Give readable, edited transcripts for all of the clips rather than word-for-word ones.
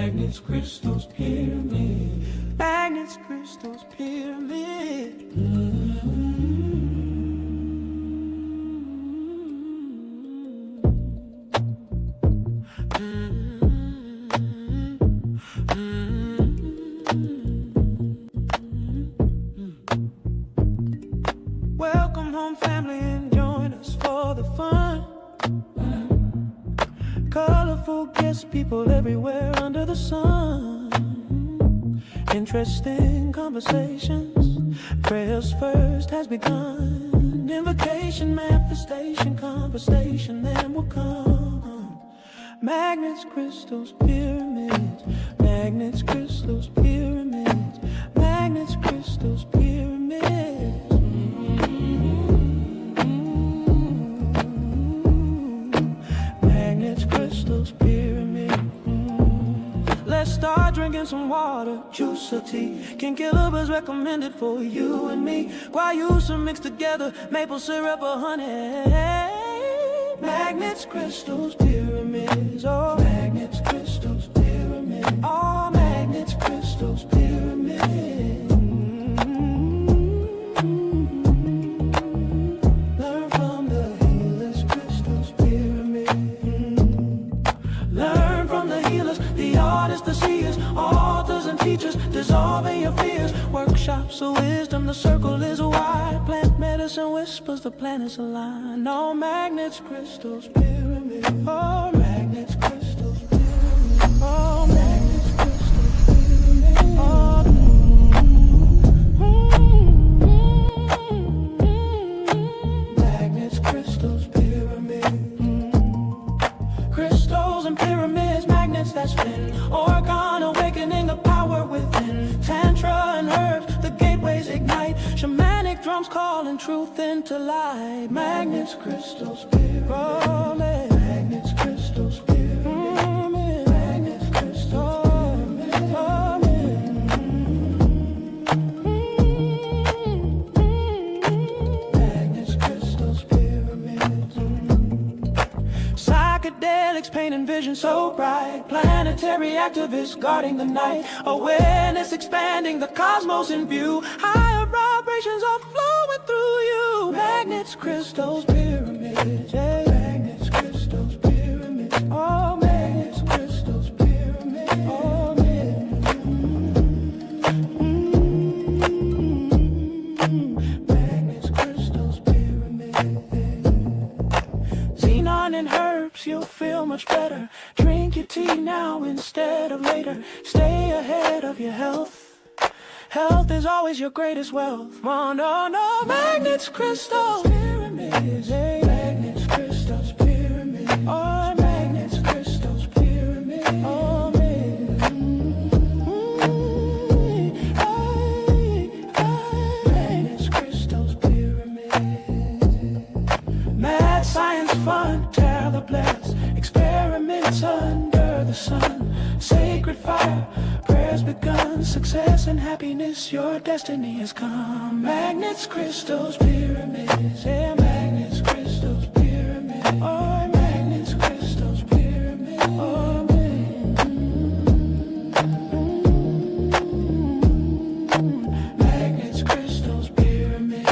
Magnets, crystals, pyramid. Magnets, crystals, pyramid. Welcome home, family, and join us for the fun. Colorful guests, people everywhere under the sun. Interesting conversations. Prayers first has begun. Invocation, manifestation, conversation then will come. Magnets, crystals, pyramids. Magnets, crystals, pyramids. Magnets, crystals, pyramids. Magnets, crystals, pyramid. Let's start drinking some water, juice or tea. King Killer was recommended for you and me. Guayusa mixed together, maple syrup or honey. Magnets, crystals, pyramids. Oh, magnets, crystals, pyramids. Oh, magnets, crystals, pyramids. Learn from the healers, crystals, pyramids. Learn from the healers, the artists, the seers, authors and teachers, dissolving your fears. Workshops of wisdom, the circle is wide. Plant medicine whispers, the planets align. All magnets, crystals, pyramids. Oh, magnets, crystals, pyramids. Oh, magnets, crystals, pyramids. Oh, magnets, crystals, pyramids. Crystals and pyramids, magnets that spin. Organ awakening the power within. Tantra and herbs, the gateways ignite. Shamanic drums calling truth into light. Magnets, crystals, pyramids. Oh, magnets, crystals, pyramids. Magnets, crystals, pyramids. Oh, magnets, crystals, pyramids. Psychedelics painting vision so bright. Planetary activists guarding the night. Awareness expanding the cosmos in view. Higher vibrations are flowing through you. Magnets, crystals, pyramids. Yeah. Magnets, crystals, pyramids. Oh, magnets, crystals, pyramids. Oh, magnets, crystals, pyramids. Xenon and herbs, you'll feel much better. Drink your tea now instead of later. Stay ahead of your health. Health is always your greatest wealth. Oh, no, no. Magnets, crystals, pyramids. Hey. Magnets, crystals, pyramids. Oh, magnets, crystals, pyramids. Oh, magnets, crystals, pyramids. Mad science fun, terror bless. Experiments under the sun. Sacred fire, prayers begun. Success and happiness, your destiny has come. Magnets, crystals, pyramids. Yeah, magnets, crystals, pyramids. Oh, magnets, crystals, pyramids. Oh, magnets, crystals, pyramids.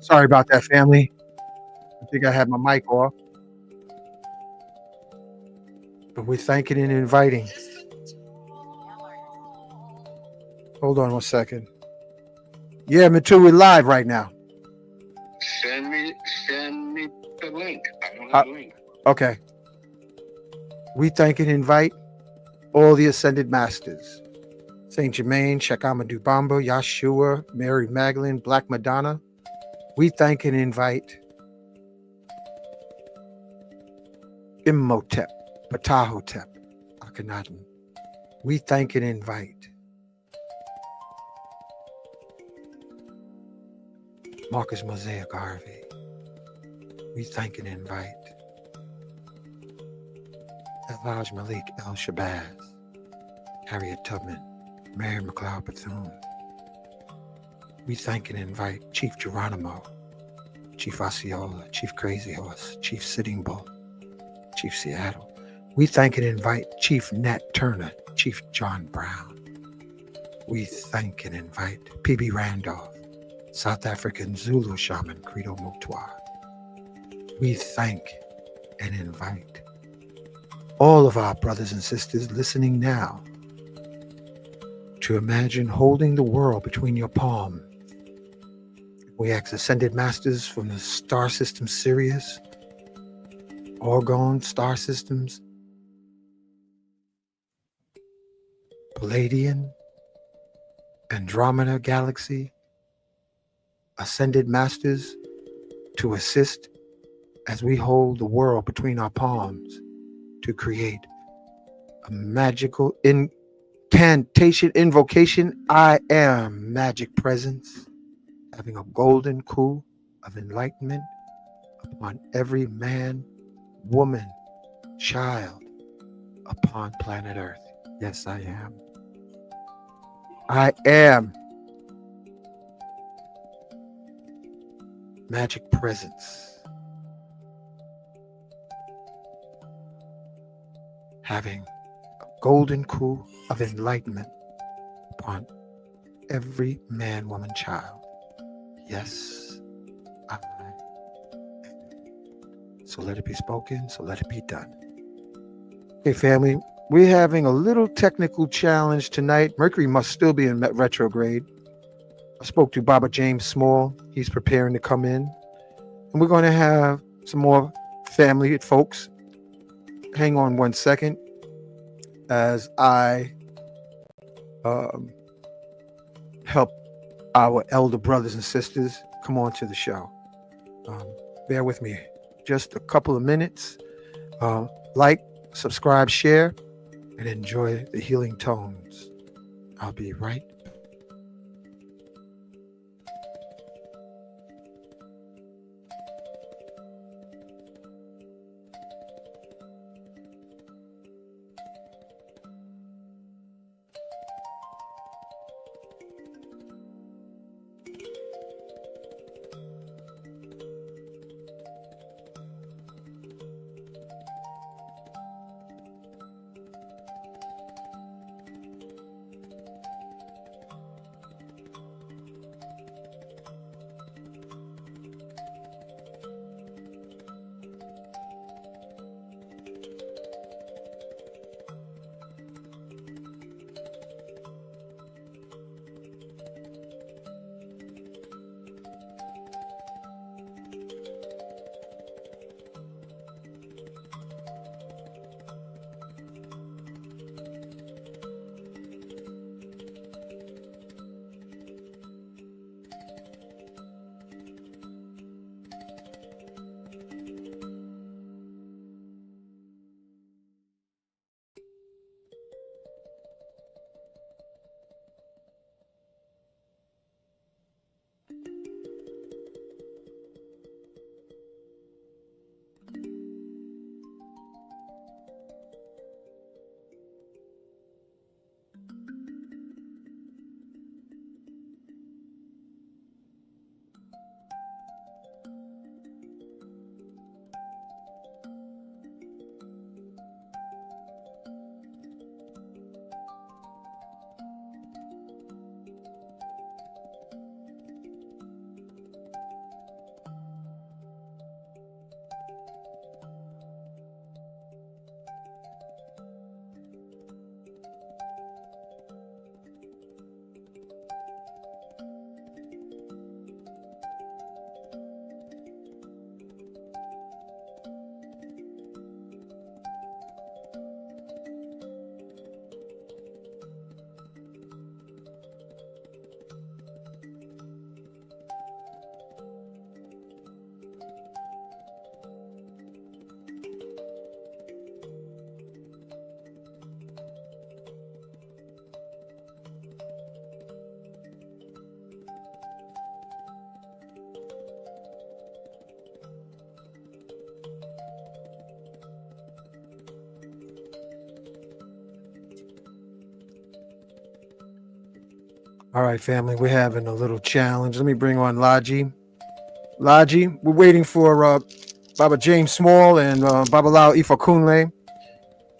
Sorry about that, family. I think I had my mic off. But we're thanking and inviting. Hold on one second. Yeah, Matu, we're live right now. Send me the link. I don't have the link. Okay. We thank and invite all the ascended masters. Saint Germain, Shakama Dubamba, Yahshua, Mary Magdalene, Black Madonna. We thank and invite Imhotep, Ptahotep, Akhenaten. We thank and invite Marcus Mosaic Garvey. We thank and invite Elhaj Malik El Shabazz, Harriet Tubman, Mary McLeod Bethune. We thank and invite Chief Geronimo, Chief Osceola, Chief Crazy Horse, Chief Sitting Bull, Chief Seattle. We thank and invite Chief Nat Turner, Chief John Brown. We thank and invite P.B. Randolph, South African Zulu Shaman Credo Mutwa. We thank and invite all of our brothers and sisters listening now to imagine holding the world between your palms. We ask Ascended Masters from the star system Sirius, Orgone star systems, Palladian, Andromeda Galaxy, Ascended Masters to assist as we hold the world between our palms to create a magical incantation, invocation. I am magic presence, having a golden coup of enlightenment upon every man, woman, child upon planet Earth. Yes, I am. I am magic presence, having a golden coup of enlightenment upon every man, woman, child. Yes, I am. So let it be spoken, so let it be done. Okay, family, we're having a little technical challenge tonight. Mercury must still be in retrograde. I spoke to Baba James Small. He's preparing to come in. And we're going to have some more family folks. Hang on one second as I help our elder brothers and sisters come on to the show. Bear with me just a couple of minutes. Like, subscribe, share, and enjoy the healing tones. I'll be right back. All right, family, we're having a little challenge. Let me bring on Laji. Laji, we're waiting for Baba James Small and Baba Lao Ifakunle.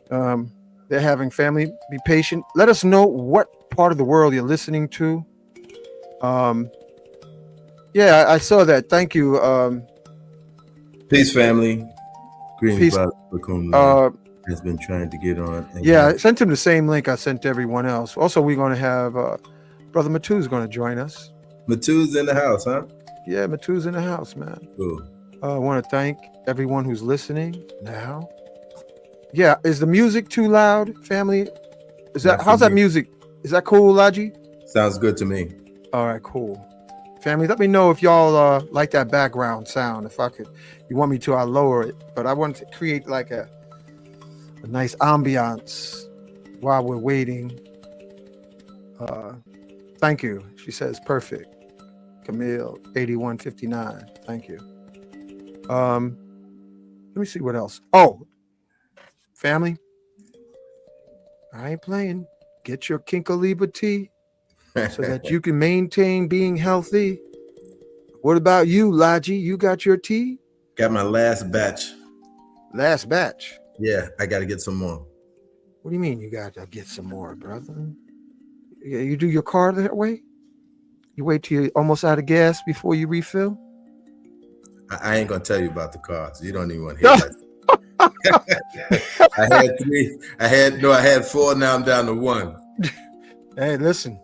They're having family. Be patient. Let us know what part of the world you're listening to. Yeah, I saw that. Thank you. Peace, family. Greetings, Peace. Brother Ifakunle has been trying to get on. Yeah, I sent him the same link I sent to everyone else. Also, we're going to have Brother Matu's going to join us. Matu's in the house, huh? Yeah, Matu's in the house, man. Cool. I want to thank everyone who's listening now. Yeah, is the music too loud, family? Is that how's that music? Is that cool, Laji? Sounds good to me. All right, cool. Family, let me know if y'all like that background sound. If you want me to, I'll lower it. But I want to create like a nice ambiance while we're waiting. Thank you. She says perfect. Camille 8159. Thank you. Let me see what else. Oh, family, I ain't playing. Get your Kinkaliba tea so that you can maintain being healthy. What about you, Laji? You got your tea? Got my last batch. Last batch? Yeah, I got to get some more. What do you mean you got to get some more, brother? You do your car that way? You wait till you're almost out of gas before you refill? I ain't going to tell you about the cars. You don't even want to hear that. I had 3. I had 4. Now I'm down to 1. Hey, listen.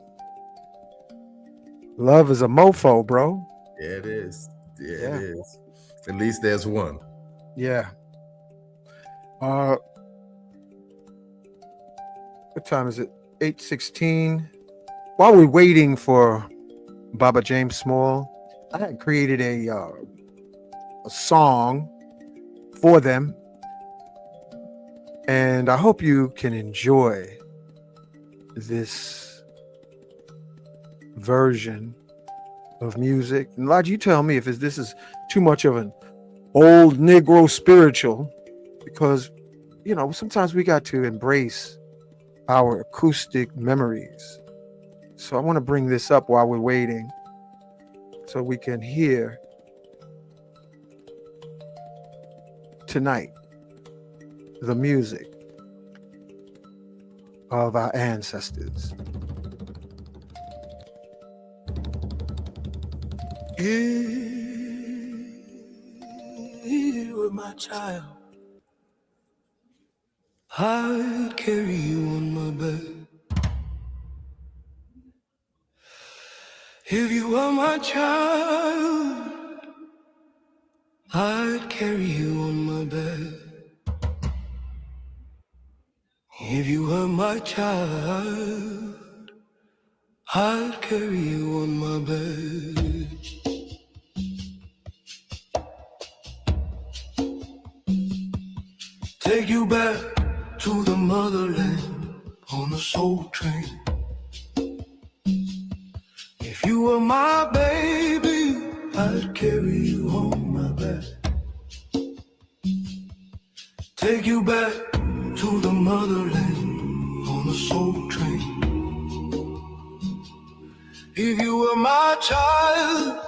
Love is a mofo, bro. Yeah, it is. Yeah, it is. At least there's 1. Yeah. What time is it? 8:16. While we're waiting for Baba James Small, I had created a song for them, and I hope you can enjoy this version of music. And Lodge, you tell me if this is too much of an old Negro spiritual, because sometimes we got to embrace our acoustic memories. So I want to bring this up while we're waiting so we can hear tonight the music of our ancestors. You were my child, I'd carry you on my back. If you were my child, I'd carry you on my back. If you were my child, I'd carry you on my back. Take you back to the motherland on a soul train. If you were my baby, I'd carry you on my back. Take you back to the motherland on a soul train. If you were my child,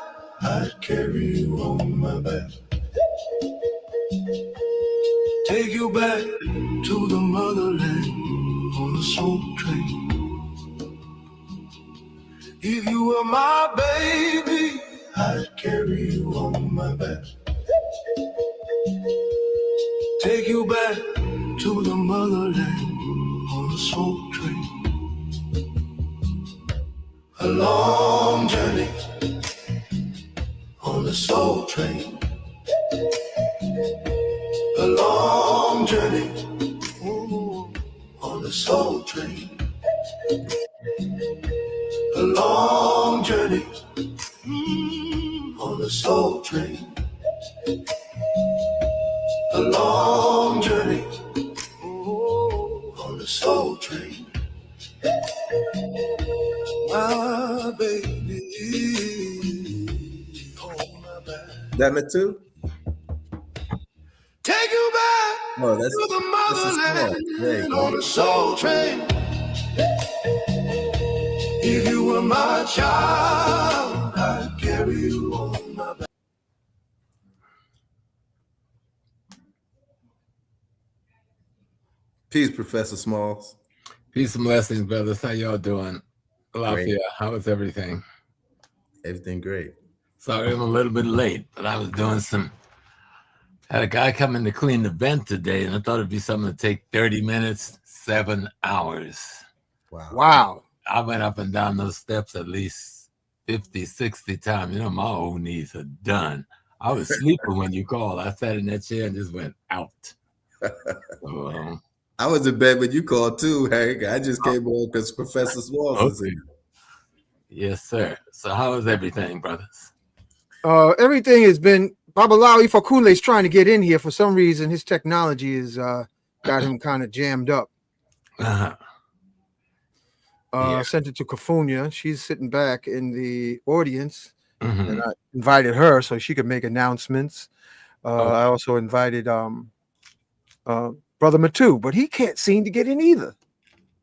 I'd carry you on my back. Take you back to the motherland on a soul train. If you were my baby, I'd carry you on my back. Take you back to the motherland on a soul train. A long journey on the soul train. A long journey on the soul train. A long journey on the soul train. A long journey on the soul train. My baby on my back. That Matu? Take you back to the motherland on the soul train. If If you were my child, I'd carry you on my back. Peace, Professor Smalls. Peace and blessings, brothers. How y'all doing? Lafayette, how is everything? Everything great. Sorry I'm a little bit late, but I was doing had a guy come in to clean the vent today, and I thought it'd be something to take 30 minutes, 7 hours. Wow. I went up and down those steps at least 50, 60 times. You know, my old knees are done. I was sleeping when you called. I sat in that chair and just went out. So, I was in bed when you called too, Hank. I just came on because Professor Smalls is here. Yes, sir. So how is everything, brothers? Everything has been. Babalawo Ifakunle is trying to get in here for some reason. His technology has got him kind of jammed up. Sent it to Kufunya. She's sitting back in the audience, and I invited her so she could make announcements. I also invited Brother Matu, but he can't seem to get in either.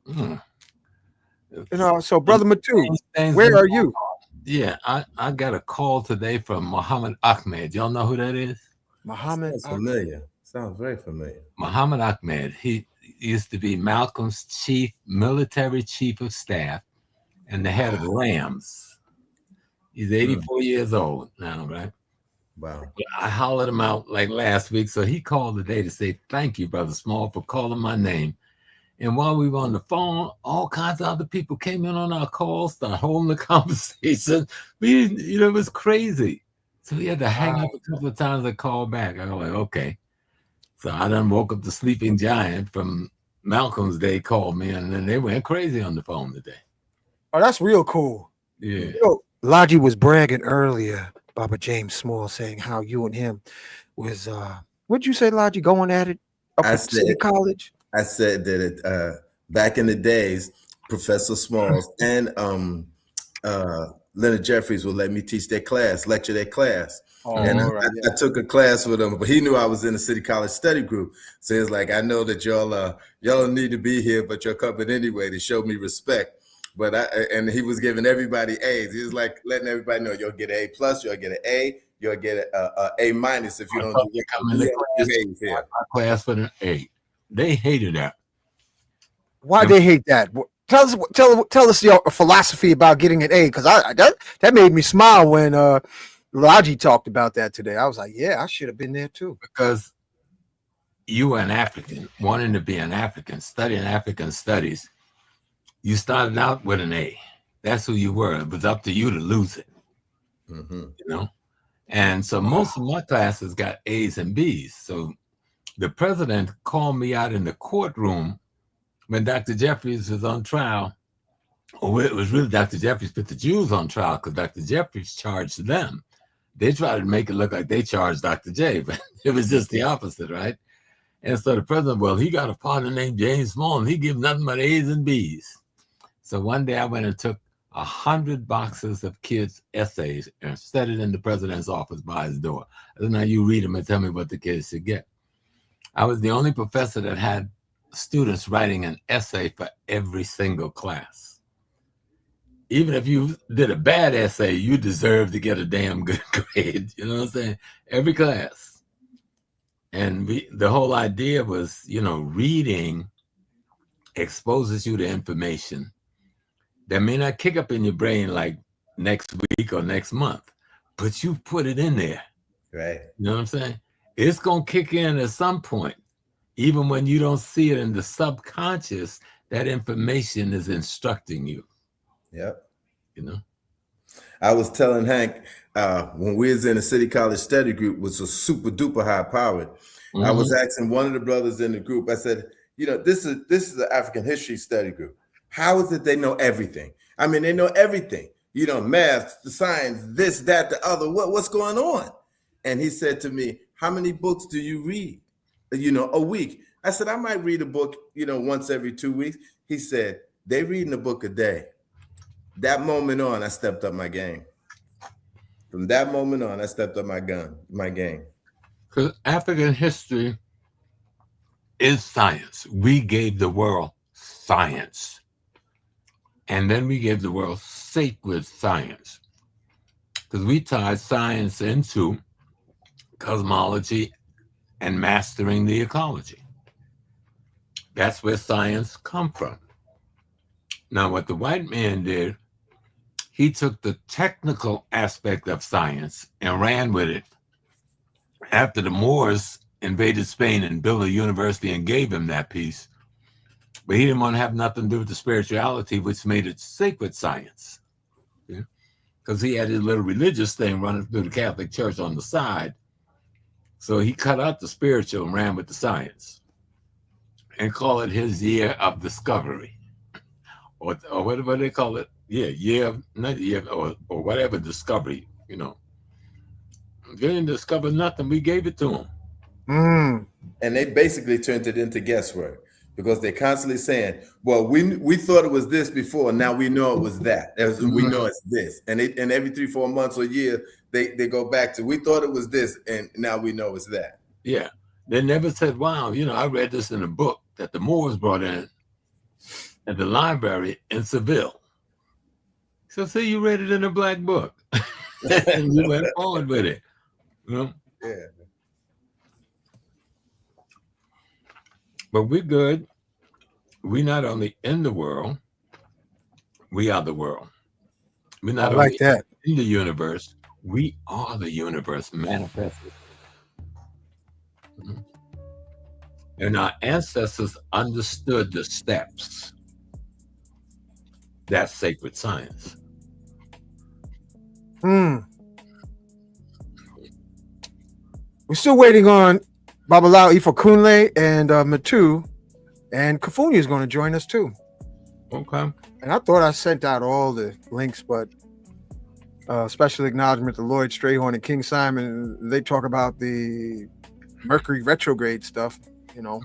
You know, so Brother Matu, where are you? Yeah, I got a call today from Muhammad Ahmed. Y'all know who that is? Muhammad. Sounds familiar. Sounds very familiar. Muhammad Ahmed. He used to be Malcolm's military chief of staff and the head of Rams. He's 84 years old now, right? Wow. I hollered him out like last week, so he called today to say thank you, Brother Small, for calling my name. And while we were on the phone, all kinds of other people came in on our calls, started holding the conversation. It was crazy. So he had to hang up a couple of times and call back. I was like, okay. So I done woke up the sleeping giant from Malcolm's day, called me, and then they went crazy on the phone today. Oh, that's real cool. Yeah. You know, Logie was bragging earlier, Baba James Small, saying how you and him was, what'd you say, Logie, going at it up at City College? I said that back in the days, Professor Smalls and Leonard Jeffries would let me teach their class, lecture their class. And I took a class with him, but he knew I was in the City College study group. So he was like, I know that y'all don't need to be here, but you're coming anyway to show me respect. But and he was giving everybody A's. He was like letting everybody know you'll get an A+, you'll get an A, you'll get a A- if you don't do my class for an A. They hated that. Why they hate that? Tell us your philosophy about getting an A, because that made me smile when Logie talked about that today. I was like, yeah, I should have been there too. Because you were an African, wanting to be an African, studying African studies. You started out with an A. That's who you were. It was up to you to lose it. You know? And so most of my classes got A's and B's. So the president called me out in the courtroom when Dr. Jeffries was on trial. Or it was really Dr. Jeffries put the Jews on trial because Dr. Jeffries charged them. They tried to make it look like they charged Dr. J, but it was just the opposite, right? And so the president, well, he got a partner named James Small, and he gave nothing but A's and B's. So one day I went and took 100 boxes of kids' essays and set it in the president's office by his door. And now you read them and tell me what the kids should get. I was the only professor that had students writing an essay for every single class. Even if you did a bad essay, you deserve to get a damn good grade. You know what I'm saying? Every class. And the whole idea was, reading exposes you to information that may not kick up in your brain like next week or next month, but you put it in there. Right. You know what I'm saying? It's going to kick in at some point. Even when you don't see it in the subconscious, that information is instructing you. Yep. I was telling Hank when we was in the City College study group, was a super duper high powered. I was asking one of the brothers in the group, I said, this is an African history study group. How is it they know everything? I mean, they know everything. Math, the science, this, that, the other. What's going on? And he said to me, how many books do you read? A week. I said, I might read a book, once every 2 weeks. He said, they reading a book a day. That moment on, I stepped up my game. From that moment on, I stepped up my game. Because African history is science. We gave the world science. And then we gave the world sacred science, because we tied science into cosmology and mastering the ecology. That's where science come from. Now, what the white man did, he took the technical aspect of science and ran with it. After the Moors invaded Spain and built a university and gave him that piece, but he didn't want to have nothing to do with the spirituality, which made it sacred science. Because he had his little religious thing running through the Catholic Church on the side. So he cut out the spiritual and ran with the science and call it his year of discovery, or whatever they call it. Yeah, or whatever discovery, you know. They didn't discover nothing. We gave it to them. And they basically turned it into guesswork, because they're constantly saying, well, we thought it was this before, now we know it was that. We know it's this. And every 3-4 months or a year, they go back to, we thought it was this, and now we know it's that. Yeah. They never said, wow, you know, I read this in a book that the Moors brought in at the library in Seville. So see, you read it in a black book. And you went forward with it. You know? Yeah. But we're good. We're not only in the world, we are the world. We're not only in the universe, we are the universe manifested. And our ancestors understood the steps. That's sacred science. We're still waiting on Babalawo Ifakunle and Matu, and Kufunya is going to join us too. Okay. And I thought I sent out all the links, but special acknowledgement to Lloyd Strayhorn and King Simon. They talk about the Mercury retrograde stuff, you know.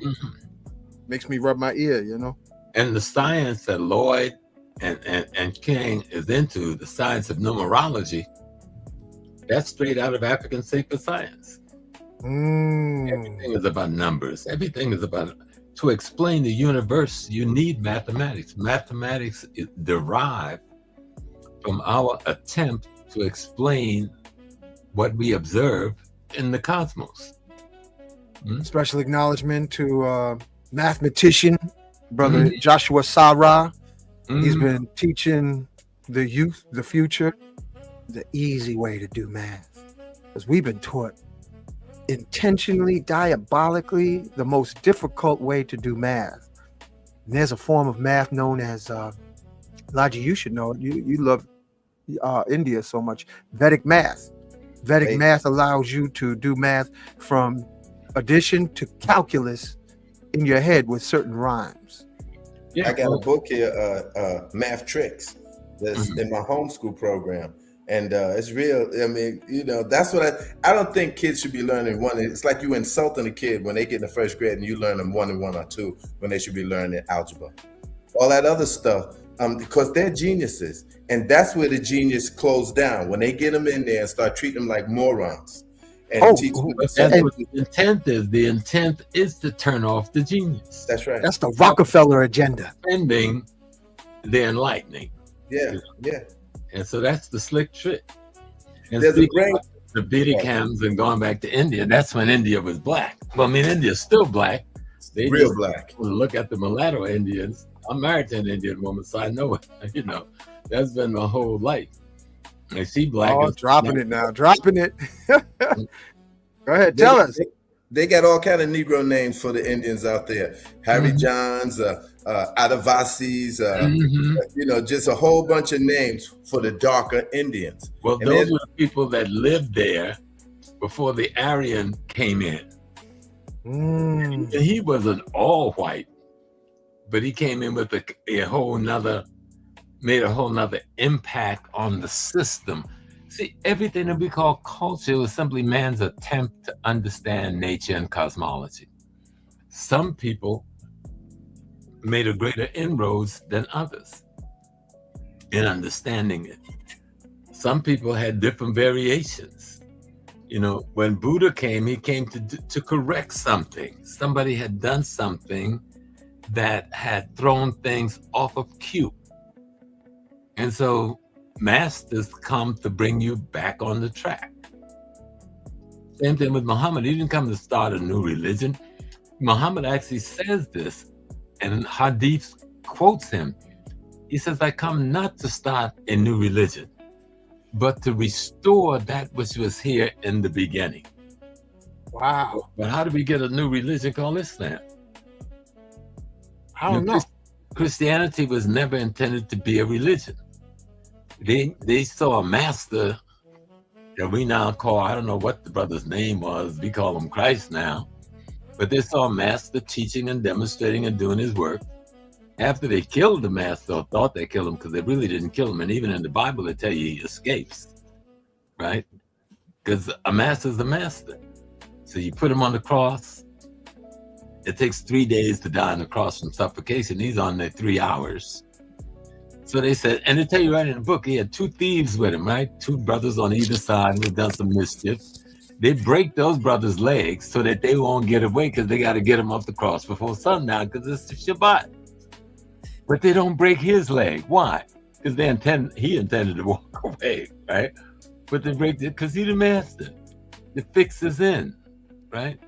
Makes me rub my ear, you know. And the science that Lloyd and King is into, the science of numerology, that's straight out of African sacred science. Everything is about numbers. Everything is about, to explain the universe, you need mathematics. Mathematics is derived from our attempt to explain what we observe in the cosmos. Special acknowledgement to mathematician, brother Jashua Sa-Ra. He's been teaching the youth, the future, the easy way to do math. Because we've been taught intentionally, diabolically, the most difficult way to do math. And there's a form of math known as, Elijah, you should know it. You love India so much. Vedic math. Vedic math allows you to do math from addition to calculus in your head with certain rhymes. I got a book here, Math Tricks, that's in my homeschool program. And it's real. I mean, you know, that's what I don't think kids should be learning one. It's like you insulting a kid when they get in the first grade and you learn them 1 and 1 or 2 when they should be learning algebra. All that other stuff, because they're geniuses. And that's where the genius closed down, when they get them in there and start treating them like morons. And teach them that's what the intent is. The intent is to turn off the genius. That's right. That's the Rockefeller agenda. Spending the enlightening. Yeah, yeah. And so that's the slick trick. And there's a great the Bidikams and going back to India, that's when India was black. Well, I mean, India's still black. They real black. Look at the mulatto Indians. I'm married to an Indian woman, so I know it. You know, that's been my whole life. I see black. Oh, dropping it now, dropping it. Go ahead, tell us. They got all kind of Negro names for the Indians out there. Harry Johns, Adavasis, you know, just a whole bunch of names for the darker Indians. Well, and those were the people that lived there before the Aryan came in. And he wasn't all white, but he came in with a whole nother, made a whole nother impact on the system. See, everything that we call culture is simply man's attempt to understand nature and cosmology. Some people made a greater inroads than others in understanding it. Some people had different variations. You know, when Buddha came, he came to correct something. Somebody had done something that had thrown things off of cue. And so masters come to bring you back on the track. Same thing with Muhammad. He didn't come to start a new religion. Muhammad actually says this, and Hadith quotes him. He says, I come not to start a new religion, but to restore that which was here in the beginning. Wow. But how do we get a new religion called Islam? I don't know. Christianity was never intended to be a religion. They saw a master that we now call, I don't know what the brother's name was, we call him Christ now, but they saw a master teaching and demonstrating and doing his work. After they killed the master, or thought they killed him, because they really didn't kill him, and even in the Bible they tell you he escapes, right? Because a master's a master. So you put him on the cross, it takes 3 days to die on the cross from suffocation. He's on there 3 hours. So they said, and they tell you right in the book, he had 2 thieves with him, right? 2 brothers on either side who done some mischief. They break those brothers' legs so that they won't get away, because they got to get him off the cross before sundown, because it's the Shabbat. But they don't break his leg. Why? Because he intended to walk away, right? But they break it because he's the master. The fix is in, right?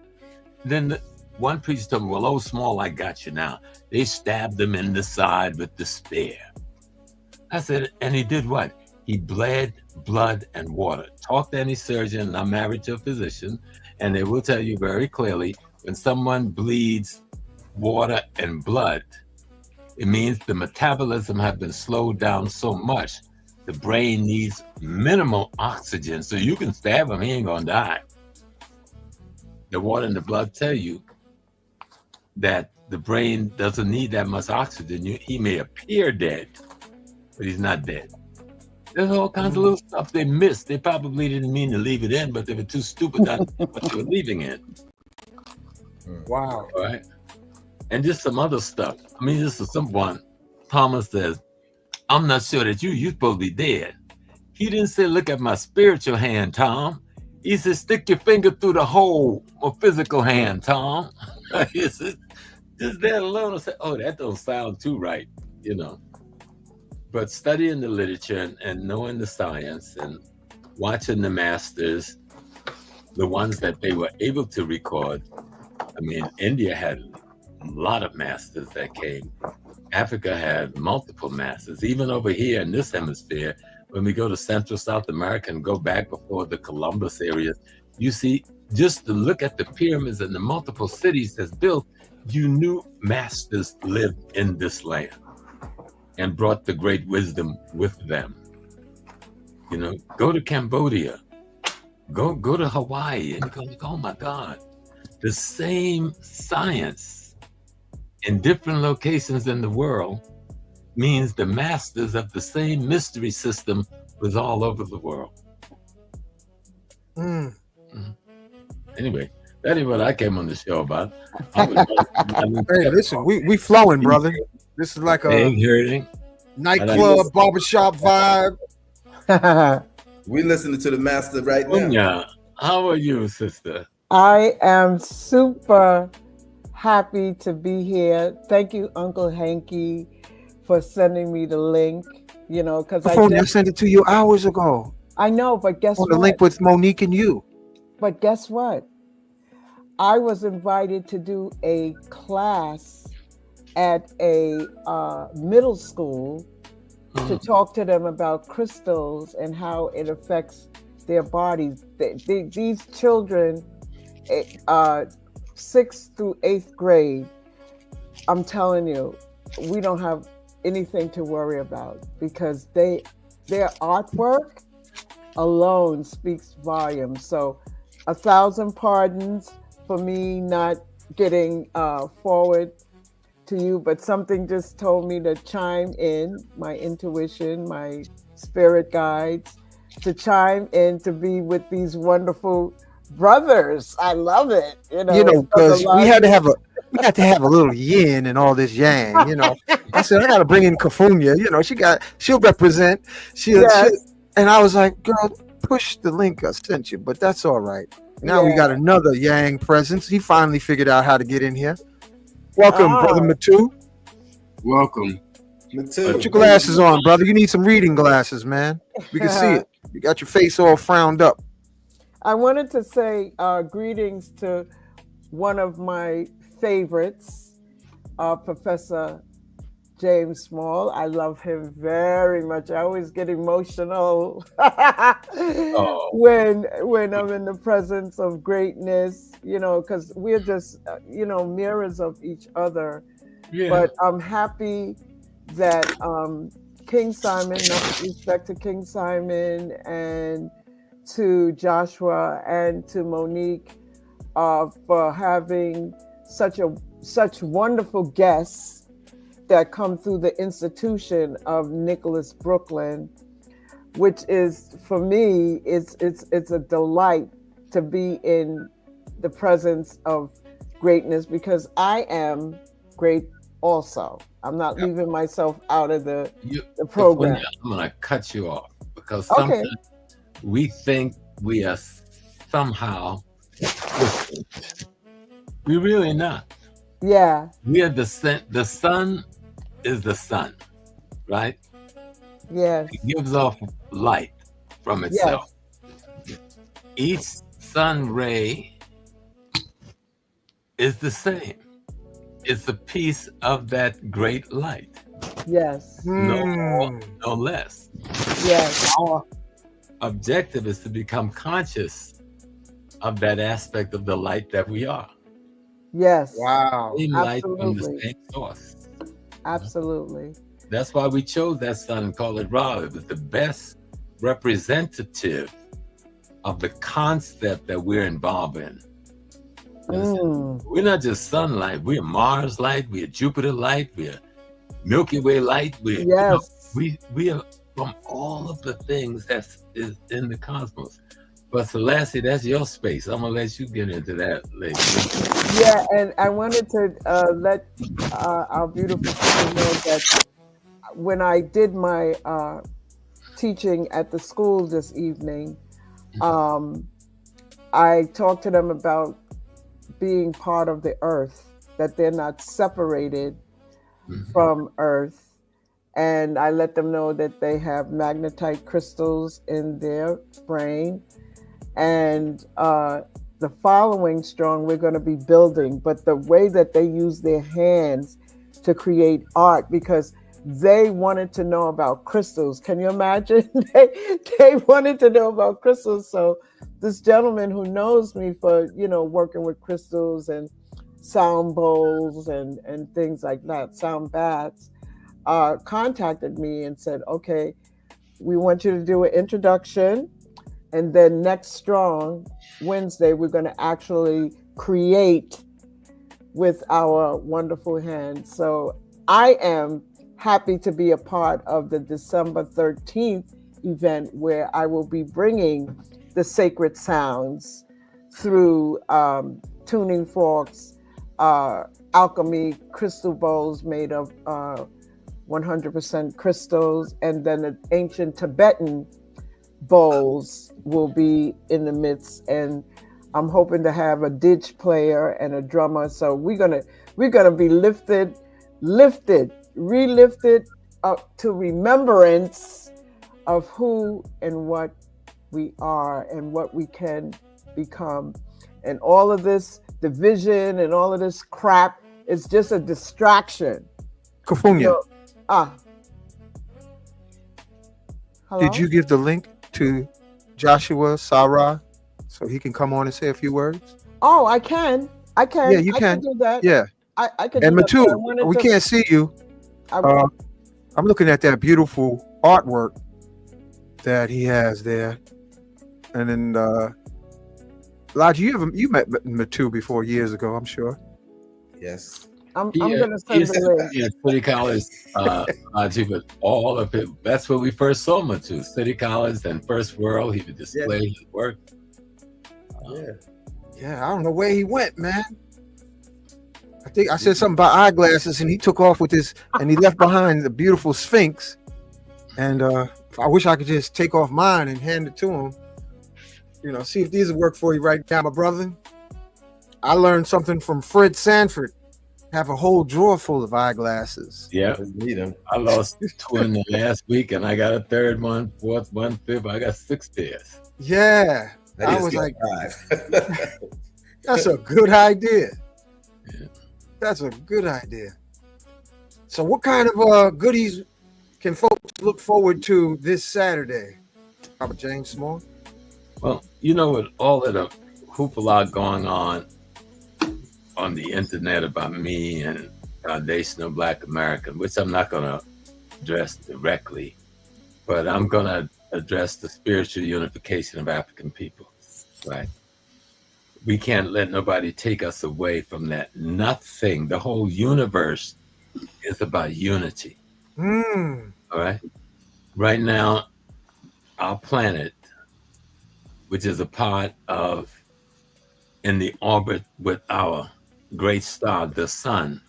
Then one priest told me, well, oh, small, I got you now. They stabbed him in the side with the spear. I said, and he did what? He bled blood and water. Talk to any surgeon, and I'm married to a physician, and they will tell you very clearly, when someone bleeds water and blood, it means the metabolism has been slowed down so much, the brain needs minimal oxygen. So you can stab him, he ain't gonna die. The water and the blood tell you that the brain doesn't need that much oxygen. He may appear dead, but he's not dead. There's all kinds of little stuff they missed. They probably didn't mean to leave it in, but they were too stupid not to know what they were leaving in. Wow. All right. And just some other stuff. I mean, just a simple one. Thomas says, I'm not sure that you're supposed to be dead. He didn't say, look at my spiritual hand, Tom. He said, stick your finger through the hole of physical hand, Tom. Just that alone, I said, oh, that don't sound too right, you know. But studying the literature and knowing the science and watching the masters, the ones that they were able to record. I mean, India had a lot of masters that came. Africa had multiple masters. Even over here in this hemisphere, when we go to Central South America and go back before the Columbus area, you see, just to look at the pyramids and the multiple cities that's built, you knew masters lived in this land and brought the great wisdom with them. You know, go to Cambodia, go to Hawaii, and you go, oh my God, the same science in different locations in the world means the masters of the same mystery system was all over the world. Anyway, that is what I came on the show about. Hey, listen, we flowing, brother. This is like a nightclub, barbershop vibe. We listening to the master right now. Kufunya, how are you, sister? I am super happy to be here. Thank you, Uncle Hanky, for sending me the link. You know, because I sent it to you hours ago. I know, but guess what? The link with Monique and you. But guess what? I was invited to do a class at a middle school to talk to them about crystals and how it affects their bodies. These children, 6th through 8th grade, I'm telling you, we don't have anything to worry about because their artwork alone speaks volumes. So 1,000 pardons for me not getting forward to you, but something just told me to chime in, my intuition, my spirit guides, to chime in to be with these wonderful brothers. I love it. You know, because we had to have a little yin and all this yang, you know. I said, I got to bring in Kufunya, you know, she'll represent. And I was like, girl, push the link I sent you, but that's all right. Now we got another yang presence. He finally figured out how to get in here. Welcome, Brother Matu. Welcome. Me too. Put your glasses on, brother. You need some reading glasses, man. We can see it. You got your face all frowned up. I wanted to say greetings to one of my favorites, Professor James Small. I love him very much. I always get emotional when I'm in the presence of greatness, because we're just, mirrors of each other. Yeah. But I'm happy that King Simon, much respect to King Simon and to Joshua and to Monique for having such wonderful guests that come through the institution of Nicholas Brooklyn, which is, for me, it's a delight to be in the presence of greatness, because I am great also. I'm not leaving myself out of the program. I'm going to cut you off because sometimes we think we are somehow different. We're really not. Yeah. We are the sun is the sun, right? Yes. It gives off light from itself. Yes. Each sun ray is the same. It's a piece of that great light. Yes. No more, no less. Yes. Our objective is to become conscious of that aspect of the light that we are. Yes. Wow. Same light from the same source. Absolutely. That's why we chose that sun and called it Ra. It was the best representative of the concept that we're involved in. We're not just sunlight. We're Mars light. We're Jupiter light. We're Milky Way light. We are from all of the things that is in the cosmos. But Selassie, that's your space. I'm gonna let you get into that later. Yeah, and I wanted to let our beautiful people know that when I did my teaching at the school this evening, I talked to them about being part of the earth, that they're not separated from earth. And I let them know that they have magnetite crystals in their brain. And the following strong, we're going to be building, but the way that they use their hands to create art, because they wanted to know about crystals. Can you imagine? They wanted to know about crystals. So this gentleman who knows me for, working with crystals and sound bowls and things like that, sound baths, contacted me and said, okay, we want you to do an introduction. And then next strong Wednesday, we're going to actually create with our wonderful hands. So I am happy to be a part of the December 13th event, where I will be bringing the sacred sounds through tuning forks, alchemy crystal bowls made of 100% crystals, and then the ancient Tibetan bowls will be in the midst. And I'm hoping to have a didge player and a drummer. So we're gonna be relifted up to remembrance of who and what we are and what we can become. And all of this division and all of this crap is just a distraction. Kufunya. Hello? Did you give the link to Jashua Sa-Ra so he can come on and say a few words? Oh, I can. Yeah, you can. do that. Yeah. I can. And do that, Matu, we can't see you. I'm looking at that beautiful artwork that he has there. And then Elijah, you met Matu before years ago, I'm sure. Yes. I'm going to send the link. Yeah, City College, but all of it. That's where we first saw Matu. City College, then First World. He would display his work. Yeah, I don't know where he went, man. I think I said something about eyeglasses, and he took off with his, and he left behind the beautiful Sphinx. And I wish I could just take off mine and hand it to him. See if these will work for you right now, my brother. I learned something from Fred Sanford have a whole drawer full of eyeglasses. Yeah, Need them. I lost 2 in the last week, and I got a third one, fourth one, fifth. I got 6 pairs. Yeah, I just was got like, 5. that's a good idea. Yeah. That's a good idea. So, what kind of goodies can folks look forward to this Saturday? Robert James Small. Well, you know, with all of the hoopla going on the internet about me and Foundational Black American, which I'm not going to address directly, but I'm going to address the spiritual unification of African people, right? We can't let nobody take us away from that. Nothing, the whole universe is about unity. All right? Right now, our planet, which is a part of, in the orbit with our great star, the sun,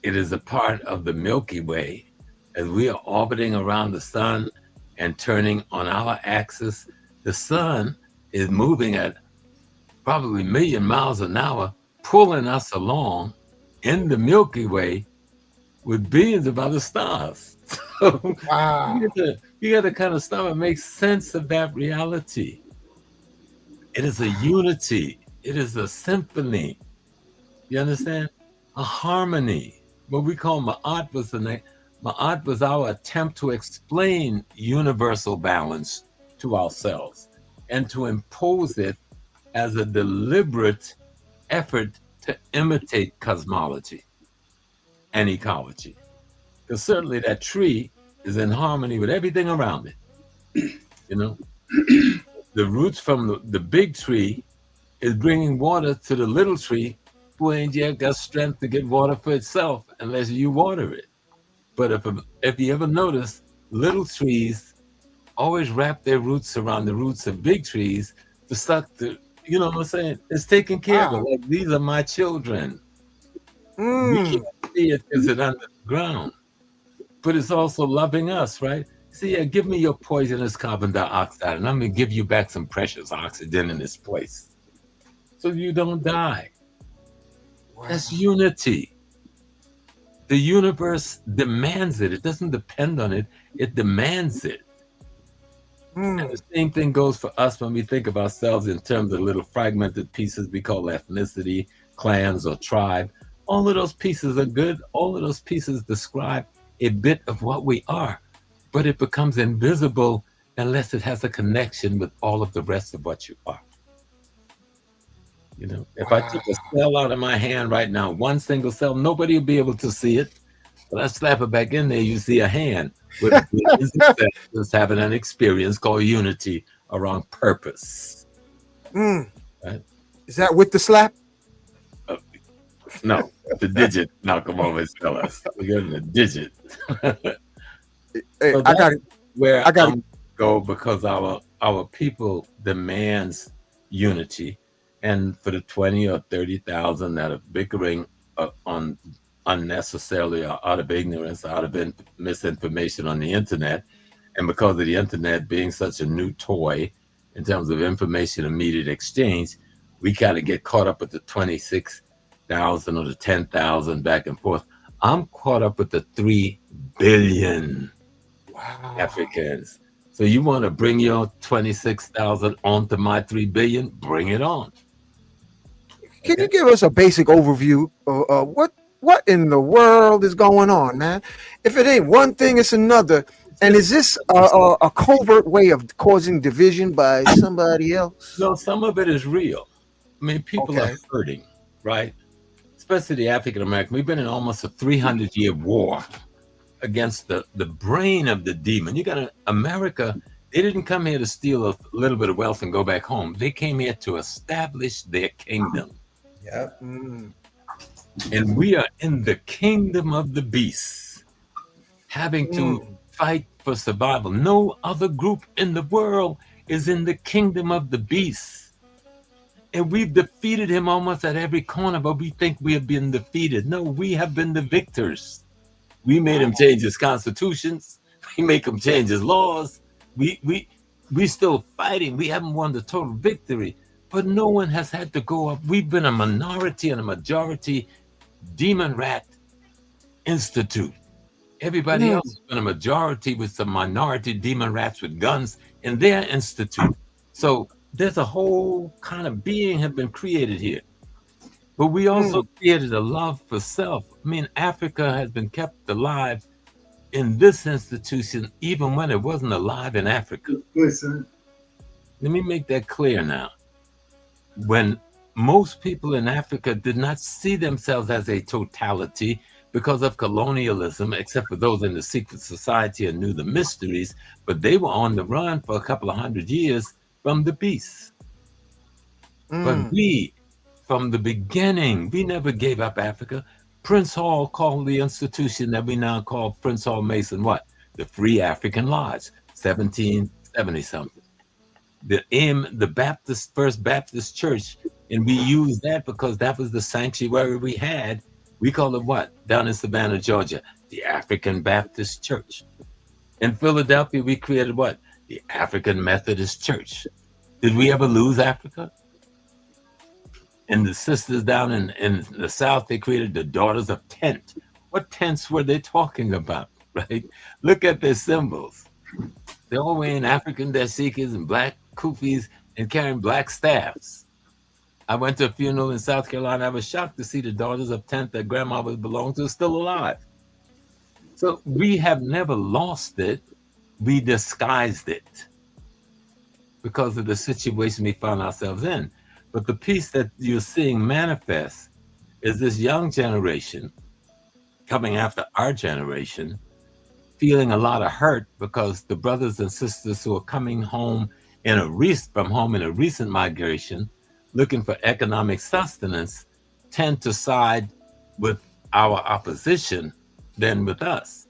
it is a part of the Milky Way. As we are orbiting around the sun and turning on our axis, the sun is moving at probably 1 million miles an hour, pulling us along in the Milky Way with billions of other stars. So Wow. you got to kind of stop and make sense of that reality. It is a unity. It is a symphony. You understand? A harmony. What we call Maat was the name. Maat was our attempt to explain universal balance to ourselves and to impose it as a deliberate effort to imitate cosmology and ecology. Because certainly that tree is in harmony with everything around it. You know, the roots from the big tree is bringing water to the little tree, who ain't yet got strength to get water for itself unless you water it. But if you ever notice, little trees always wrap their roots around the roots of big trees to suck the, you know what I'm saying? It's taking care of it. Like, these are my children. We can't see it because it's under the ground. But it's also loving us, right? See, give me your poisonous carbon dioxide, and I'm going to give you back some precious oxygen in this place so you don't die. Wow. That's unity. The universe demands it. It doesn't depend on it. It demands it. And the same thing goes for us when we think of ourselves in terms of little fragmented pieces we call ethnicity, clans, or tribe. All of those pieces are good. All of those pieces describe a bit of what we are, but it becomes invisible unless it has a connection with all of the rest of what you are. You know, if I took a cell out of my hand right now, one single cell, nobody will be able to see it. But I slap it back in there, you see a hand with billions of cells having an experience called unity around purpose. Right? Is that with the slap? No, the digit knock them over and tell us. We're getting the digit. Hey, So I got it. where I got I'm go because our people demands unity, and for the 20 or 30,000 that are bickering on unnecessarily or out of ignorance, out of misinformation on the internet, and because of the internet being such a new toy in terms of information immediate exchange, we kind of get caught up with the 26,000 or the 10,000 back and forth. I'm caught up with the 3 billion Africans. So you want to bring your 26,000 onto my 3 billion? Bring it on. Can you give us a basic overview of what in the world is going on, man? If it ain't one thing, it's another. And is this a covert way of causing division by somebody else? No, some of it is real. I mean, people are hurting, right? Especially the African American. We've been in almost a 300-year war against the brain of the demon. You got America, they didn't come here to steal a little bit of wealth and go back home. They came here to establish their kingdom. Yep. And we are in the kingdom of the beast, having to fight for survival. No other group in the world is in the kingdom of the beast. And we've defeated him almost at every corner, but we think we have been defeated. No, we have been the victors. We made him change his constitutions. We make him change his laws. We still fighting. We haven't won the total victory, but no one has had to go up. We've been a minority and a majority Demon Rat Institute. Everybody else has been a majority with some minority demon rats with guns in their institute. So there's a whole kind of being have been created here. But we also created a love for self. I mean, Africa has been kept alive in this institution, even when it wasn't alive in Africa. Listen. Let me make that clear now. When most people in Africa did not see themselves as a totality because of colonialism, except for those in the secret society and knew the mysteries, but they were on the run for a couple of 100 years from the beasts. But we, from the beginning, we never gave up Africa. Prince Hall called the institution that we now call Prince Hall Mason what? The Free African Lodge, 1770 something. The Baptist, First Baptist Church, and we used that because that was the sanctuary we had. We call it what? Down in Savannah, Georgia, the African Baptist Church. In Philadelphia, we created what? The African Methodist Church. Did we ever lose Africa? And the sisters down in the South, they created the Daughters of Tent. What tents were they talking about, right? Look at their symbols. They're all wearing African dashikis and black kufis and carrying black staffs. I went to a funeral in South Carolina. I was shocked to see the Daughters of Tent that grandma was belonged to still alive. So we have never lost it. We disguised it because of the situation we found ourselves in. But the piece that you're seeing manifest is this young generation coming after our generation, feeling a lot of hurt because the brothers and sisters who are coming home from home in a recent migration, looking for economic sustenance, tend to side with our opposition than with us.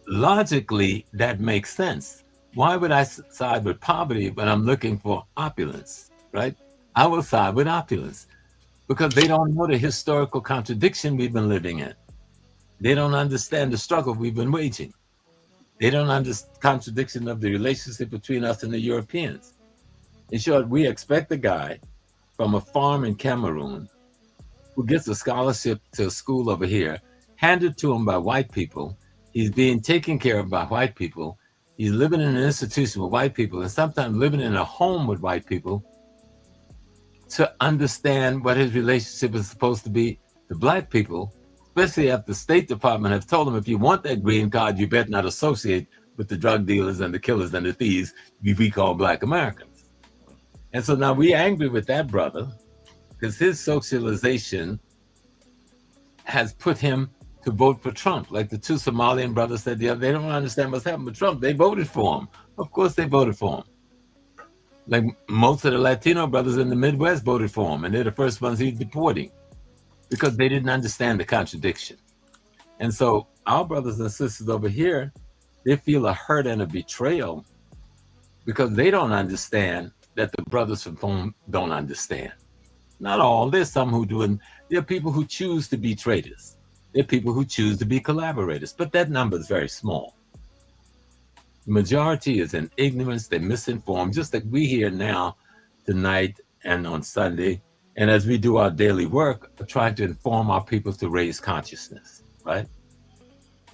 Logically, that makes sense. Why would I side with poverty when I'm looking for opulence, right? I will side with opulence because they don't know the historical contradiction we've been living in. They don't understand the struggle we've been waging. They don't understand the contradiction of the relationship between us and the Europeans. In short, we expect a guy from a farm in Cameroon who gets a scholarship to a school over here, handed to him by white people. He's being taken care of by white people. He's living in an institution with white people and sometimes living in a home with white people to understand what his relationship is supposed to be to black people, especially after the State Department has told him, if you want that green card, you better not associate with the drug dealers and the killers and the thieves we call black Americans. And so now we're angry with that brother because his socialization has put him to vote for Trump. Like the two Somalian brothers said the other day, they don't understand what's happening with Trump. They voted for him. Of course they voted for him. Like most of the Latino brothers in the Midwest voted for him, and they're the first ones he's deporting because they didn't understand the contradiction. And so our brothers and sisters over here, they feel a hurt and a betrayal because they don't understand that the brothers from home don't understand. Not all. There's some who do, and there are people who choose to be traitors. There are people who choose to be collaborators, but that number is very small. The majority is in ignorance. They're misinformed, just like we here now, tonight and on Sunday. And as we do our daily work, trying to inform our people to raise consciousness, right?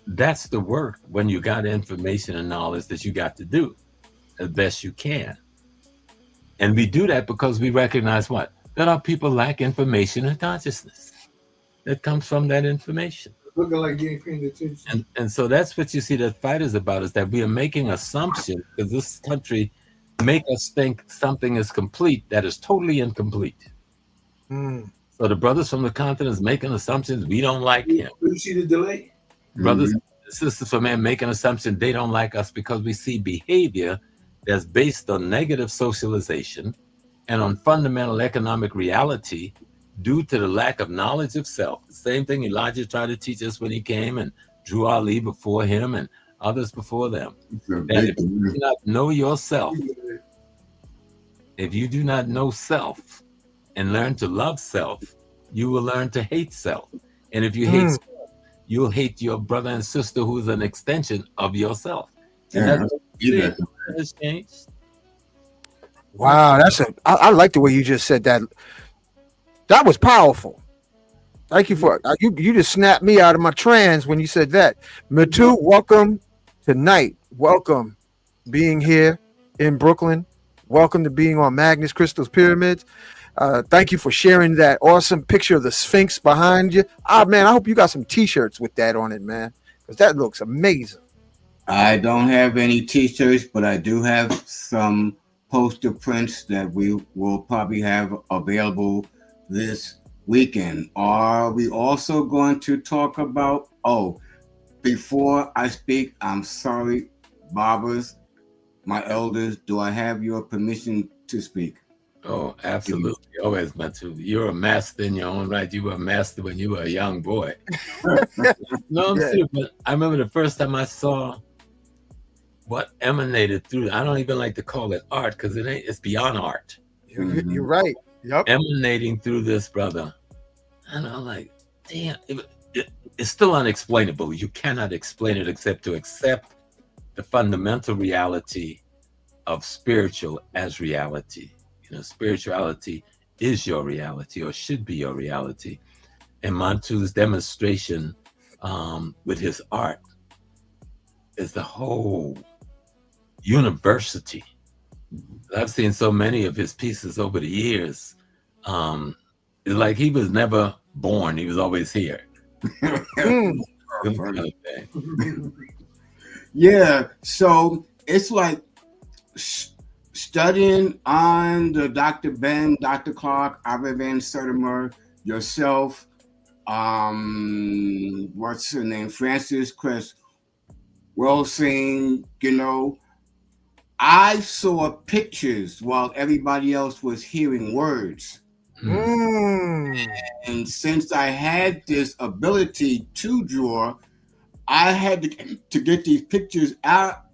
That's the work when you got information and knowledge that you got to do as best you can. And we do that because we recognize what? That our people lack information and consciousness that comes from that information. Looking like you ain't paying attention. And so that's what you see that fight is about, is that we are making assumptions because this country make us think something is complete that is totally incomplete. So the brothers from the continent is making assumptions we don't like him. You see the delay? Brothers and sisters from man making assumptions they don't like us because we see behavior that's based on negative socialization and on fundamental economic reality due to the lack of knowledge of self. The same thing Elijah tried to teach us when he came, and Drew Ali before him and others before them. That if you do not know yourself, if you do not know self and learn to love self, you will learn to hate self. And if you hate self, you'll hate your brother and sister who's an extension of yourself. And that's what has changed. Wow, I like the way you just said that. That was powerful. Thank you for you just snapped me out of my trance when you said that. Matu, welcome tonight. Welcome being here in Brooklyn. Welcome to being on Magnus Crystal's Pyramids. Thank you for sharing that awesome picture of the Sphinx behind you. Ah, man, I hope you got some T-shirts with that on it, man, because that looks amazing. I don't have any T-shirts, but I do have some poster prints that we will probably have available this weekend. Are we also going to talk about? Oh, before I speak, I'm sorry, Barbers, my elders. Do I have your permission to speak? Oh, absolutely. Always, Matu. You're a master in your own right. You were a master when you were a young boy. No, I'm serious. But I remember the first time I saw what emanated through. I don't even like to call it art because it's beyond art. You're right. Yep. Emanating through this brother. And I'm like, damn, it's still unexplainable. You cannot explain it except to accept the fundamental reality of spiritual as reality. Spirituality is your reality or should be your reality. And Mantu's demonstration with his art is the whole university. I've seen so many of his pieces over the years. It's like he was never born. He was always here. Yeah, so it's like studying on the Dr. Ben, Dr. Clark, Ava Van Sertimer, yourself, what's her name, Francis Chris Wilson, I saw pictures while everybody else was hearing words. And since I had this ability to draw, I had to get these pictures out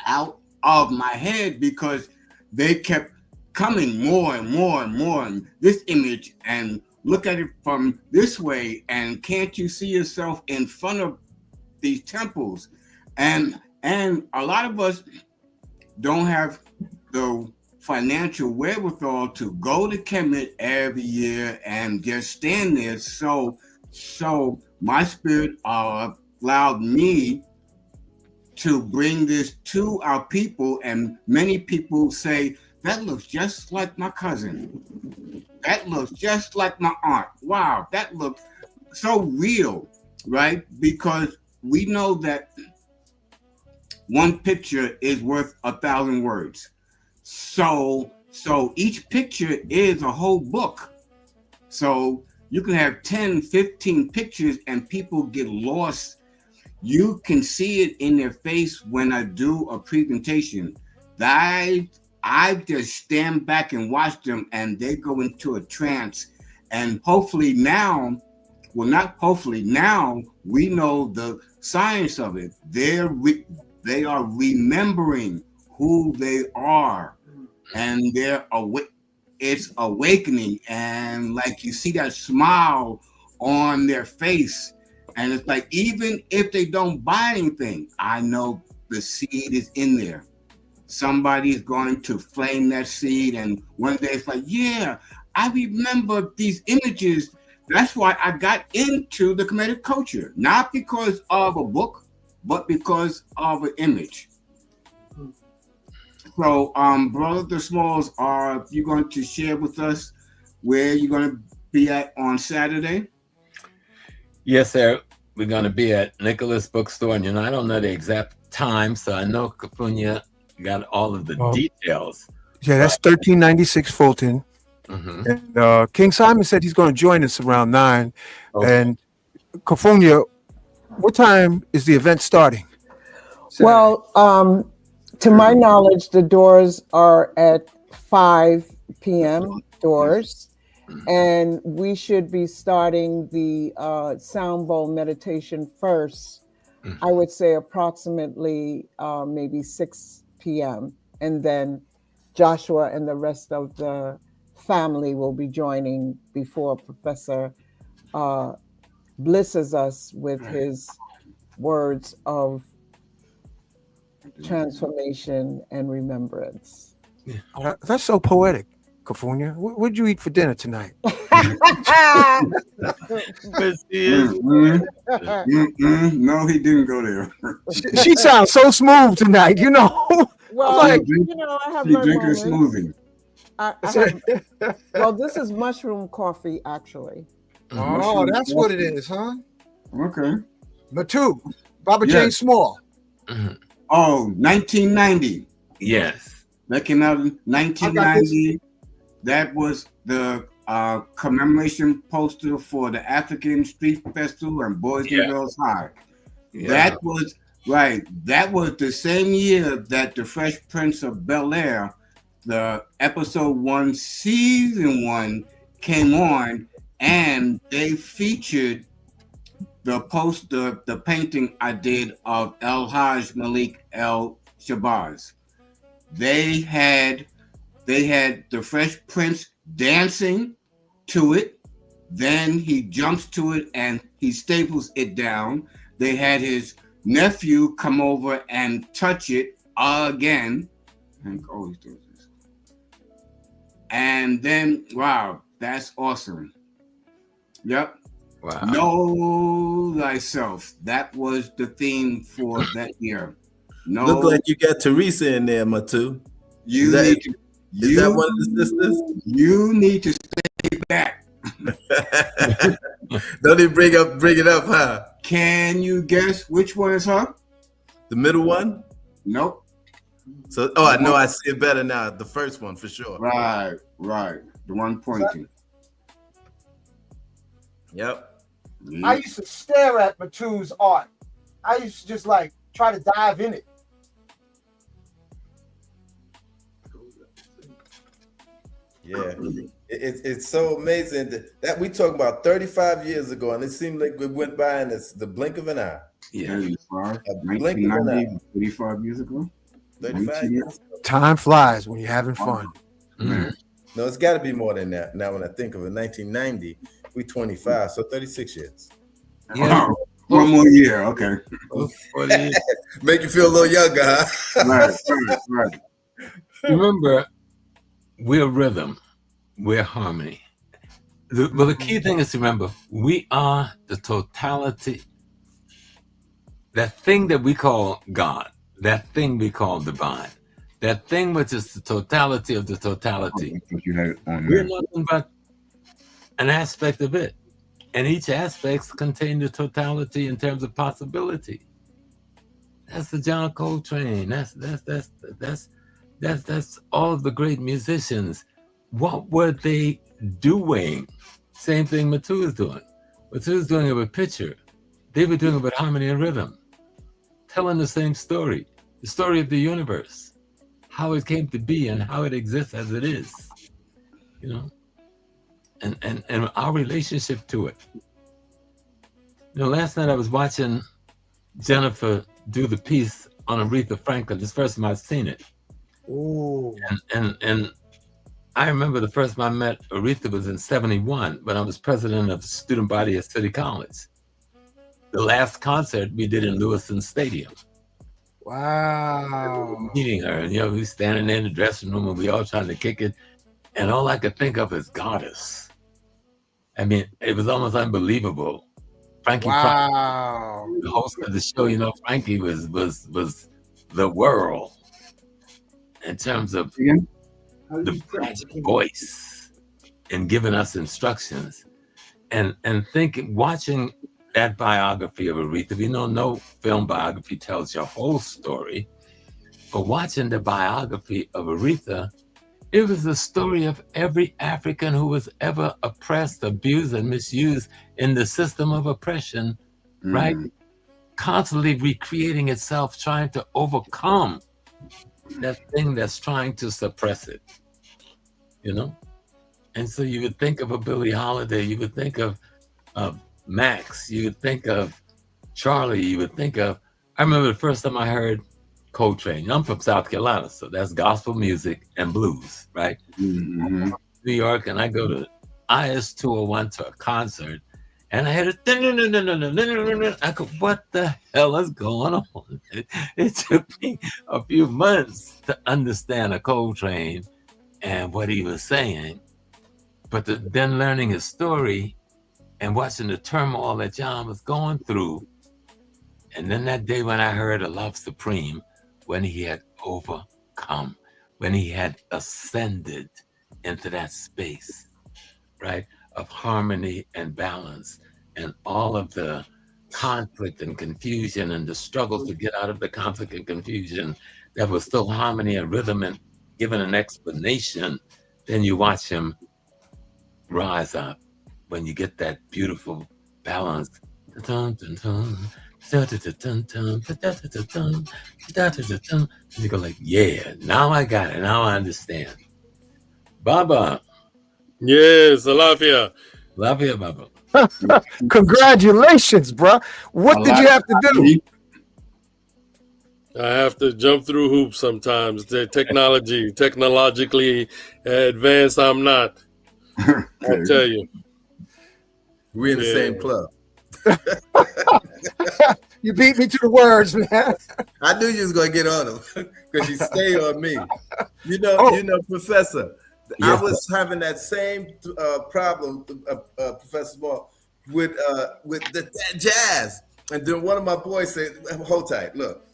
of my head because they kept coming more and more and more. And this image, and look at it from this way, and can't you see yourself in front of these temples? And a lot of us don't have the financial wherewithal to go to Kemet every year and just stand there. So my spirit allowed me to bring this to our people, and many people say, that looks just like my cousin. That looks just like my aunt. Wow, that looks so real, right? Because we know that one picture is worth 1,000 words. So each picture is a whole book. So you can have 10, 15 pictures and people get lost. You can see it in their face when I do a presentation. I just stand back and watch them and they go into a trance. And hopefully now, well, not hopefully, now we know the science of it. They are remembering who they are, and it's awakening. And like you see that smile on their face, and it's like, even if they don't buy anything, I know the seed is in there. Somebody is going to flame that seed, and one day it's like, yeah, I remember these images. That's why I got into the Kemetic culture, not because of a book, but because of an image. So, Brother the Smalls, are you going to share with us where you're going to be at on Saturday? Yes, sir. We're going to be at Nicholas Bookstore, and I don't know the exact time, so I know Kufunya got all of the details. Yeah, that's 1396 Fulton. And King Simon said he's going to join us around 9. Okay. And Kufunya, what time is the event starting? Saturday? Well, to my knowledge, the doors are at 5 p.m. doors. And we should be starting the sound bowl meditation first. I would say approximately maybe 6 p.m. And then Joshua and the rest of the family will be joining before Professor blesses us with his words of transformation and remembrance. That's so poetic, Kufunya. What'd you eat for dinner tonight? But she is. No, he didn't go there. She sounds so smooth tonight, you know. Well, like- you know, I have She my drinking a moments. smoothie. I have, well, this is mushroom coffee, actually. Oh, that's what it is, huh? Okay. Matu, Baba Yes. Jane Small. Oh, 1990. Yes. That came out in 1990. That was the commemoration poster for the African Street Festival and Boys and Girls High. Yeah. That was right. That was the same year that the Fresh Prince of Bel-Air, the episode 1, season 1, came on, and they featured the poster, the painting I did of El Haj Malik El Shabazz. They had the Fresh Prince dancing to it. Then he jumps to it and he staples it down. They had his nephew come over and touch it again. Hank always does this. And then, wow, that's awesome. Yep. Wow. Know thyself. That was the theme for that year. No, Look like you got Teresa in there, Matu. you that- need to. Is that one of the sisters? You need to stay back. Don't even bring it up, huh? Can you guess which one is her? The middle one? Nope. So, oh, I know, I see it better now. The first one for sure. Right. The one pointing. Yep. I used to stare at Matu's art. I used to just like try to dive in it. Yeah. It's so amazing that we talk about 35 years ago, and it seemed like it went by in the blink of an eye. Yeah. 1990, 35 years ago. 35 years. Time flies when you're having fun. Mhm. No, it's got to be more than that. Now, when I think of it, 1990, we 25, so 36 years. Yeah. Oh, one more year. Okay. 40. Make you feel a little younger, huh? Right. Remember, we're rhythm, we're harmony. Well, the key thing is to remember, we are the totality. That thing that we call God, that thing we call divine, that thing which is the totality of the totality. You had it on We're there. nothing but an aspect of it. And each aspect contains the totality in terms of possibility. That's the John Coltrane. That's all of the great musicians. What were they doing? Same thing Matu is doing. Matu is doing it with picture. They were doing it with harmony and rhythm. Telling the same story. The story of the universe. How it came to be and how it exists as it is. You know? And our relationship to it. You know, last night I was watching Jennifer do the piece on Aretha Franklin. This first time I've seen it. Ooh. And I remember the first time I met Aretha was in 71 when I was president of the student body at City College. The last concert we did in Lewiston Stadium. Wow. Meeting her, and we standing there in the dressing room and we all trying to kick it. And all I could think of is goddess. I mean, it was almost unbelievable. Frankie, Wow. the host of the show, Frankie was the world in terms of the magic voice and giving us instructions. And watching that biography of Aretha, no film biography tells your whole story, but watching the biography of Aretha, it was the story of every African who was ever oppressed, abused, and misused in the system of oppression, right? Constantly recreating itself, trying to overcome that thing that's trying to suppress it, And so you would think of a Billie Holiday, you would think of Max, you would think of Charlie, you would think of, I remember the first time I heard Coltrane. I'm from South Carolina, so that's gospel music and blues, right? Mm-hmm. New York, and I go to IS 201 to a concert, and I had a I go, what the hell is going on? It took me a few months to understand a Coltrane and what he was saying. But then learning his story and watching the turmoil that John was going through. And then that day when I heard of Love Supreme, when he had overcome, when he had ascended into that space, right, of harmony and balance, and all of the conflict and confusion and the struggle to get out of the conflict and confusion, that was still harmony and rhythm and given an explanation, then you watch him rise up when you get that beautiful balance. And you go like, yeah, now I got it. Now I understand. Baba. Yes, Alafia. Alafia, Baba. Congratulations, bro. What did you have to do? I have to jump through hoops sometimes. The technologically advanced, I'm not. I tell you. We're in the same club. You beat me to the words, man. I knew you was gonna get on him because you stay on me. You know, Professor. Yes, I was having that same problem, Professor Small, with the jazz. And then one of my boys said, "Hold tight, look,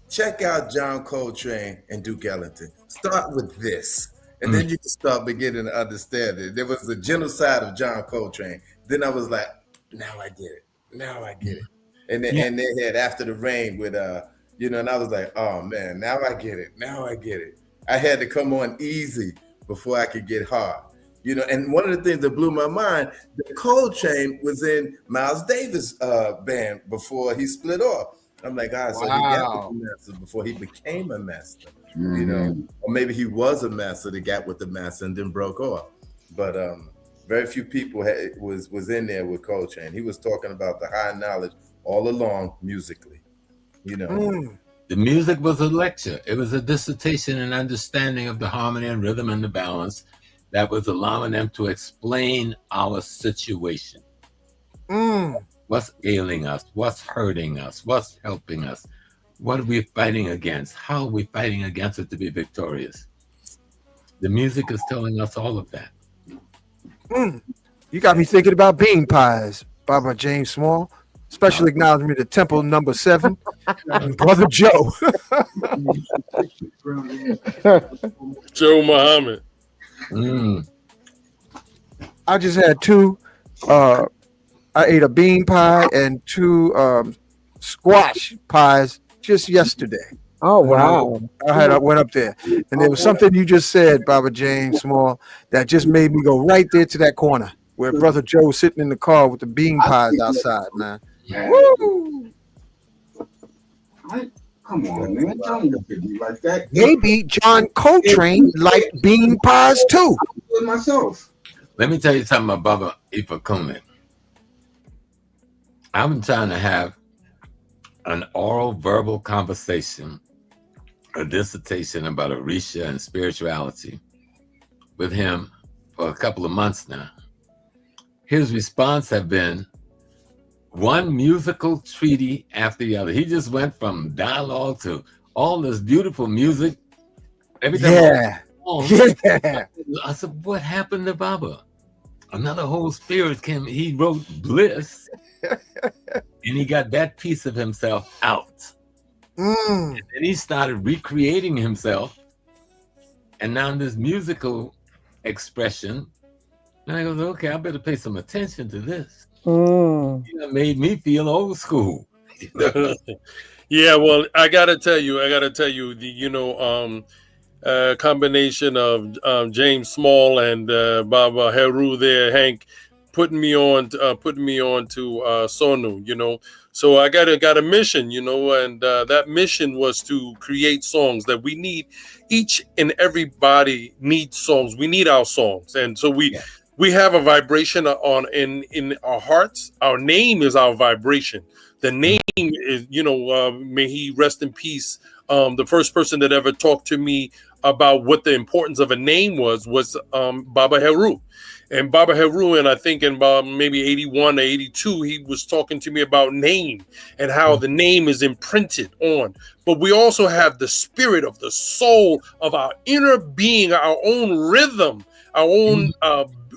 check out John Coltrane and Duke Ellington. Start with this, and then you can start beginning to understand it." There was the genocide of John Coltrane. Then I was like, "Now I get it. Now I get it." And then and they had After the Rain with and I was like, "Oh man, now I get it. Now I get it." I had to come on easy before I could get hard. And one of the things that blew my mind, the Coltrane was in Miles Davis' band before he split off. I'm like, so he got with the master before he became a master, or maybe he was a master that got with the master and then broke off. But very few people was in there with Coltrane. He was talking about the high knowledge all along musically, The music was a lecture. It was a dissertation and understanding of the harmony and rhythm and the balance that was allowing them to explain our situation. What's ailing us? What's hurting us? What's helping us? What are we fighting against? How are we fighting against it to be victorious? The music is telling us all of that. You got me thinking about bean pies, Baba James Small. Special acknowledgement to Temple Number 7 and Brother Joe. Joe Muhammad. I just had 2. I ate a bean pie and 2 squash pies just yesterday. Oh wow! I went up there, and there was something you just said, Baba James Small, that just made me go right there to that corner where Brother Joe was sitting in the car with the bean pies outside, man. Woo! Come on, man. Don't look at me like that. Maybe John Coltrane liked bean pies too. With myself. Let me tell you something about Baba Ifakunle. I've been trying to have an oral verbal conversation, a dissertation about Orisha and spirituality with him for a couple of months now. His response have been one musical treaty after the other. He just went from dialogue to all this beautiful music. Every time I said, what happened to Baba? Another whole spirit came. He wrote Bliss, and he got that piece of himself out. And then he started recreating himself, and now this musical expression. And I goes, okay, I better pay some attention to this. It made me feel old school. Yeah, well, I gotta tell you, the combination of James Small and Baba Heru there, Hank, putting me on to Sonu, So I got a mission, and that mission was to create songs that we need. Each and everybody needs songs. We need our songs, and so we have a vibration in our hearts. Our name is our vibration. The name is, may he rest in peace. The first person that ever talked to me about what the importance of a name was Baba Heru. And Baba Heru, and I think in about maybe 81 or 82, he was talking to me about name and how the name is imprinted on. But we also have the spirit of the soul of our inner being, our own rhythm, our own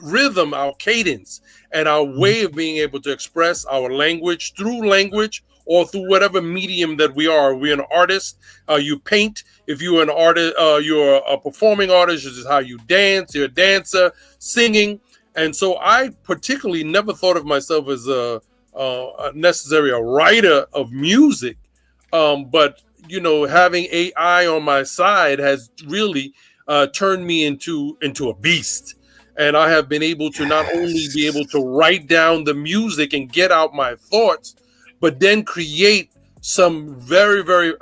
rhythm, our cadence, and our way of being able to express our language through language or through whatever medium that we are. We're an artist. You paint. If you're an artist, you're a performing artist. This is how you dance. You're a dancer, singing. And so I particularly never thought of myself as necessarily a writer of music. But, you know, having AI on my side has really turned me into a beast. And I have been able to not only be able to write down the music and get out my thoughts, but then create some very, very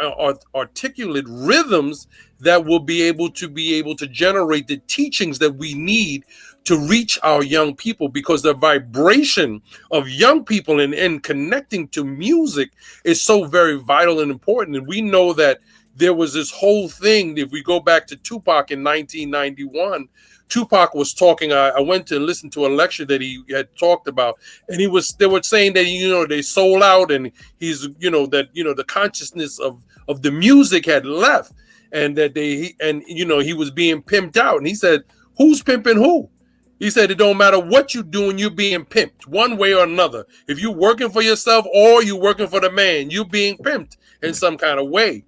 articulate rhythms that will be able to generate the teachings that we need to reach our young people, because the vibration of young people and connecting to music is so very vital and important. And we know that there was this whole thing, if we go back to Tupac in 1991, Tupac was talking. I went to listen to a lecture that he had talked about, and they were saying that, you know, they sold out, and he's, you know, that, you know, the consciousness of the music had left, and that you know, he was being pimped out. And he said, who's pimping who? He said, it don't matter what you're doing, you're being pimped one way or another. If you're working for yourself or you're working for the man, you're being pimped in some kind of way.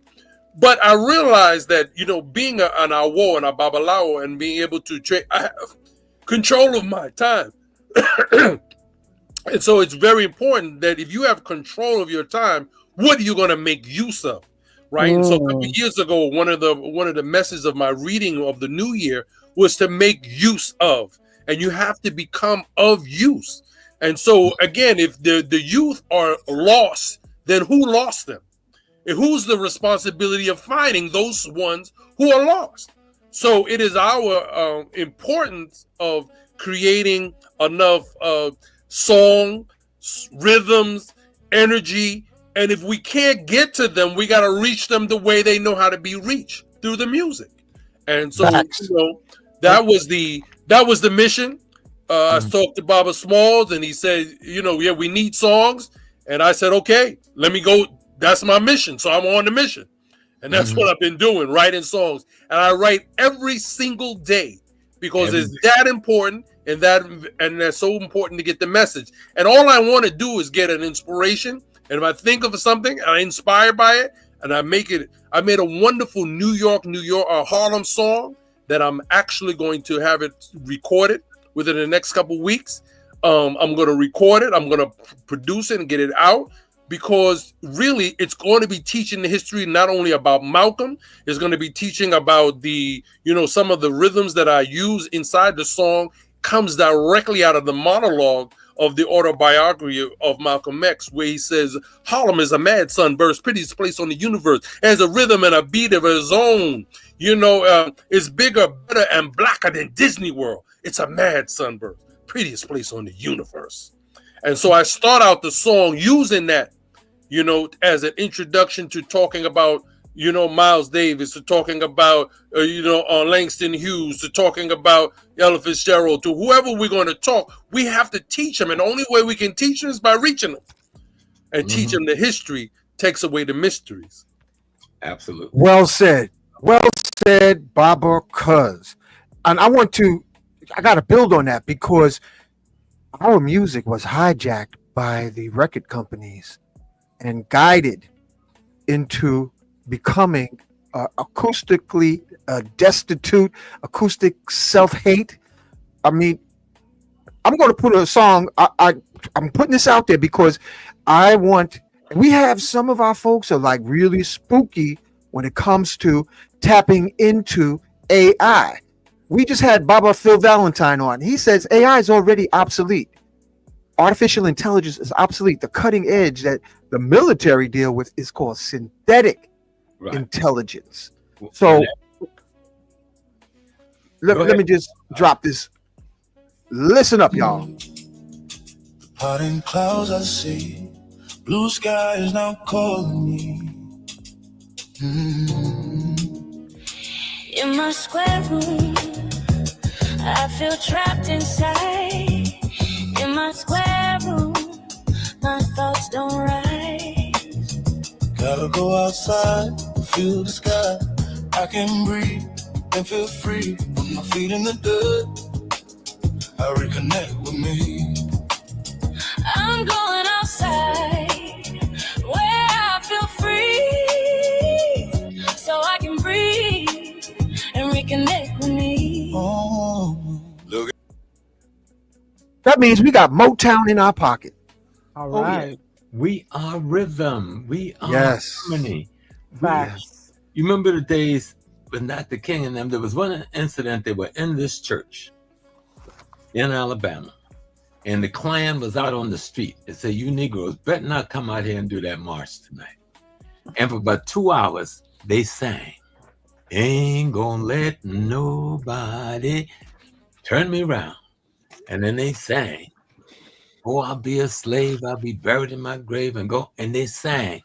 But I realized that, you know, being an awo and a babalawo and being able to I have control of my time. And so it's very important that if you have control of your time, what are you going to make use of? Right. And so a couple of years ago, one of the messages of my reading of the new year was to make use of, and you have to become of use. And so, again, if the youth are lost, then who lost them? And who's the responsibility of finding those ones who are lost? So it is our importance of creating enough song, rhythms, energy. And if we can't get to them, we got to reach them the way they know how to be reached, through the music. And so, you know, that was the mission. I talked to Baba Smalls, and he said, you know, yeah, we need songs. And I said, okay, let me go. That's my mission. So I'm on the mission. And that's what I've been doing, writing songs. And I write every single day because it's that important, and that's so important to get the message. And all I want to do is get an inspiration. And if I think of something and I'm inspired by it, and I made a wonderful New York, Harlem song that I'm actually going to have it recorded within the next couple weeks. I'm going to record it. I'm going to produce it and get it out, because really it's going to be teaching the history not only about Malcolm, it's going to be teaching about the, you know, some of the rhythms that I use inside the song comes directly out of the monologue of the autobiography of Malcolm X, where he says, Harlem is a mad sunburst, prettiest place on the universe, has a rhythm and a beat of its own. You know, it's bigger, better, and blacker than Disney World. It's a mad sunburst, prettiest place on the universe. And so I start out the song using that, you know, as an introduction to talking about, you know, Miles Davis, to talking about, you know, Langston Hughes, to talking about Ella Fitzgerald, to whoever we're going to talk. We have to teach them. And the only way we can teach them is by reaching them. And teach them the history takes away the mysteries. Absolutely. Well said. Well said, Baba Cuz. And I got to build on that, because our music was hijacked by the record companies and guided into becoming acoustically destitute, acoustic self-hate. I mean, I'm going to put a song. I'm putting this out there because we have some of our folks are like really spooky when it comes to tapping into AI. We just had Baba Phil Valentine on. He says AI is already obsolete. Artificial intelligence is obsolete. The cutting edge that the military deal with is called synthetic intelligence. So let me just drop this. Listen up, y'all. Parting clouds I see, blue sky is now calling me. In my square room, I feel trapped inside. In my square room, my thoughts don't rise. Gotta go outside, feel the sky. I can breathe and feel free. Put my feet in the dirt. reconnect with me. I'm going outside where I feel free, so I can breathe and reconnect with me. Oh, look. That means we got Motown in our pocket. All Oh yeah, right. we are rhythm. We are Yes. harmony. Facts. You remember the days when Dr. King and them? There was one incident. They were in this church in Alabama, and the Klan was out on the street. They said, "You Negroes better not come out here and do that march tonight." And for about 2 hours, they sang, "Ain't gonna let nobody turn me around." And then they sang, "Oh, I'll be a slave, I'll be buried in my grave," and go. And they sang.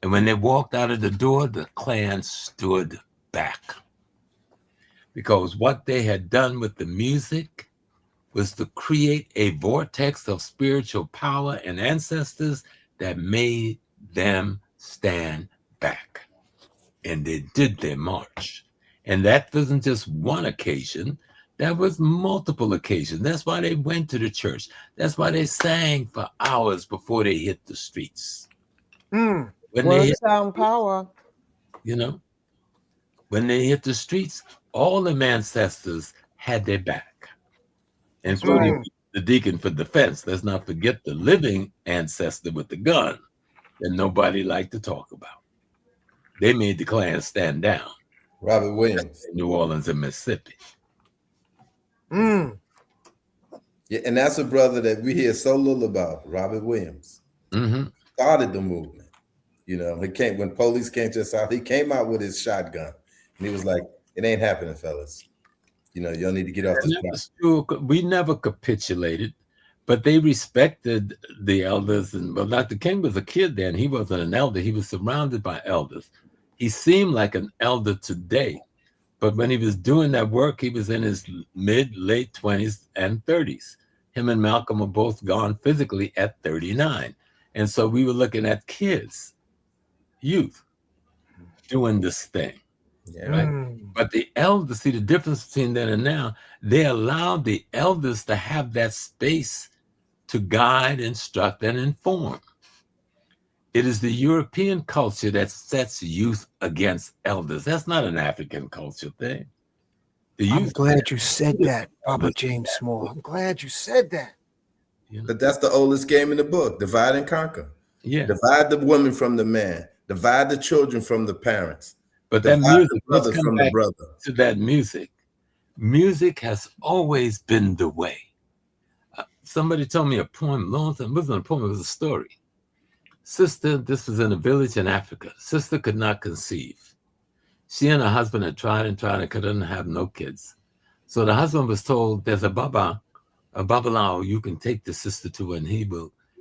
And when they walked out of the door, the Klan stood back. Because what they had done with the music was to create a vortex of spiritual power and ancestors that made them stand back. And they did their march. And that wasn't just one occasion. That was multiple occasions. That's why they went to the church. That's why they sang for hours before they hit the streets. Word, sound, power. You know, when they hit the streets, all the ancestors had their back. And including the deacon for defense. Let's not forget the living ancestor with the gun that nobody liked to talk about. They made the Klan stand down. Robert Williams. In New Orleans and Mississippi. Yeah, and that's a brother that we hear so little about, Robert Williams. Started the movement. You know, he came when police came to his house, he came out with his shotgun. And he was like, "It ain't happening, fellas. You know, y'all need to get off this block." We never capitulated, but they respected the elders. And well, Dr. King was a kid then. He wasn't an elder. He was surrounded by elders. He seemed like an elder today, but when he was doing that work, he was in his late 20s and 30s. Him and Malcolm were both gone physically at 39. And so we were looking at kids, youth, doing this thing. Yeah, right. But the elders, see the difference between then and now, they allowed the elders to have that space to guide, instruct, and inform. It is the European culture that sets youth against elders. That's not an African culture thing. I'm glad you said that, Papa James Small. I'm glad you said that. But that's the oldest game in the book, divide and conquer. Yeah. Divide the woman from the man. Divide the children from the parents. But that music, let's come from back the brother. to that music. Music has always been the way. Somebody told me a poem long time. It wasn't a poem, it was a story. Sister, this was in a village in Africa. Sister could not conceive. She and her husband had tried and couldn't have no kids. So the husband was told, there's a babalao you can take the sister to, and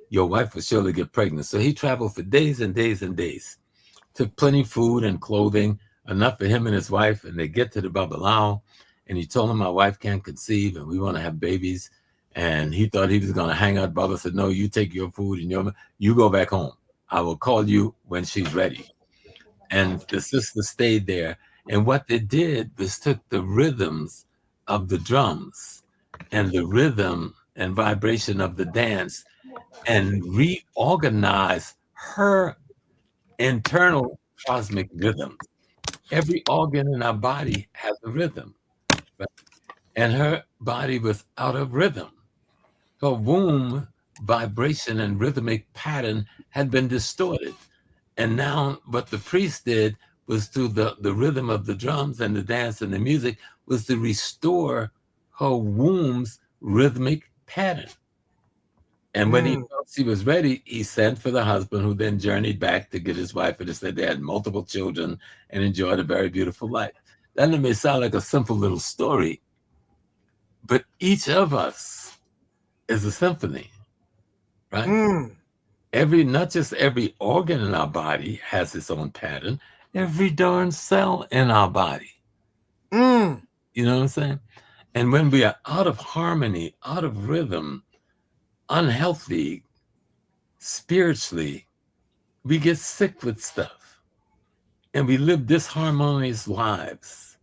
your wife will surely get pregnant. So he traveled for days and days and days. Took plenty of food and clothing, enough for him and his wife, and they get to the babalao, and he told him, my wife can't conceive, and we want to have babies. And he thought he was going to hang out. Baba said, no, you take your food and you go back home. I will call you when she's ready. And the sister stayed there. And what they did was took the rhythms of the drums and the rhythm and vibration of the dance and reorganize her internal cosmic rhythm. Every organ in our body has a rhythm, right? And her body was out of rhythm. Her womb vibration and rhythmic pattern had been distorted. And now what the priest did was through the rhythm of the drums and the dance and the music was to restore her womb's rhythmic pattern. And when he felt she was ready, he sent for the husband, who then journeyed back to get his wife. And they said they had multiple children and enjoyed a very beautiful life. That may sound like a simple little story, but each of us is a symphony, right? Not just every organ in our body has its own pattern. Every darn cell in our body. You know what I'm saying? And when we are out of harmony, out of rhythm, unhealthy, spiritually, we get sick with stuff. And we live disharmonious lives.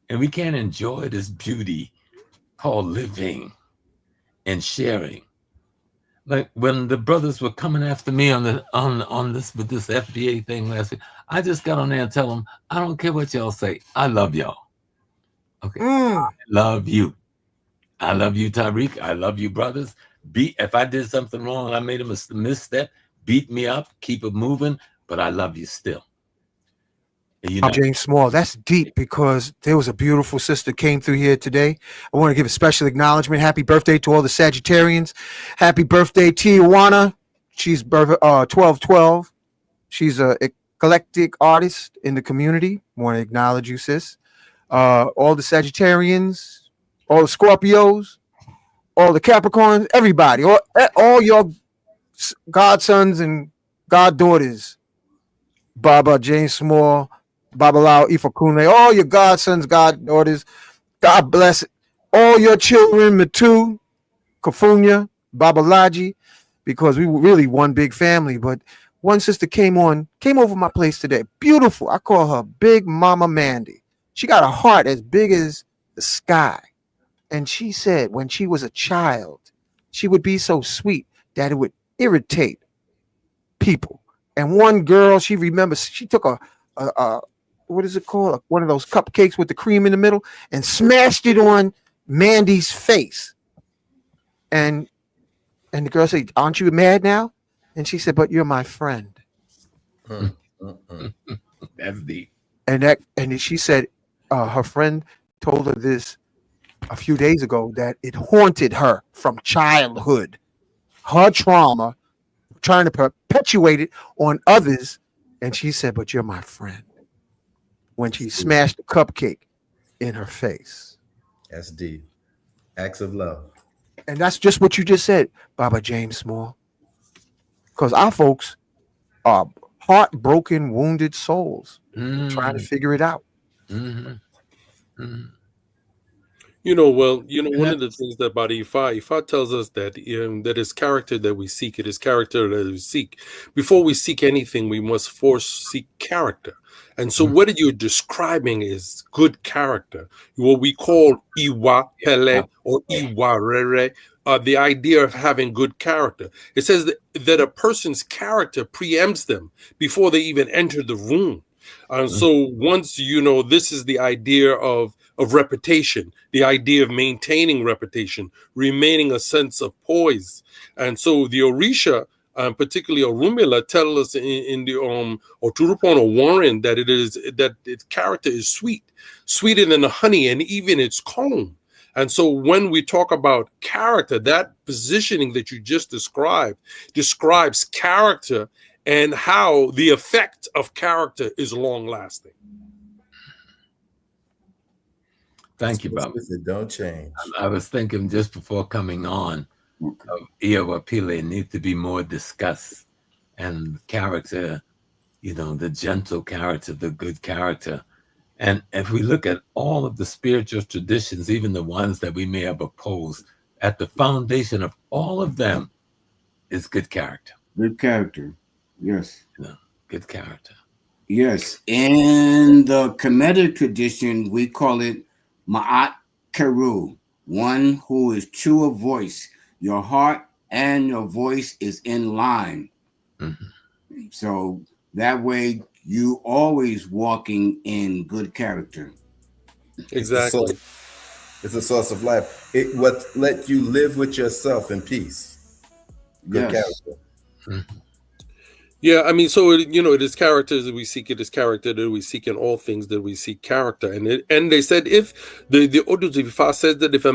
And we can't enjoy this beauty called living. and sharing. Like when the brothers were coming after me on this with this FBA thing last week, I just got on there and tell them, I don't care what y'all say, I love y'all. Okay, I love you. I love you, Tariq. I love you, brothers. If I did something wrong, I made a misstep, beat me up, keep it moving, but I love you still. You know, James Small, that's deep, because there was a beautiful sister came through here today. I want to give a special acknowledgement. Happy birthday to all the Sagittarians. Happy birthday, Tijuana. She's 1212. She's a eclectic artist in the community. Want to acknowledge you, sis. All the Sagittarians, all the Scorpios, all the Capricorns, everybody, all your godsons and goddaughters. Baba James Small, Babalao Ifakunle, all your godsons, goddaughters, God bless all your children, Matu, Kufunya, Babalaji, because we were really one big family. But one sister came over my place today. Beautiful. I call her Big Mama Mandy. She got a heart as big as the sky. And she said when she was a child, she would be so sweet that it would irritate people. And one girl, she remembers, she took a what is it called? One of those cupcakes with the cream in the middle and smashed it on Mandy's face. And the girl said, aren't you mad now? And she said, but you're my friend. That's deep. And she said her friend told her this a few days ago, that it haunted her from childhood. Her trauma, trying to perpetuate it on others. And she said, but you're my friend, when she smashed the cupcake in her face. That's deep. Acts of love. And that's just what you just said, Baba James Small. Because our folks are heartbroken, wounded souls trying to figure it out. You know, well, one of the things that about Ifa tells us that that is character that we seek. It is character that we seek. Before we seek anything, we must first seek character. And so what you're describing is good character, what we call Iwa Pele or Iwa Rere, the idea of having good character. It says that a person's character preempts them before they even enter the room. And so once, this is the idea of reputation, the idea of maintaining reputation, remaining a sense of poise. And so the Orisha, particularly Orunmila, tell us in the Oturupon or Warren that its character is sweet, sweeter than the honey and even its comb. And so when we talk about character, that positioning that you just described describes character and how the effect of character is long lasting. Thank you, Bob. Don't change. I was thinking just before coming on, Iwa Pile needs to be more discussed, and character, the gentle character, the good character. And if we look at all of the spiritual traditions, even the ones that we may have opposed, at the foundation of all of them is good character. Good character, yes. Good character. Yes. In the Kemetic tradition, we call it Maat-e-matics, one who is true of voice. Your heart and your voice is in line. So that way you always walking in good character. Exactly. It's a source of life. It what let you live with yourself in peace. Good character. Yeah, I mean, so it is character that we seek. It is character that we seek in all things that we seek character. And they said if the Odus Ifa says that if a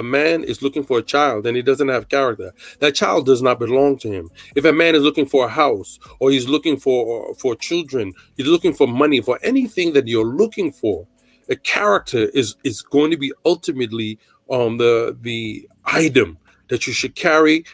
man is looking for a child and he doesn't have character, that child does not belong to him. If a man is looking for a house or he's looking for children, he's looking for money, for anything that you're looking for, a character is going to be ultimately the item that you should carry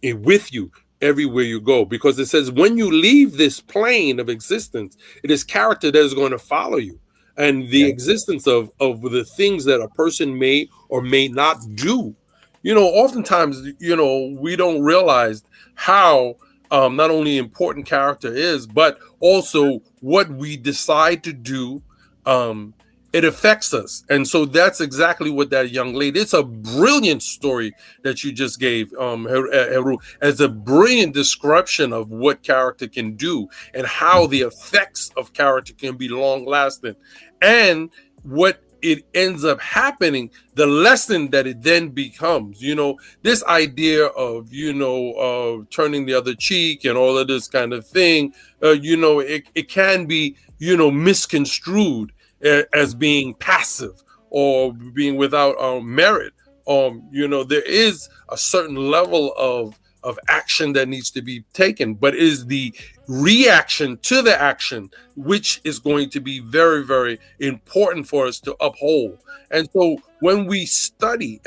with you everywhere you go, because it says when you leave this plane of existence, it is character that is going to follow you, and the existence of the things that a person may or may not do. Oftentimes, we don't realize how not only important character is, but also what we decide to do it affects us. And so that's exactly what that young lady, it's a brilliant story that you just gave, Heru, as a brilliant description of what character can do and how the effects of character can be long lasting, and what it ends up happening, the lesson that it then becomes, this idea of, turning the other cheek and all of this kind of thing, it can be, misconstrued as being passive or being without merit. There is a certain level of action that needs to be taken, but it is the reaction to the action which is going to be very, very important for us to uphold. And so when we study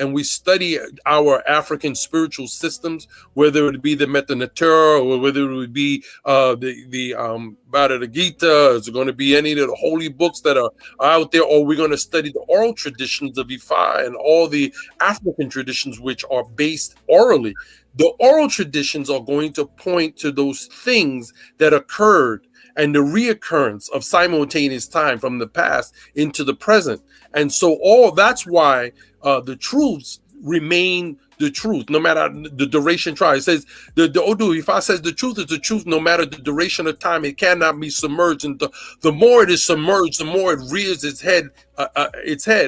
our African spiritual systems, whether it be the Metta Natura or whether it would be the Bhagavad Gita, is it going to be any of the holy books that are out there, or we're going to study the oral traditions of Ifa and all the African traditions which are based orally, the oral traditions are going to point to those things that occurred and the reoccurrence of simultaneous time from the past into the present. And so that's why the truths remain the truth, no matter the duration try. It says the Odu Ifa says the truth is the truth no matter the duration of time. It cannot be submerged, and the more it is submerged, the more it rears its head.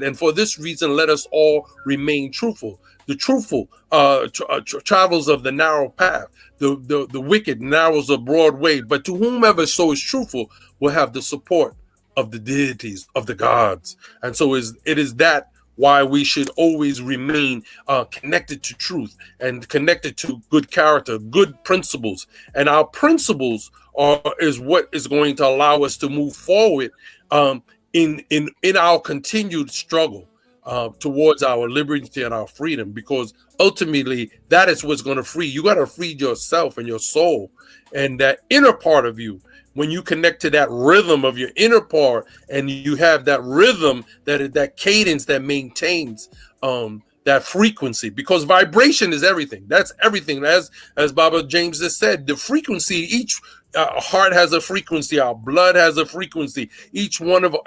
And for this reason, let us all remain truthful. The truthful travels of the narrow path. The wicked narrows a broad way. But to whomever so is truthful will have the support of the deities, of the gods. And so it is that why we should always remain connected to truth and connected to good character, good principles. And our principles is what is going to allow us to move forward in our continued struggle towards our liberty and our freedom, because ultimately that is what's going to free. You got to free yourself and your soul and that inner part of you. When you connect to that rhythm of your inner part, and you have that rhythm, that cadence that maintains that frequency, because vibration is everything. That's everything. As Baba James just said, the frequency, each heart has a frequency, our blood has a frequency,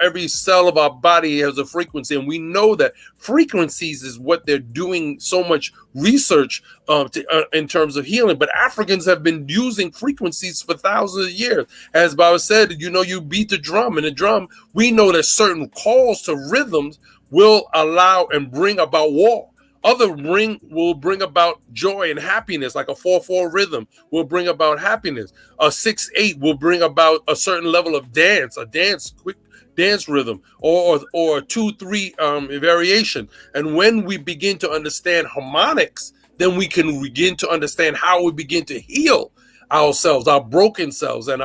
every cell of our body has a frequency, and we know that frequencies is what they're doing so much research in terms of healing. But Africans have been using frequencies for thousands of years. As Baba said, you beat the drum, and the drum, we know that certain calls to rhythms will allow and bring about war. Other will bring about joy and happiness, like a 4/4 rhythm will bring about happiness. A 6/8 will bring about a certain level of dance, quick dance rhythm, or a 2/3 variation. And when we begin to understand harmonics, then we can begin to understand how we begin to heal ourselves, our broken selves, and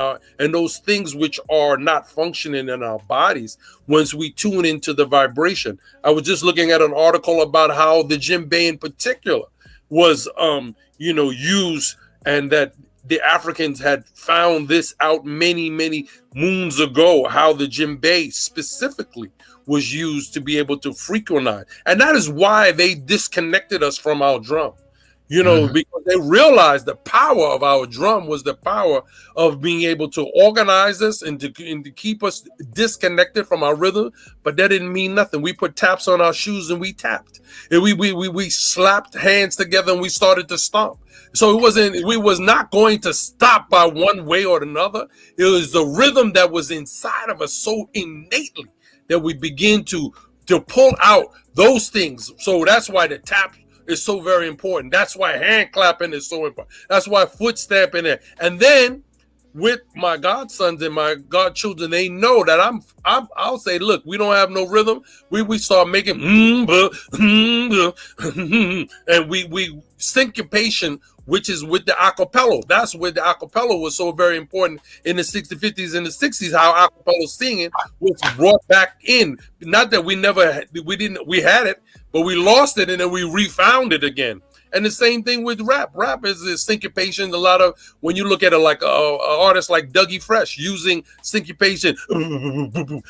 those things which are not functioning in our bodies once we tune into the vibration. I was just looking at an article about how the djembe in particular was used, and that the Africans had found this out many, many moons ago, how the djembe specifically was used to be able to frequentize. And that is why they disconnected us from our drum. Because they realized the power of our drum was the power of being able to organize us and to keep us disconnected from our rhythm. But that didn't mean nothing. We put taps on our shoes and we tapped. And we slapped hands together and we started to stomp. So we was not going to stop by one way or another. It was the rhythm that was inside of us so innately that we begin to pull out those things. So that's why the tap is so very important. That's why hand clapping is so important. That's why foot stamping it. And then with my godsons and my godchildren, they know that I'll say, look, we don't have no rhythm. We start making and we syncopation, which is with the acapella. That's where the acapella was so very important in the 60s, 50s, and the 60s, how acapella singing was brought back in. Not that we had it, but we lost it and then we refound it again. And the same thing with rap. Rap is syncopation. A lot of, when you look at it, like an artist like Dougie Fresh using syncopation, and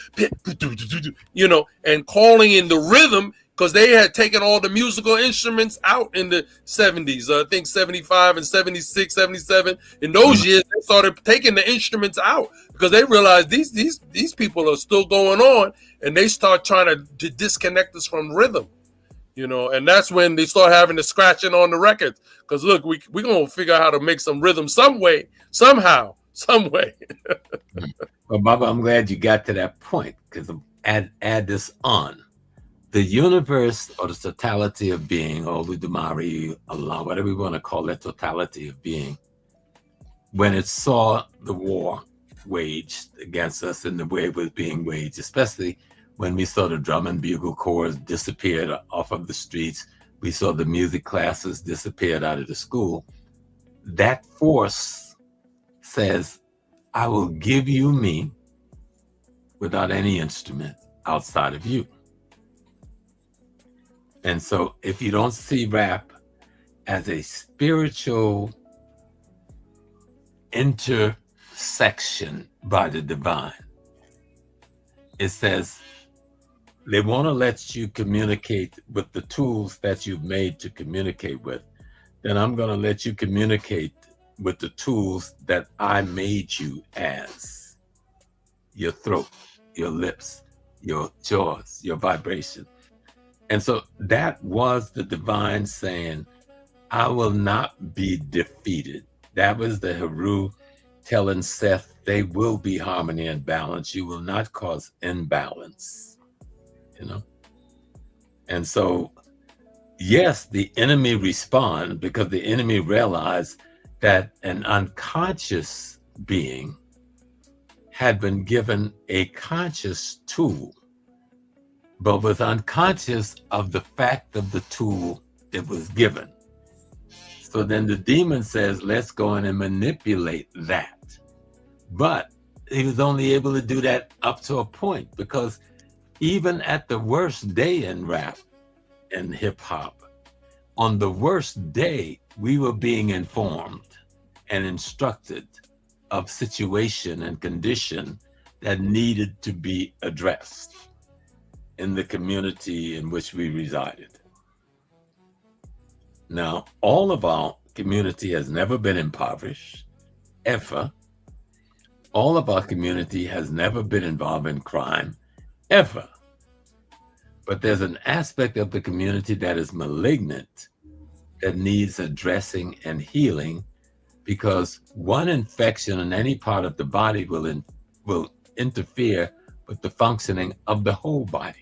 calling in the rhythm because they had taken all the musical instruments out in the 70s. I think 75 and 76, 77. In those years, they started taking the instruments out because they realized these people are still going on, and they start trying to disconnect us from rhythm, you know. And that's when they start having the scratching on the records. Because look, we're gonna figure out how to make some rhythm some way, somehow, some way. Well, Baba, I'm glad you got to that point, because add this on. The universe, or the totality of being, or Udumari, Allah, whatever we want to call that totality of being, when it saw the war waged against us and the way it was being waged, especially when we saw the drum and bugle corps disappeared off of the streets, we saw the music classes disappeared out of the school, that force says, I will give you me without any instrument outside of you. And so if you don't see rap as a spiritual intersection by the divine, it says they want to let you communicate with the tools that you've made to communicate with. Then I'm going to let you communicate with the tools that I made you as. Your throat, your lips, your jaws, your vibration. And so that was the divine saying, I will not be defeated. That was the Heru telling Seth, they will be harmony and balance. You will not cause imbalance, you know? And so, yes, the enemy respond because the enemy realized that an unconscious being had been given a conscious tool, but was unconscious of the fact of the tool it was given. So then the demon says, let's go in and manipulate that. But he was only able to do that up to a point, because even at the worst day in rap and hip hop, on the worst day, we were being informed and instructed of situation and condition that needed to be addressed in the community in which we resided. Now, all of our community has never been impoverished, ever. All of our community has never been involved in crime, ever. But there's an aspect of the community that is malignant, that needs addressing and healing, because one infection in any part of the body will interfere with the functioning of the whole body.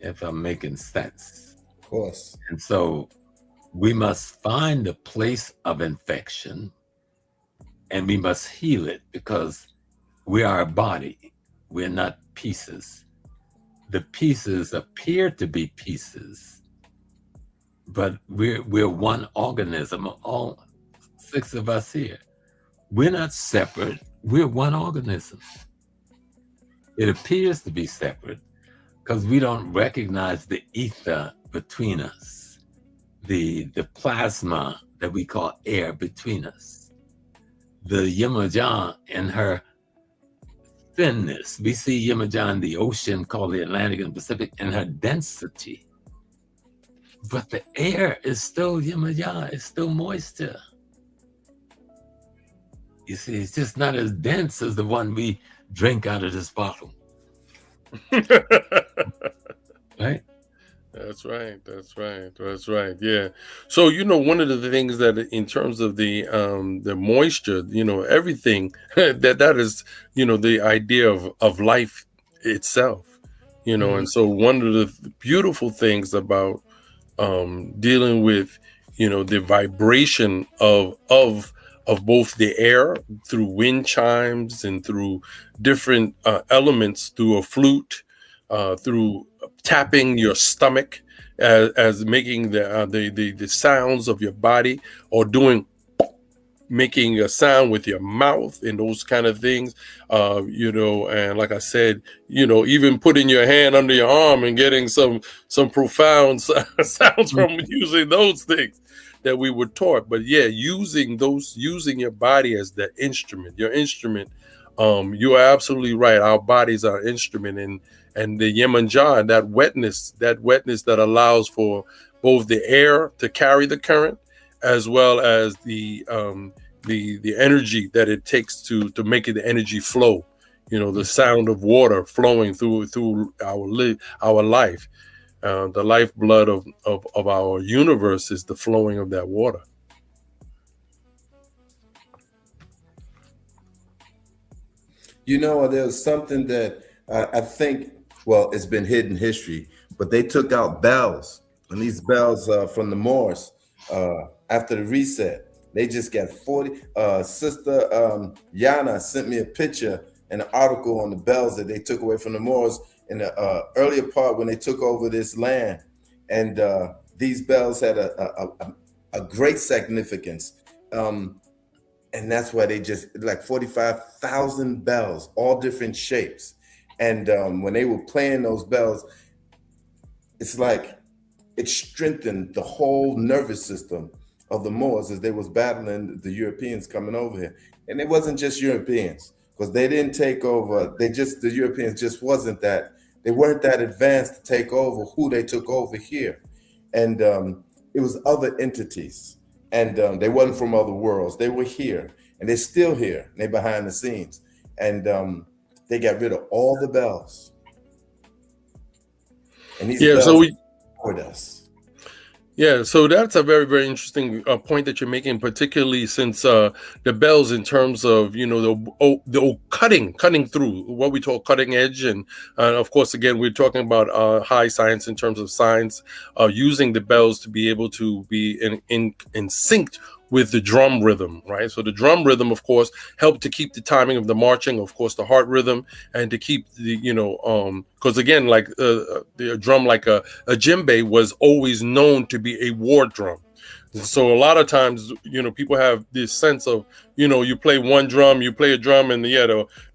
If I'm making sense. Of course. And so we must find the place of infection and we must heal it, because we are a body. We're not pieces. The pieces appear to be pieces, but we're one organism, all 6 of us here. We're not separate. We're one organism. It appears to be separate because we don't recognize the ether between us, the plasma that we call air between us, the Yemajan and her thinness. We see Yemajan, the ocean called the Atlantic and Pacific, and her density. But the air is still Yemajan, it's still moisture. You see, it's just not as dense as the one we drink out of this bottle. Right? That's right. That's right. That's right. Yeah. So, you know, one of the things that in terms of the moisture, you know, everything that is, you know, the idea of life itself, you know, and so one of the beautiful things about dealing with, you know, the vibration of both the air through wind chimes and through different elements, through a flute, through tapping your stomach as making the sounds of your body, or making a sound with your mouth and those kind of things, you know, and like I said, you know, even putting your hand under your arm and getting some profound sounds from using those things that we were taught. But yeah, using your body as the instrument, your instrument. You are absolutely right. Our bodies are instrument, and the Yemanjah, that wetness that allows for both the air to carry the current, as well as the energy that it takes to make the energy flow. The sound of water flowing through our life. The lifeblood of our universe is the flowing of that water. There's something that I think, well, it's been hidden history, but they took out bells, and these bells from the Moors after the reset. They just got 40. Sister Yana sent me a picture and an article on the bells that they took away from the Moors in the earlier part when they took over this land. And these bells had a great significance. And that's why they just, like 45,000 bells, all different shapes. And when they were playing those bells, it's like it strengthened the whole nervous system of the Moors as they was battling the Europeans coming over here. And it wasn't just Europeans, because they didn't take over. The Europeans just weren't that advanced to take over who they took over here. And it was other entities. And they wasn't from other worlds. They were here, and they're still here. They're behind the scenes. And they got rid of all the bells. And these bells support us. Yeah, so that's a very, very interesting point that you're making, particularly since the bells, in terms of the cutting through what we call cutting edge, and of course, again, we're talking about high science in terms of science, using the bells to be able to be in sync with the drum rhythm, right? So the drum rhythm, of course, helped to keep the timing of the marching, of course, the heart rhythm, and to keep the, because again, like the drum, like a djembe, was always known to be a war drum. So a lot of times, people have this sense of, you play one drum, you play a drum, and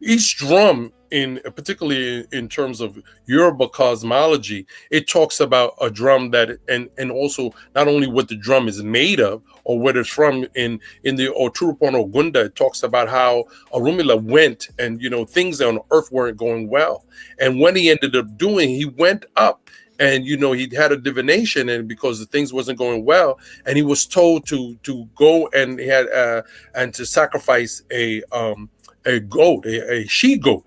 each drum, particularly in terms of Yoruba cosmology, it talks about a drum that, and also not only what the drum is made of or what it's from. In the Oturupon Ogunda, it talks about how Orunmila went, and things on earth weren't going well, and when he ended up doing, he went up. And he had a divination, and because the things wasn't going well, and he was told to go, and he had and to sacrifice a goat, a she goat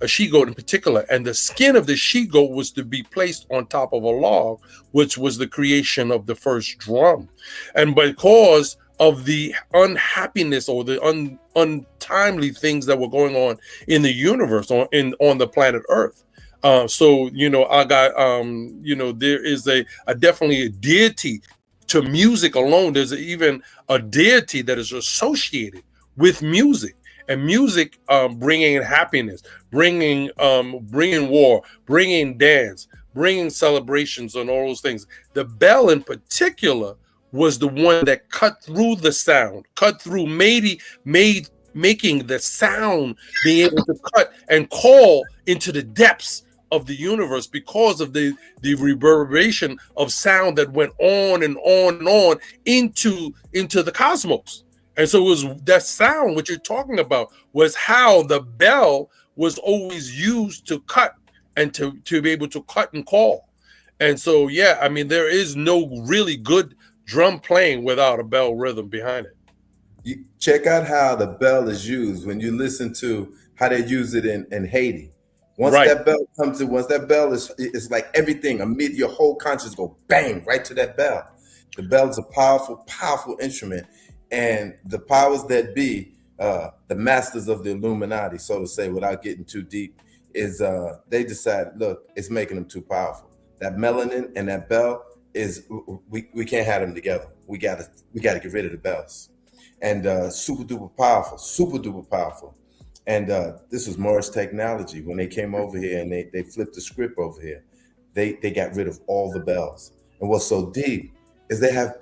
in particular, and the skin of the she goat was to be placed on top of a log, which was the creation of the first drum. And because of the unhappiness or the untimely things that were going on in the universe, on the planet Earth. So I got there is a definitely a deity to music alone. There's even a deity that is associated with music, and music bringing happiness, bringing war, bringing dance, bringing celebrations, and all those things. The bell in particular was the one that cut through the sound, making the sound being able to cut and call into the depths of the universe, because of the reverberation of sound that went on and on and on into the cosmos. And so it was that sound, what you're talking about, was how the bell was always used to cut and to be able to cut and call. And so, yeah, I mean, there is no really good drum playing without a bell rhythm behind it. You check out how the bell is used when you listen to how they use it in Haiti. Once that bell comes in, once that bell is like everything, your whole conscience go bang right to that bell. The bell is a powerful, powerful instrument. And the powers that be, the masters of the Illuminati, so to say, without getting too deep, is they decide, look, it's making them too powerful. That melanin and that bell is, we can't have them together. We gotta get rid of the bells. And super duper powerful. And this was Morris technology. When they came over here and they flipped the script over here, they got rid of all the bells. And what's so deep is they have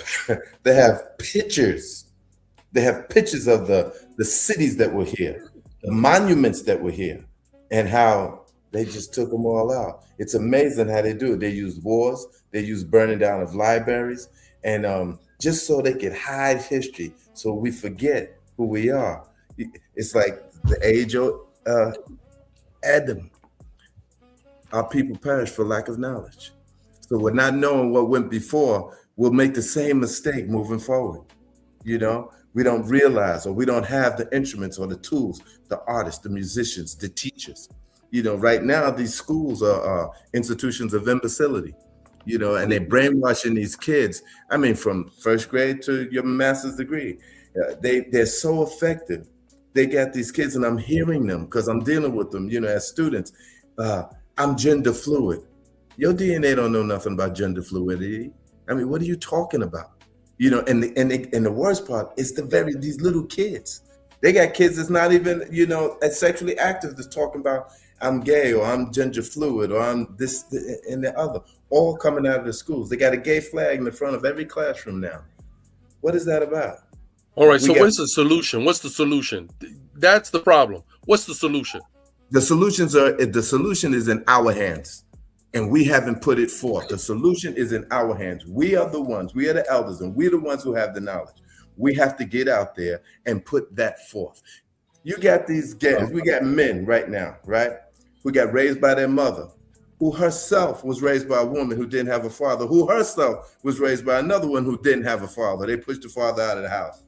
pictures. They have pictures of the cities that were here, the monuments that were here, and how they just took them all out. It's amazing how they do it. They used wars, they used burning down of libraries, and just so they could hide history, so we forget who we are. It's like the age of Adam. our people perish for lack of knowledge. So we're not knowing what went before, we'll make the same mistake moving forward. You know, we don't realize, or we don't have the instruments or the tools, the artists, the musicians, the teachers. You know, right now these schools are institutions of imbecility, you know, and they're brainwashing these kids. I mean, from first grade to your master's degree. They're so effective. They got these kids, and I'm hearing them because I'm dealing with them, you know, as students. I'm gender fluid. Your DNA don't know nothing about gender fluidity. I mean, what are you talking about? You know, and the worst part is these little kids. They got kids that's not even, you know, as sexually active, that's talking about I'm gay or I'm gender fluid or I'm this and the other, all coming out of the schools. They got a gay flag in the front of every classroom now. What is that about? All right, so what's the solution? What's the solution? That's the problem. What's the solution? The solution is in our hands, and we haven't put it forth. The solution is in our hands. We are the ones, we are the elders, and we're the ones who have the knowledge. We have to get out there and put that forth. You got these guys, we got men right now, right? Who got raised by their mother, who herself was raised by a woman who didn't have a father, who herself was raised by another one who didn't have a father. They pushed the father out of the house.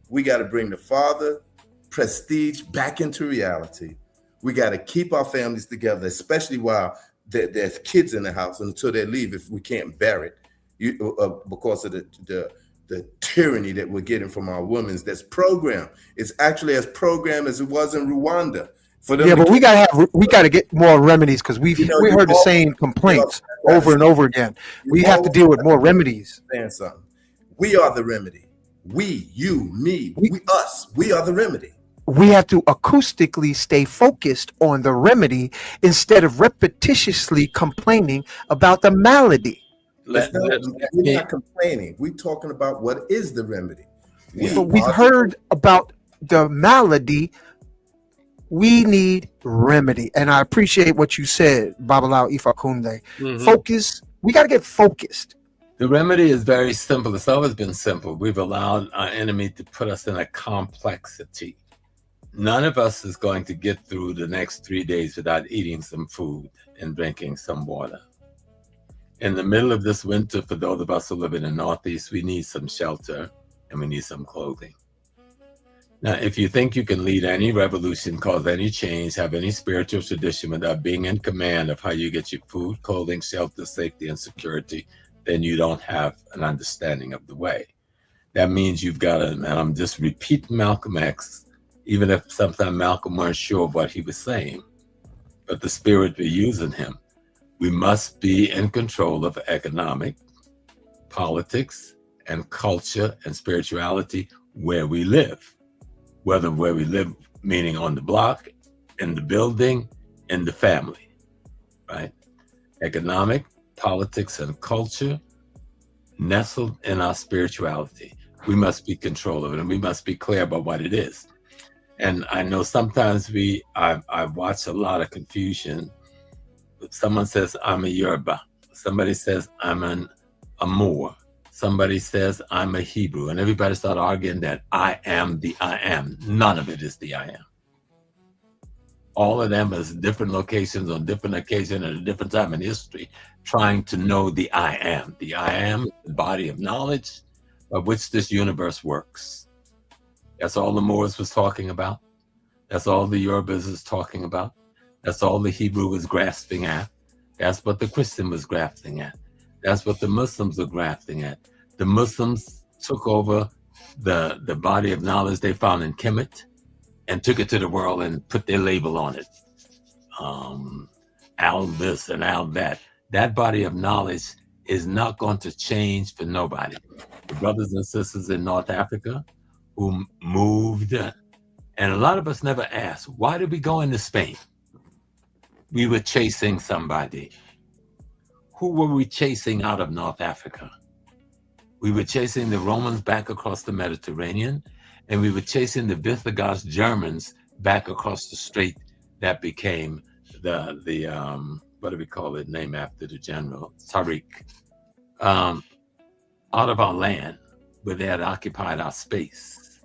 We got to bring the father prestige back into reality. We got to keep our families together, especially while there's kids in the house until they leave, if we can't bear it, because of the tyranny that we're getting from our women. That's programmed. It's actually as programmed as it was in Rwanda. For them, yeah, but we gotta get more remedies, because we heard the same complaints over and over again. We have to deal with more remedies. Something. We are the remedy. We, you, me, us. We are the remedy. We have to acoustically stay focused on the remedy instead of repetitiously complaining about the malady. We're not complaining. We're talking about what is the remedy. But we've heard about the malady. We need remedy. And I appreciate what you said, Babalawo Ifakunle. Focus. We got to get focused. The remedy is very simple. It's always been simple. We've allowed our enemy to put us in a complexity. None of us is going to get through the next 3 days without eating some food and drinking some water. In the middle of this winter, for those of us who live in the Northeast, we need some shelter and we need some clothing. Now, if you think you can lead any revolution, cause any change, have any spiritual tradition without being in command of how you get your food, clothing, shelter, safety, and security, then you don't have an understanding of the way. That means you've got to, and I'm just repeating Malcolm X, even if sometimes Malcolm weren't sure of what he was saying, but the spirit was using him. We must be in control of economic, politics, and culture and spirituality where we live. Whether where we live, meaning on the block, in the building, in the family, right? Economic, politics, and culture nestled in our spirituality. We must be in control of it, and we must be clear about what it is. And I know sometimes I watch a lot of confusion. Someone says, I'm a Yoruba. Somebody says, I'm an Amor. Somebody says, I'm a Hebrew. And everybody started arguing that I am the I am. None of it is the I am. All of them is different locations on different occasions at a different time in history, trying to know the I am. The I am, the body of knowledge by which this universe works. That's all the Moors was talking about. That's all the Yorubas is talking about. That's all the Hebrew was grasping at. That's what the Christian was grasping at. That's what the Muslims are grasping at. The Muslims took over the body of knowledge they found in Kemet and took it to the world and put their label on it. Al this and Al that. That body of knowledge is not going to change for nobody. The brothers and sisters in North Africa who moved, and a lot of us never asked, why did we go into Spain? We were chasing somebody. Who were we chasing out of North Africa? We were chasing the Romans back across the Mediterranean, and we were chasing the Visigoths Germans back across the strait that became the what do we call it, named after the general, Tariq, out of our land where they had occupied our space.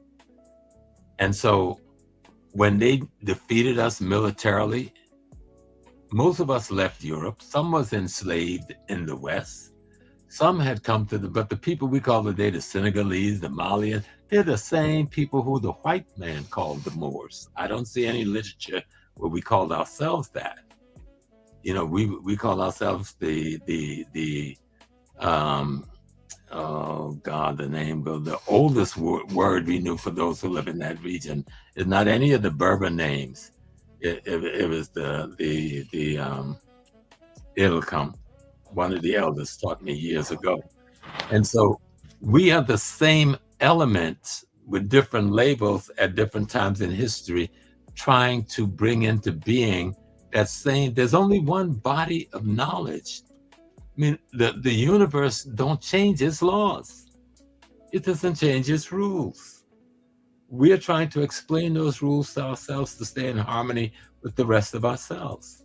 And so when they defeated us militarily Most of us left Europe. Some was enslaved in the West. Some had come to but the people we call today the Senegalese, the Malians, they're the same people who the white man called the Moors. I don't see any literature where we called ourselves that. You know, we call ourselves oh God, the name of the oldest word we knew for those who live in that region is not any of the Berber names. It was it'll come. One of the elders taught me years ago. And so we are the same elements with different labels at different times in history, trying to bring into being that same, there's only one body of knowledge. I mean, the universe don't change its laws. It doesn't change its rules. We're trying to explain those rules to ourselves to stay in harmony with the rest of ourselves.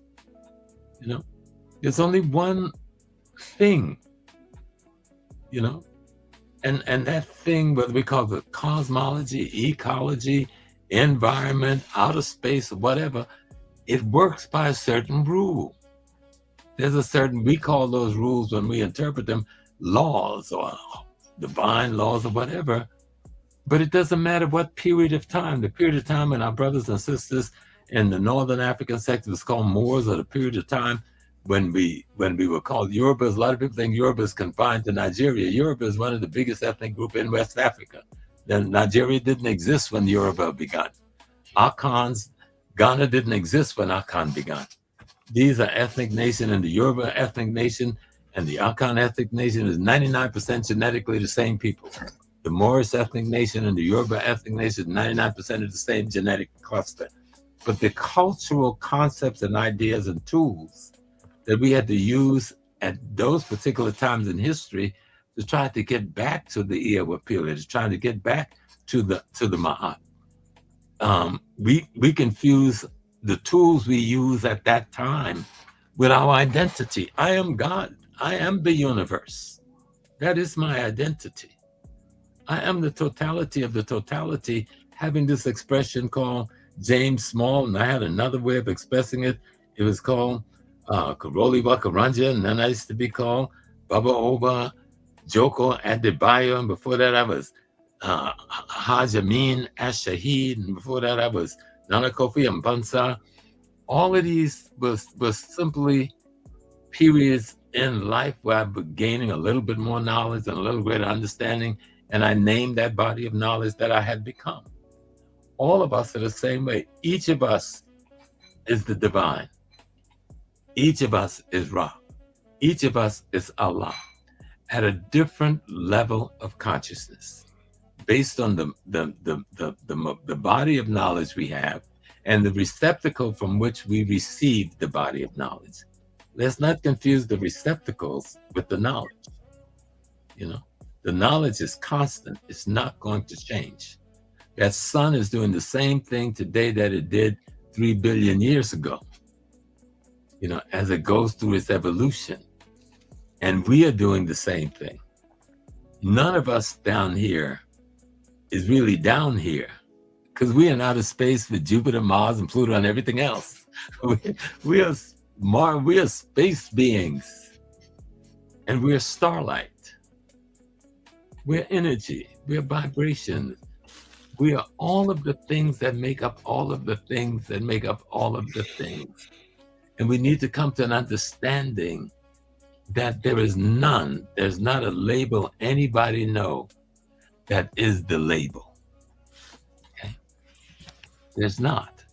You know, there's only one thing, you know, and that thing, whether we call it cosmology, ecology, environment, outer space, or whatever, it works by a certain rule. There's a certain, we call those rules when we interpret them laws or divine laws or whatever, but it doesn't matter what period of time. The period of time when our brothers and sisters in the Northern African sector was called Moors, or the period of time when we were called Yorubas. A lot of people think Yoruba is confined to Nigeria. Yoruba is one of the biggest ethnic groups in West Africa. Then Nigeria didn't exist when Yoruba began. Akans, Ghana didn't exist when Akan began. These are ethnic nation, and the Yoruba ethnic nation and the Akan ethnic nation is 99% genetically the same people. The Moorish ethnic nation and the Yoruba ethnic nation is 99% of the same genetic cluster. But the cultural concepts and ideas and tools that we had to use at those particular times in history to try to get back to the Iyawa period, to try to get back to the Ma'at. We confuse the tools we use at that time with our identity. I am God. I am the universe. That is my identity. I am the totality of the totality, having this expression called James Small, and I had another way of expressing it. It was called Karoli Wakaranja, and then I used to be called Baba Oba Joko Adebayo, and before that I was Haj Amin Ash-Shahid, and before that I was Nana Kofi Mbansa. All of these was simply periods in life where I was gaining a little bit more knowledge and a little greater understanding, and I named that body of knowledge that I had become. All of us are the same way. Each of us is the divine. Each of us is Ra. Each of us is Allah at a different level of consciousness based on the body of knowledge we have and the receptacle from which we receive the body of knowledge. Let's not confuse the receptacles with the knowledge. You know, the knowledge is constant. It's not going to change. That sun is doing the same thing today that it did 3 billion years ago, you know, as it goes through its evolution. And we are doing the same thing. None of us down here is really down here because we are in outer space with Jupiter, Mars, and Pluto and everything else. We are space beings, and we are starlight. We're energy. We're vibration. We are all of the things that make up all of the things that make up all of the things. And we need to come to an understanding that there is none, there's not a label anybody know that is the label. Okay? There's not.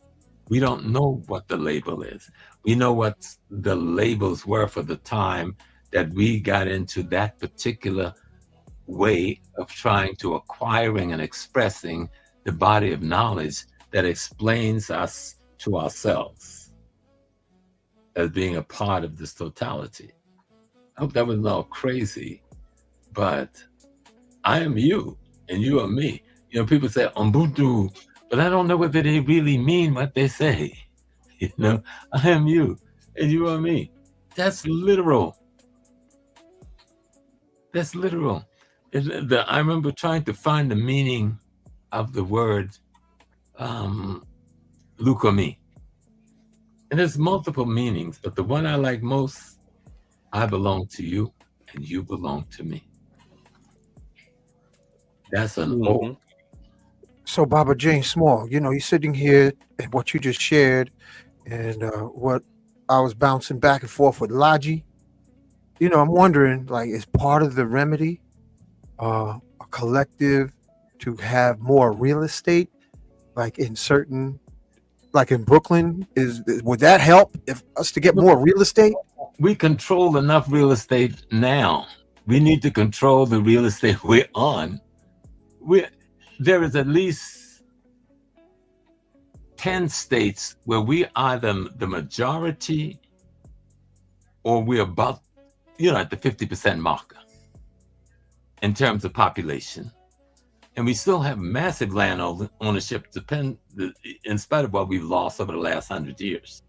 We don't know what the label is. We know what the labels were for the time that we got into that particular way of trying to acquiring and expressing the body of knowledge that explains us to ourselves as being a part of this totality. I hope that wasn't all crazy, but I am you and you are me. You know, people say Ubuntu, but I don't know whether they really mean what they say. You know, I am you and you are me. That's literal. That's literal. I remember trying to find the meaning of the word Lukomi. And there's multiple meanings, but the one I like most, I belong to you and you belong to me. That's an old. So, Baba James Small, you know, you're sitting here and what you just shared and what I was bouncing back and forth with Logi. You know, I'm wondering, like, is part of the remedy a collective to have more real estate, like in certain, like in Brooklyn? Would that help if us to get more real estate? We control enough real estate now. We need to control the real estate we're on. There is at least 10 states where we are the majority or we're above, at the 50% marker in terms of population. And we still have massive land ownership in spite of what we've lost over the last 100 years.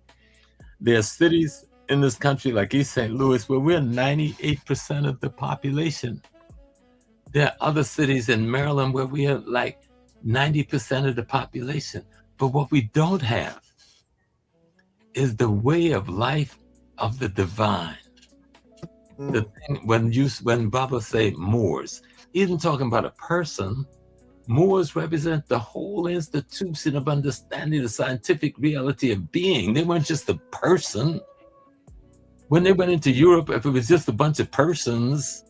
There are cities in this country like East St. Louis where we're 98% of the population. There are other cities in Maryland where we are like 90% of the population. But what we don't have is the way of life of the divine. The thing, when Baba say Moors, he isn't talking about a person. Moors represent the whole institution of understanding the scientific reality of being. They weren't just a person. When they went into Europe, if it was just a bunch of persons,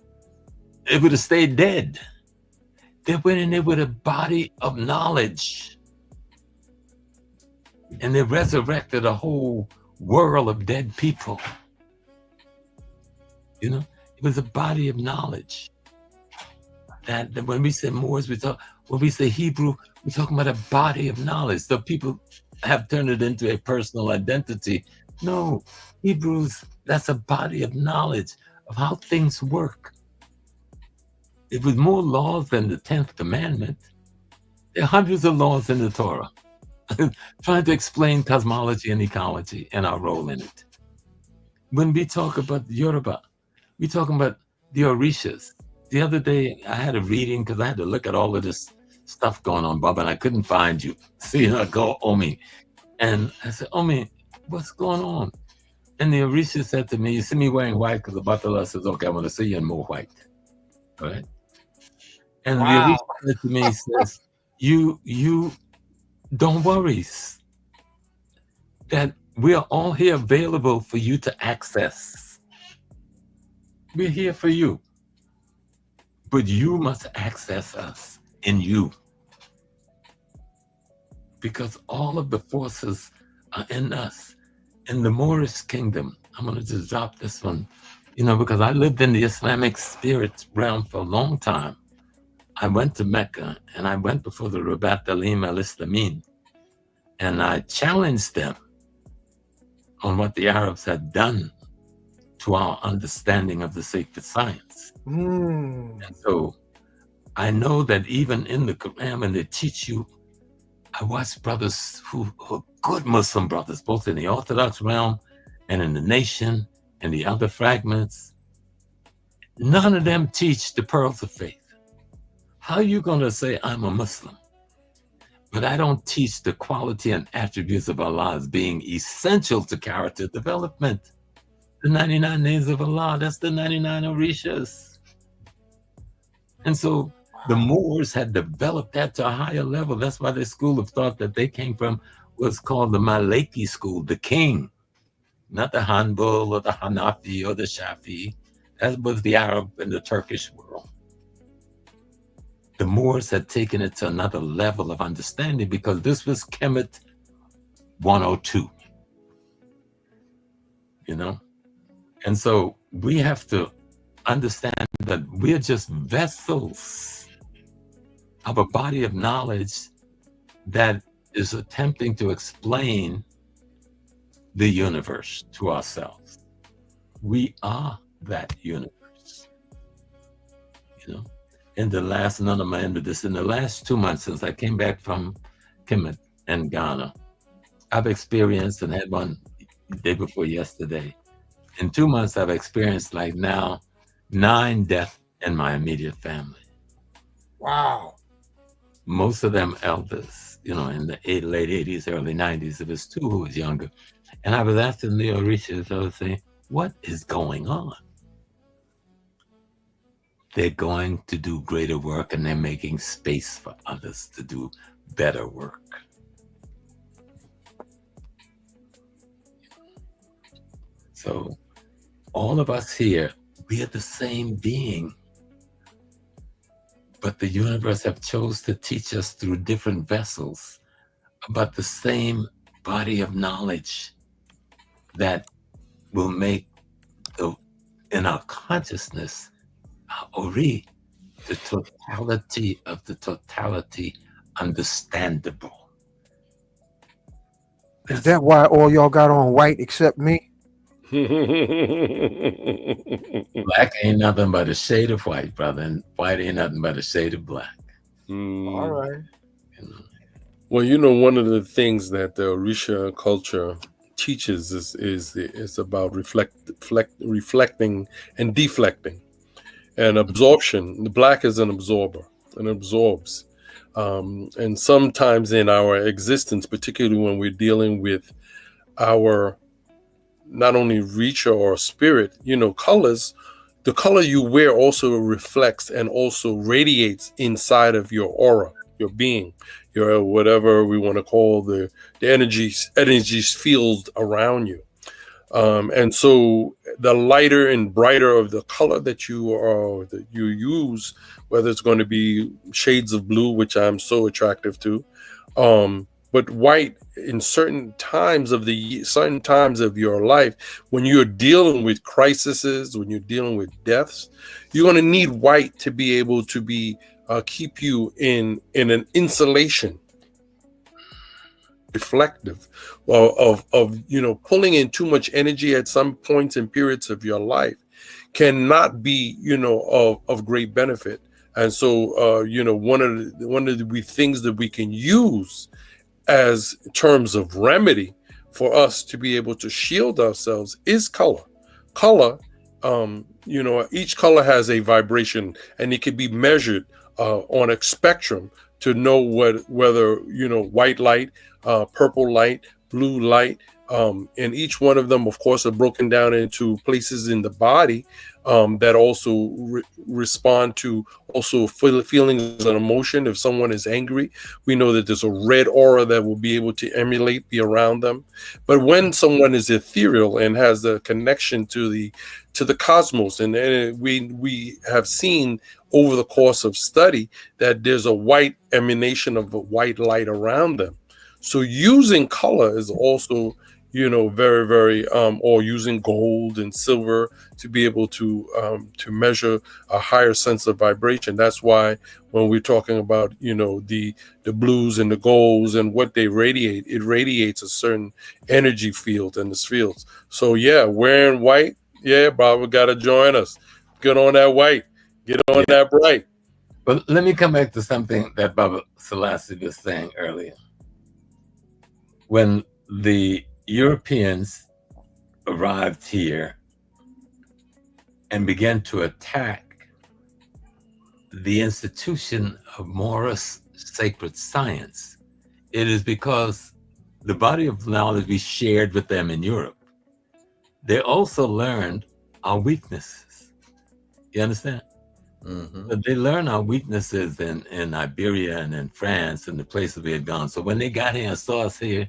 it would have stayed dead. They went in there with a body of knowledge. And they resurrected a whole world of dead people. It was a body of knowledge. That when we say Moors, when we say Hebrew, we're talking about a body of knowledge. So people have turned it into a personal identity. No, Hebrews, that's a body of knowledge of how things work. It was more laws than the 10th commandment. There are hundreds of laws in the Torah trying to explain cosmology and ecology and our role in it. When we talk about Yoruba, we're talking about the Orishas. The other day, I had a reading because I had to look at all of this stuff going on, Bob, and I couldn't find you. So, I go, Omi. And I said, Omi, what's going on? And the Orisha said to me, you see me wearing white? Because the Batala says, okay, I want to see you in more white. All right? And the Orisha said to me, says, you don't worry that we are all here available for you to access. We're here for you. But you must access us in you. Because all of the forces are in us. In the Moorish kingdom, I'm going to just drop this one, because I lived in the Islamic spirit realm for a long time. I went to Mecca and I went before the Rabat Alim al-Islamin and I challenged them on what the Arabs had done to our understanding of the sacred science. And so I know that even in the Quran, when they teach you, I watch brothers who are good Muslim brothers, both in the Orthodox realm and in the nation and the other fragments. None of them teach the pearls of faith. How are you going to say I'm a Muslim, but I don't teach the quality and attributes of Allah as being essential to character development? The 99 names of Allah, that's the 99 Orishas. And so the Moors had developed that to a higher level. That's why the school of thought that they came from was called the Maliki school, the king, not the Hanbal or the Hanafi or the Shafi. That was the Arab and the Turkish world. The Moors had taken it to another level of understanding because this was Kemet 102, And so we have to understand that we're just vessels of a body of knowledge that is attempting to explain the universe to ourselves. We are that universe, In the last, none of my end of this, in the last 2 months since I came back from Kemet and Ghana, I've experienced and had one the day before yesterday. In 2 months, I've experienced like now 9 deaths in my immediate family. Wow. Most of them elders, in the late 80s, early 90s. There was 2 who was younger. And I was asking the Orishas, I was saying, what is going on? They're going to do greater work, and they're making space for others to do better work. So all of us here, we are the same being, but the universe have chose to teach us through different vessels about the same body of knowledge that will make in our consciousness, our Ori, the totality of the totality understandable. Is that why all y'all got on white except me? Black ain't nothing but a shade of white, brother, and white ain't nothing but a shade of black. All right. Well, you know, one of the things that the Orisha culture teaches is about reflecting and deflecting and absorption. The black is an absorber and absorbs. And sometimes in our existence, particularly when we're dealing with our not only Richa or spirit, you know, colors, the color you wear also reflects and also radiates inside of your aura, your being, your whatever we want to call the energies field around you. And so the lighter and brighter of the color that you use, whether it's going to be shades of blue, which I'm so attractive to, but white in certain times of your life, when you're dealing with crises, when you're dealing with deaths, you're going to need white to be able to be keep you in an insulation, reflective of you know, pulling in too much energy at some points and periods of your life cannot be, you know, of great benefit. And so you know, one of the things that we can use as terms of remedy for us to be able to shield ourselves is color. You know, each color has a vibration, and it can be measured on a spectrum to know whether, you know, white light, purple light, blue light, and each one of them, of course, are broken down into places in the body that also respond to also feelings and emotion. If someone is angry, we know that there's a red aura that will be able to be around them. But when someone is ethereal and has a connection to the cosmos, and we have seen over the course of study that there's a white emanation of a white light around them. So using color is also, you know, very, very, or using gold and silver to be able to measure a higher sense of vibration. That's why when we're talking about, you know, the blues and the golds and what they radiate, it radiates a certain energy field in this fields. So yeah, wearing white, yeah, Baba got to join us. Get on that white, get on that bright. But let me come back to something that Baba Selassie was saying earlier. When the Europeans arrived here and began to attack the institution of Morris sacred science, it is because the body of knowledge we shared with them in Europe, they also learned our weaknesses. You understand? Mm-hmm. But they learned our weaknesses in Iberia and in France and the places we had gone. So when they got here and saw us here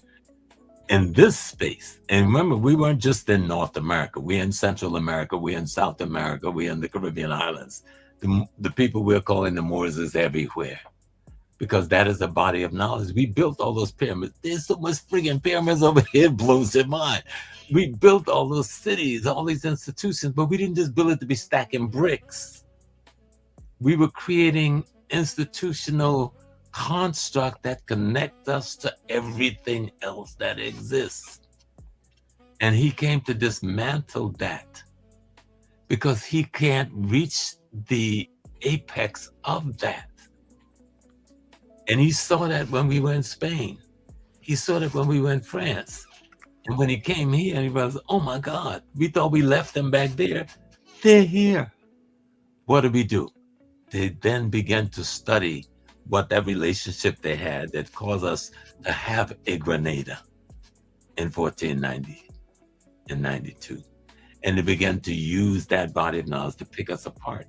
in this space, and remember, we weren't just in North America, we're in Central America, we're in South America, we're in the Caribbean islands. The people we're calling the Moors is everywhere, because that is a body of knowledge. We built all those pyramids. There's so much friggin' pyramids over here, it blows your mind. We built all those cities, all these institutions, but we didn't just build it to be stacking bricks. We were creating institutional construct that connect us to everything else that exists. And he came to dismantle that because he can't reach the apex of that. And he saw that when we were in Spain. He saw that when we were in France. And when he came here, he was, oh my God, we thought we left them back there. They're here. What did we do? They then began to study what that relationship they had that caused us to have a Grenada. in 1490 and 92. And they began to use that body of knowledge to pick us apart.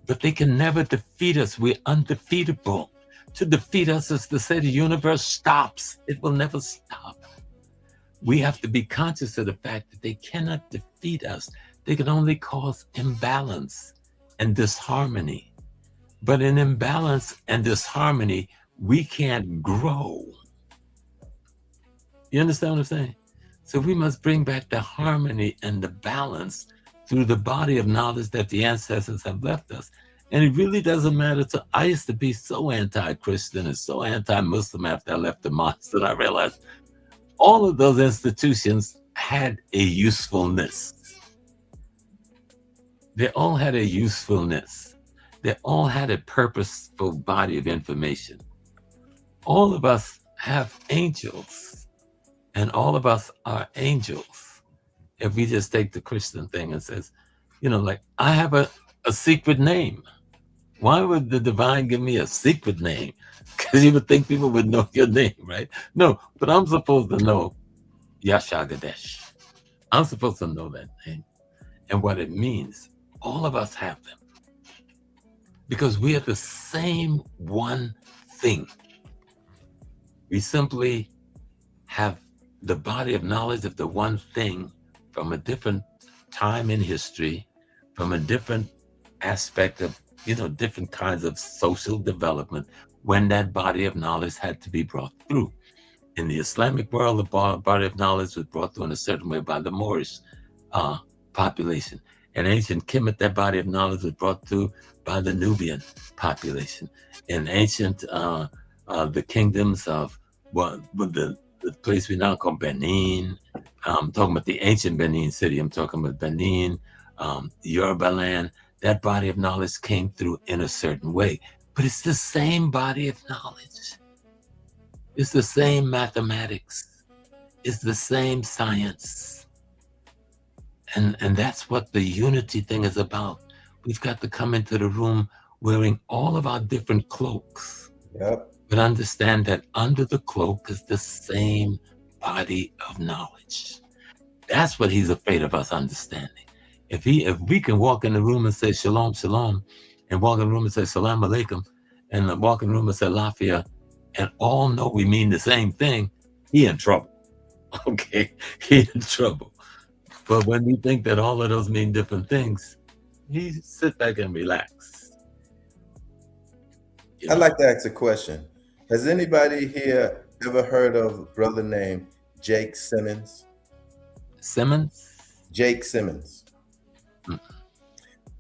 But they can never defeat us. We're undefeatable. To defeat us is to say the universe stops. It will never stop. We have to be conscious of the fact that they cannot defeat us. They can only cause imbalance and disharmony. But in imbalance and disharmony, we can't grow. You understand what I'm saying? So we must bring back the harmony and the balance through the body of knowledge that the ancestors have left us. And it really doesn't matter I used to be so anti-Christian and so anti-Muslim after I left the mosque that I realized all of those institutions had a usefulness. They all had a usefulness. They all had a purposeful body of information. All of us have angels, and all of us are angels. If we just take the Christian thing and says, like, I have a secret name. Why would the divine give me a secret name? Because you would think people would know your name, right? No, but I'm supposed to know Yashagadesh. I'm supposed to know that name and what it means. All of us have them because we are the same one thing. We simply have the body of knowledge of the one thing from a different time in history, from a different aspect of, different kinds of social development when that body of knowledge had to be brought through. In the Islamic world, the body of knowledge was brought through in a certain way by the Moorish population. In ancient Kemet, that body of knowledge was brought through by the Nubian population. In ancient, the kingdoms of the place we now call Benin, I'm talking about the ancient Benin city, I'm talking about Benin, Yoruba land, that body of knowledge came through in a certain way. But it's the same body of knowledge. It's the same mathematics. It's the same science. And that's what the unity thing is about. We've got to come into the room wearing all of our different cloaks. Yep. But understand that under the cloak is the same body of knowledge. That's what he's afraid of us understanding. If we can walk in the room and say shalom, shalom, and walk in the room and say salam alaikum, and walk in the room and say lafia, and all know we mean the same thing, he in trouble. Okay, he in trouble. But when we think that all of those mean different things, he sit back and relax. I'd like to ask a question. Has anybody here ever heard of a brother named Jake Simmons? Simmons? Jake Simmons.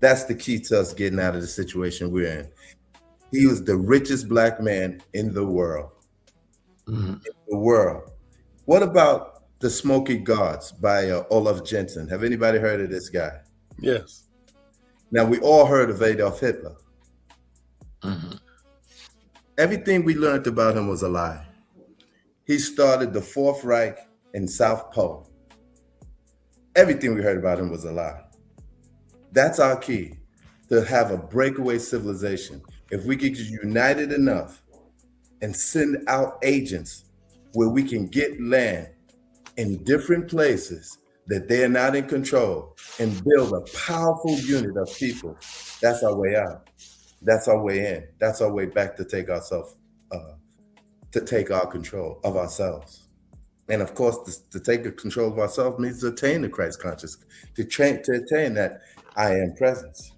That's the key to us getting out of the situation we're in. He was the richest black man in the world. In the world. What about The Smoky Gods by Olaf Jensen? Have anybody heard of this guy? Yes. Now, we all heard of Adolf Hitler. Everything we learned about him was a lie. He started the Fourth Reich in South Pole. Everything we heard about him was a lie. That's our key, to have a breakaway civilization. If we get united enough and send out agents where we can get land in different places that they're not in control and build a powerful unit of people, that's our way out. That's our way in. That's our way back to take ourselves, to take our control of ourselves. And of course, to take control of ourselves means to attain the Christ consciousness, to attain that I am presence.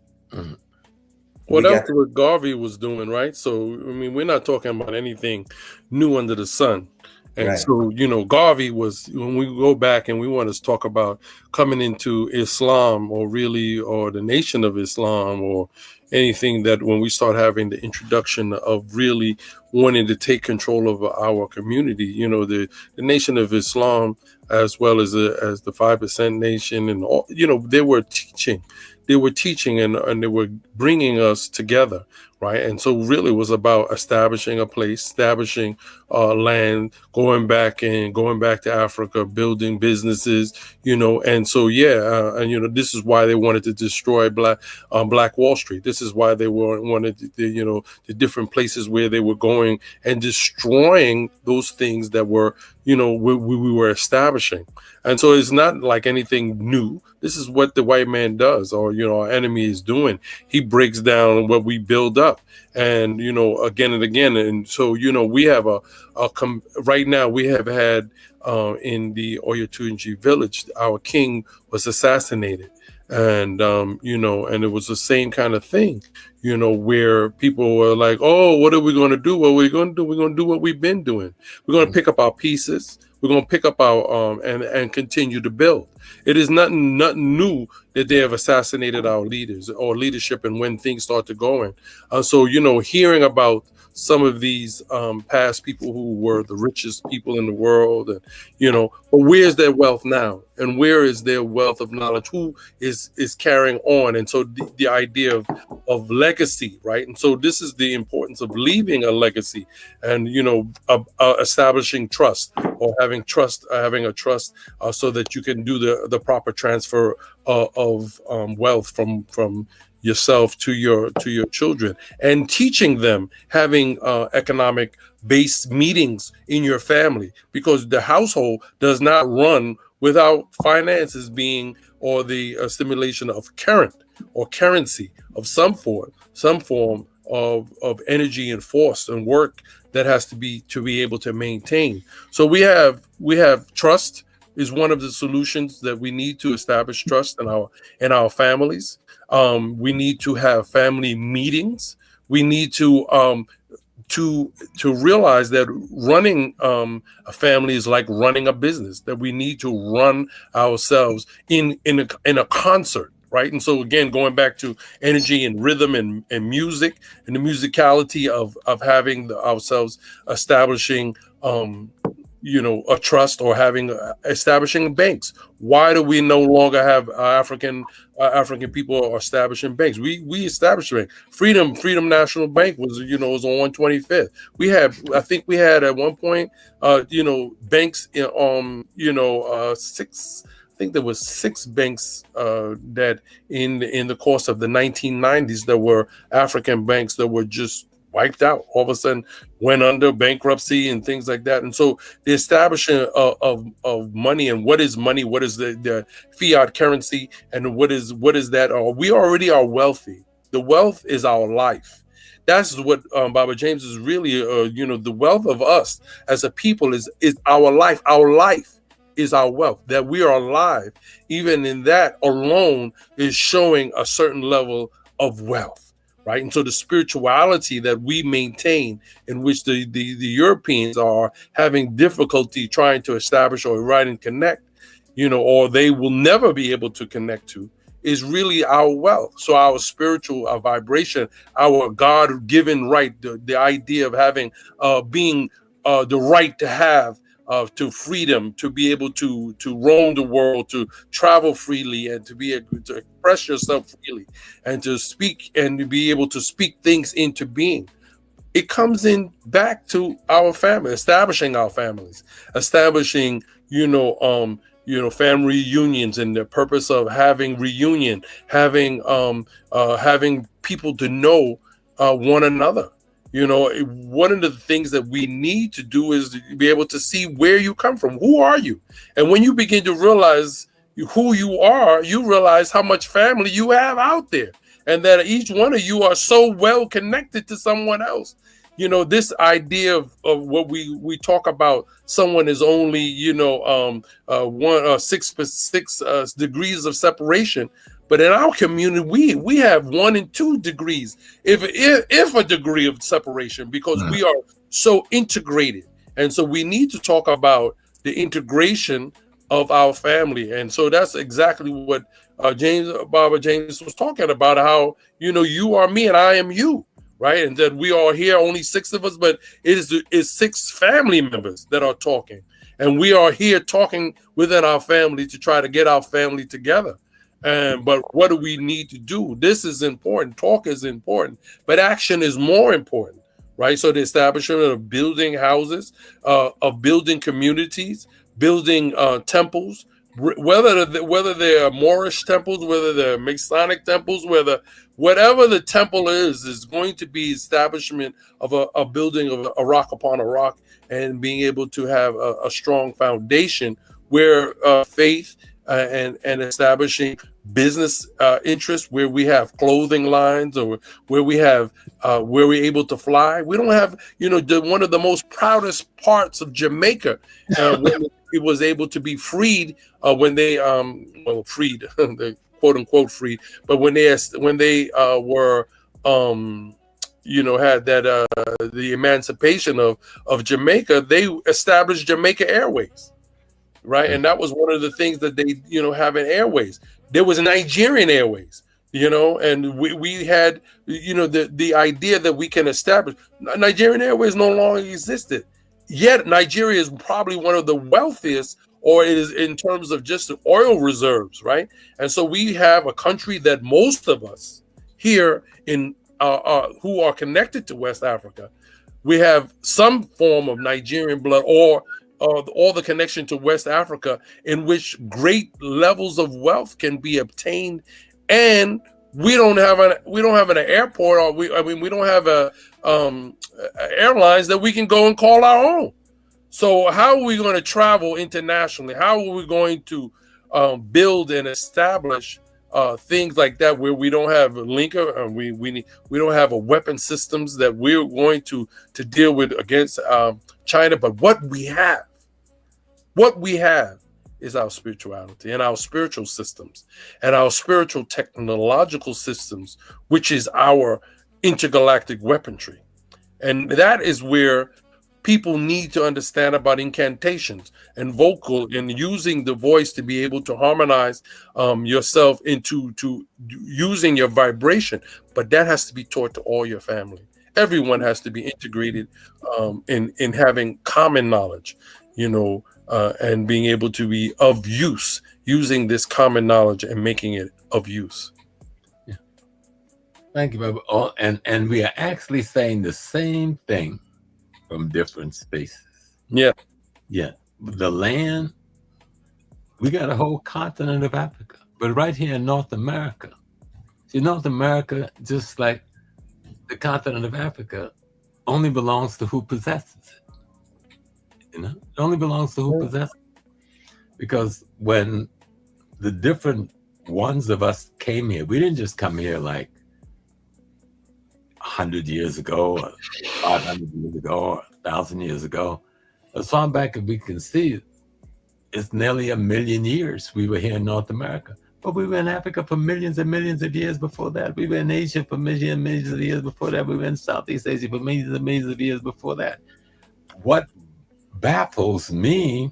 Well, that's what Garvey was doing, right? So, I mean, we're not talking about anything new under the sun. And Right. so, Garvey was, when we go back and we want to talk about coming into Islam or the Nation of Islam or anything, that when we start having the introduction of really wanting to take control of our community, the Nation of Islam, as well as the 8pmEST Nation, and all, they were teaching and they were bringing us together. right? And so really it was about establishing a place, establishing land, going back to Africa, building businesses, and so and this is why they wanted to destroy Black Wall Street. This is why they wanted the different places where they were going and destroying those things that were we were establishing. And so it's not like anything new. This is what the white man does, or our enemy is doing. He breaks down what we build up, and again and again. And so we have right now we have had in the Oyotunji village, our king was assassinated, and and it was the same kind of thing, where people were like, oh, what are we going to do? What are we going to do? We're going to do what we've been doing. We're going to pick up our pieces. We're going to pick up our and continue to build. It is nothing new that they have assassinated our leaders or leadership, and when things start to go in. So hearing about some of these past people who were the richest people in the world, and but where's their wealth now, and where is their wealth of knowledge? Who is carrying on? And so the idea of legacy, right? And so this is the importance of leaving a legacy, and establishing trust, or having a trust, so that you can do the proper transfer of wealth from yourself to your children, and teaching them, having economic based meetings in your family, because the household does not run without finances being, or the stimulation of current or currency of some form of energy and force and work that has to be able to maintain. So we have trust is one of the solutions that we need to establish trust in our families. We need to have family meetings. We need to realize that running a family is like running a business, that we need to run ourselves in a concert, right? And so again, going back to energy and rhythm and music, and the musicality of having ourselves establishing a trust, or establishing banks. Why do we no longer have African people establishing banks? We established a bank. Freedom National Bank was was on 125th. I think we had at one point banks in six. I think there was 6 banks that in the course of the 1990s, there were African banks that were just wiped out, all of a sudden went under bankruptcy and things like that. And so the establishment of money, and what is money, what is the fiat currency, and what is that? We already are wealthy. The wealth is our life. That's what Baba James is really, the wealth of us as a people is our life. Our life is our wealth, that we are alive. Even in that alone is showing a certain level of wealth. Right. And so the spirituality that we maintain, in which the Europeans are having difficulty trying to establish or right and connect, or they will never be able to connect to, is really our wealth. So our spiritual vibration, our God-given right, the idea of having being the right to have to freedom, to be able to roam the world, to travel freely, and to be able to express yourself freely, and to speak, and to be able to speak things into being. It comes in back to our family, establishing our families, establishing, family reunions, and the purpose of having reunion, having people to know one another. One of the things that we need to do is to be able to see where you come from. Who are you? And when you begin to realize who you are, you realize how much family you have out there, and that each one of you are so well connected to someone else. This idea of what we talk about, someone is only, 6 degrees of separation. But in our community, we have 1 and 2 degrees, if a degree of separation, because we are so integrated. And so we need to talk about the integration of our family. And so that's exactly what Baba James was talking about, how, you are me and I am you, right? And that we are here, only 6 of us, but it is 6 family members that are talking. And we are here talking within our family to try to get our family together. But what do we need to do? This is important. Talk is important, but action is more important, right? So the establishment of building houses, of building communities, building temples, whether they're Moorish temples, whether they're Masonic temples, whatever the temple is going to be establishment of a building of a rock upon a rock, and being able to have a strong foundation where faith and establishing business interests, where we have clothing lines, or where we're able to fly. We don't have, one of the most proudest parts of Jamaica when it was able to be freed, when they freed, the quote unquote freed, but when they were had that the emancipation of Jamaica, they established Jamaica Airways, right? And that was one of the things that they have in Airways. There was Nigerian Airways, and we had the idea that we can establish Nigerian Airways no longer existed. Yet Nigeria is probably one of the wealthiest, or it is in terms of just the oil reserves, right? And so we have a country that most of us here in who are connected to West Africa, we have some form of Nigerian blood, or all the connection to West Africa, in which great levels of wealth can be obtained, and we don't have an airport, or we don't have airlines that we can go and call our own. So how are we going to travel internationally? How are we going to build and establish things like that, where we don't have a linker, we don't have a weapon systems that we're going to deal with against China? But what we have is our spirituality and our spiritual systems and our spiritual technological systems, which is our intergalactic weaponry. And that is where people need to understand about incantations and vocal, and using the voice to be able to harmonize yourself into using your vibration. But that has to be taught to all your family. Everyone has to be integrated in having common knowledge, and being able to be of use, using this common knowledge and making it of use. Yeah. Thank you, Baba. Oh, and we are actually saying the same thing from different spaces. Yeah. Yeah. The land, we got a whole continent of Africa, but right here in North America, see, North America, just like the continent of Africa, only belongs to who possesses it. It only belongs to who possesses it. Because when the different ones of us came here, we didn't just come here like 100 years ago, or 500 years ago, or 1,000 years ago. As far back as we can see, it's nearly 1 million years we were here in North America. But we were in Africa for millions and millions of years before that. We were in Asia for millions and millions of years before that. We were in Southeast Asia for millions and millions of years before that. What baffles me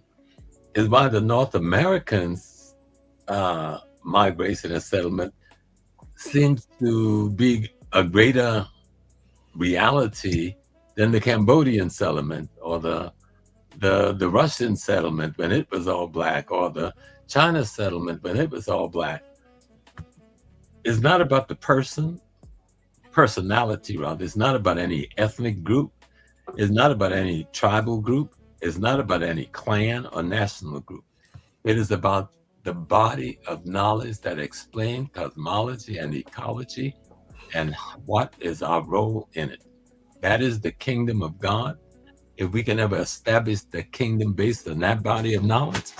is why the North Americans' migration and settlement seems to be a greater reality than the Cambodian settlement, or the Russian settlement when it was all black, or the China settlement when it was all black. It's not about the personality rather. It's not about any ethnic group. It's not about any tribal group. It's not about any clan or national group. It is about the body of knowledge that explains cosmology and ecology and what is our role in it. That is the kingdom of God. If we can ever establish the kingdom based on that body of knowledge,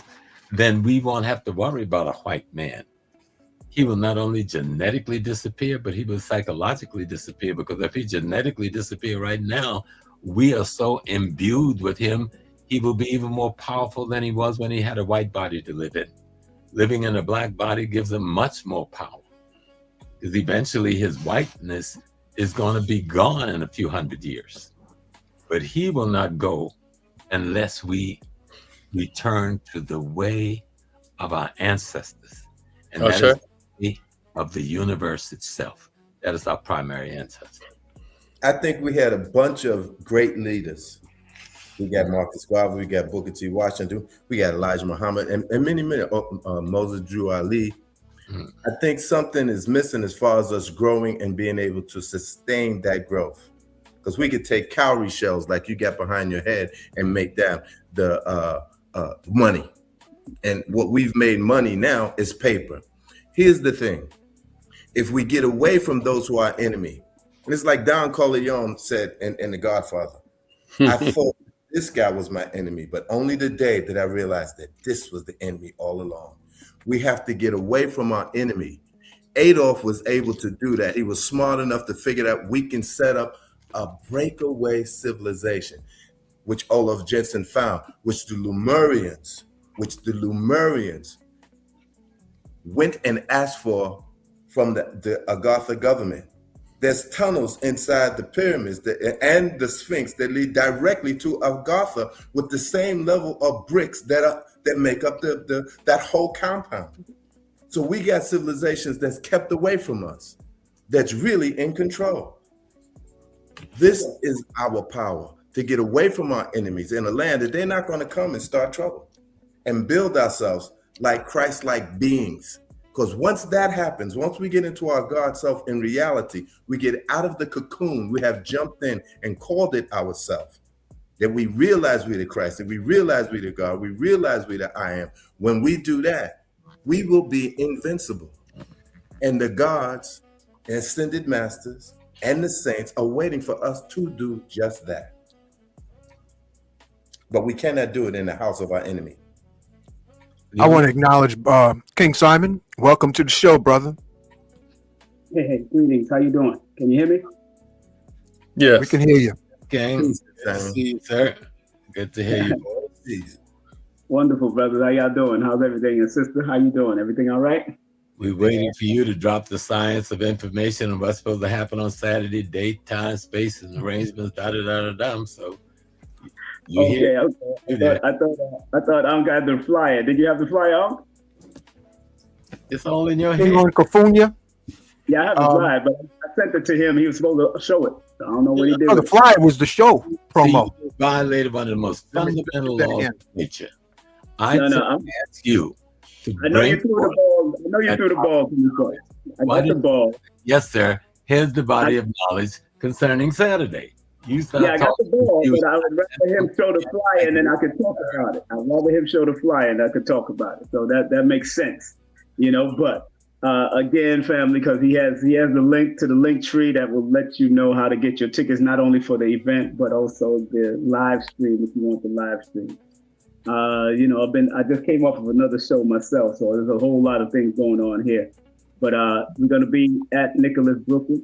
then we won't have to worry about a white man. He will not only genetically disappear, but he will psychologically disappear, because if he genetically disappear right now, we are so imbued with him, he will be even more powerful than he was when he had a white body to live in. Living in a black body gives him much more power, because eventually his whiteness is going to be gone in a few hundred years. But he will not go unless we return to the way of our ancestors. And that is the way of the universe itself. That is our primary ancestor. I think we had a bunch of great leaders. We got Marcus Garvey, we got Booker T. Washington, we got Elijah Muhammad, and many, Moses Drew Ali. I think something is missing as far as us growing and being able to sustain that growth. Because we could take cowrie shells like you got behind your head and make that the money. And what we've made money now is paper. Here's the thing. If we get away from those who are enemy, and it's like Don Corleone said in The Godfather, I thought this guy was my enemy, but only the day that I realized that this was the enemy all along. We have to get away from our enemy. Adolf was able to do that. He was smart enough to figure out we can set up a breakaway civilization, which Olaf Jensen found, which the Lemurians went and asked for from the Agartha government. There's tunnels inside the pyramids and the Sphinx that lead directly to Agartha with the same level of bricks that make up that whole compound. So we got civilizations that's kept away from us, that's really in control. This is our power, to get away from our enemies in a land that they're not going to come and start trouble, and build ourselves like Christ-like beings. Because once that happens, once we get into our God self in reality, we get out of the cocoon we have jumped in and called it ourselves. That we realize we're the Christ, that we realize we're the God, we realize we're the I am. When we do that, we will be invincible. And the gods, ascended masters, and the saints are waiting for us to do just that. But we cannot do it in the house of our enemy. I want to acknowledge King Simon. Welcome to the show, brother. Hey, greetings. How you doing? Can you hear me? Yes. We can hear you. King, sir. Good to hear you. Wonderful, brothers. How y'all doing? How's everything? And sister, how you doing? Everything all right? We're waiting for you to drop the science of information on what's supposed to happen on Saturday, date, time, space, and arrangements, So okay. I thought I got the flyer. Did you have the flyer on? It's all in your head. On Kufunya? Yeah, I have the flyer, but I sent it to him. He was supposed to show it. So I don't know what he did. Oh, the flyer was the show promo. See, you violated one of the most fundamental laws of nature. I ask you to I know you threw the ball. I know you threw the ball from the court. I got the ball. Yes, sir. Here's the body of knowledge concerning Saturday. I got the ball, but I would rather him show the flyer and then I could talk about it. I'd rather him show the flyer and I could talk about it. So that makes sense, But again, family, because he has the link to the Linktree that will let you know how to get your tickets, not only for the event but also the live stream if you want the live stream. I just came off of another show myself, so there's a whole lot of things going on here. But we're going to be at Nicholas Brooklyn,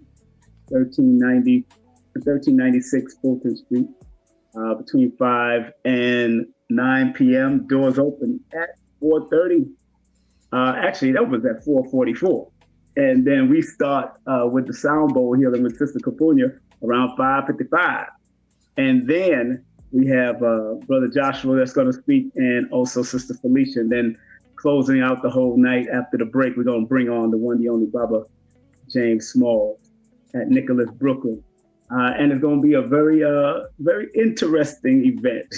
1396 Fulton Street, between 5 and 9 p.m. Doors open at 4:30. Actually, it opens at 4:44. And then we start with the sound bowl healing with Sister Kufunya around 5:55. And then we have Brother Joshua that's going to speak, and also Sister Felicia. And then closing out the whole night after the break, we're going to bring on the one, the only Baba James Small at Nicholas Brooklyn. And it's going to be a very interesting event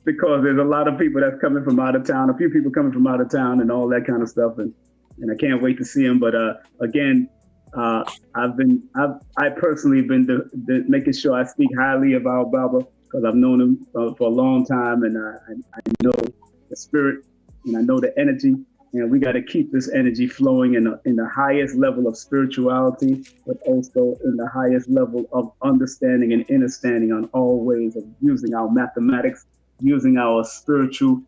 because there's a lot of people that's coming from out of town, a few people coming from out of town and all that kind of stuff. And I can't wait to see them. But again, I personally been making sure I speak highly of our Baba because I've known him for a long time, and I know the spirit and I know the energy. And we got to keep this energy flowing in the highest level of spirituality, but also in the highest level of understanding and understanding on all ways of using our mathematics, using our spiritual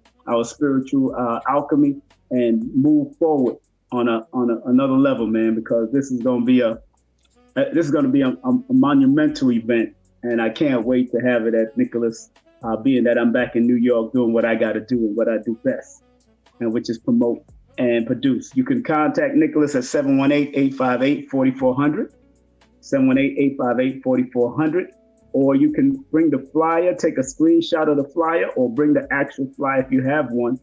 alchemy, and move forward on another level, man. Because this is going to be a monumental event, and I can't wait to have it at Nicholas. Being that I'm back in New York doing what I got to do and what I do best, and which is promote and produce. You can contact Nicholas at 718-858-4400, 718-858-4400, or you can bring the flyer, take a screenshot of the flyer, or bring the actual flyer if you have one,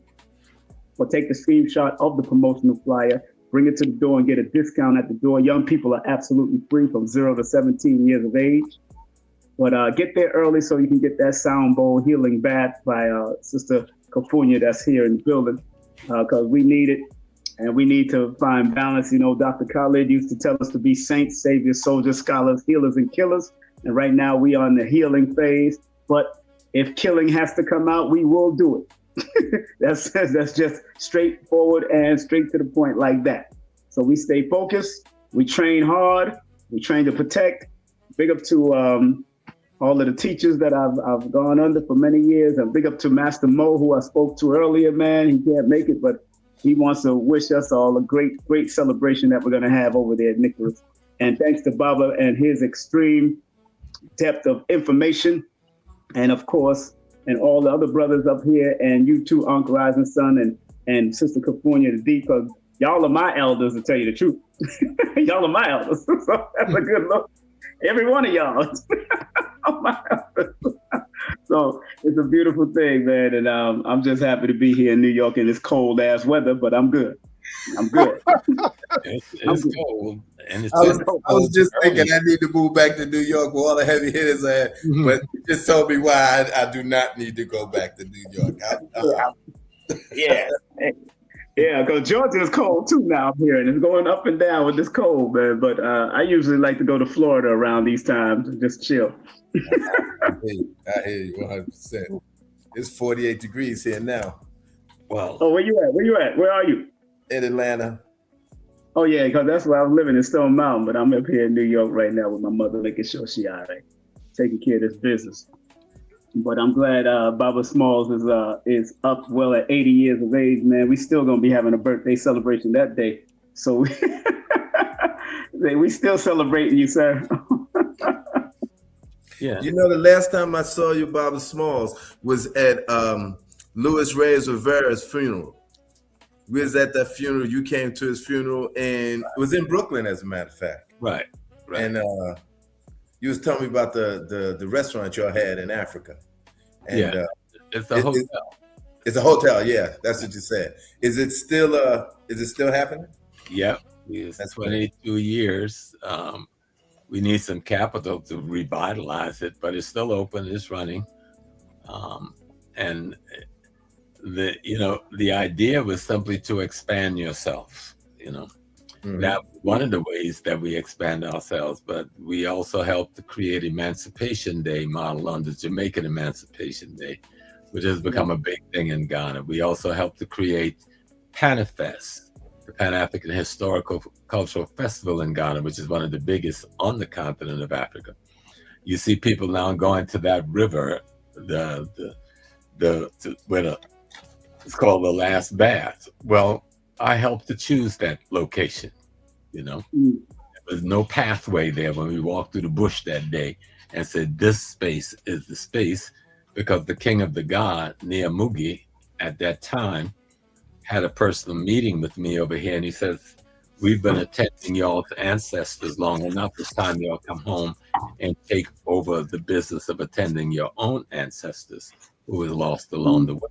or take the screenshot of the promotional flyer, bring it to the door and get a discount at the door. Young people are absolutely free from 0 to 17 years of age. But get there early so you can get that sound bowl healing bath by Sister Kufunya that's here in the building, because we need it. And we need to find balance. You know, Dr. Khalid used to tell us to be saints, saviors, soldiers, scholars, healers, and killers. And right now we are in the healing phase. But if killing has to come out, we will do it. That's just straightforward and straight to the point like that. So we stay focused. We train hard. We train to protect. Big up to all of the teachers that I've gone under for many years. And big up to Master Mo, who I spoke to earlier, man. He can't make it, but he wants to wish us all a great, great celebration that we're going to have over there at Nicholas. And thanks to Baba and his extreme depth of information. And of course, and all the other brothers up here, and you too, Uncle Rising Sun and Sister Kufunya the D, because y'all are my elders, to tell you the truth. Y'all are my elders. So that's a good look. Every one of y'all. So it's a beautiful thing, man. And I'm just happy to be here in New York in this cold ass weather, but I'm good. I'm good. It's cold. And it's I was just thinking I need to move back to New York where all the heavy hitters are, but you just told me why I do not need to go back to New York. Yeah. Yeah, because Georgia is cold too now up here, and it's going up and down with this cold, man. But I usually like to go to Florida around these times and just chill. I hear you 100%. It's 48 degrees here now. Well, oh, where you at? Where you at? Where are you? In Atlanta. Oh yeah, because that's where I was living in Stone Mountain, but I'm up here in New York right now with my mother, making sure she all right, taking care of this business. But I'm glad Baba Smalls is up well at 80 years of age, man. We still gonna be having a birthday celebration that day, so we still celebrating you, sir. Yeah. You know, the last time I saw you, Baba Smalls, was at Luis Reyes Rivera's funeral. We was at that funeral. You came to his funeral, and it was in Brooklyn, as a matter of fact. Right. And you was telling me about the restaurant y'all had in Africa. And, yeah, it's a hotel. It's a hotel. Yeah, that's what you said. Is it still happening? Yep. It's 22 years. We need some capital to revitalize it, but it's still open. It's running, and the idea was simply to expand yourself. That one of the ways that we expand ourselves, but we also helped to create Emancipation Day model on the Jamaican Emancipation Day, which has become a big thing in Ghana. We also helped to create PANAFest, the Pan-African Historical Cultural Festival in Ghana, which is one of the biggest on the continent of Africa. You see people now going to that river, it's called the Last Bath. Well, I helped to choose that location. There was no pathway there when we walked through the bush that day and said, this space is the space, because the king of the god, Niamugi, at that time, had a personal meeting with me over here, and he says, we've been attending y'all's ancestors long enough. It's time y'all come home and take over the business of attending your own ancestors who was lost along the way.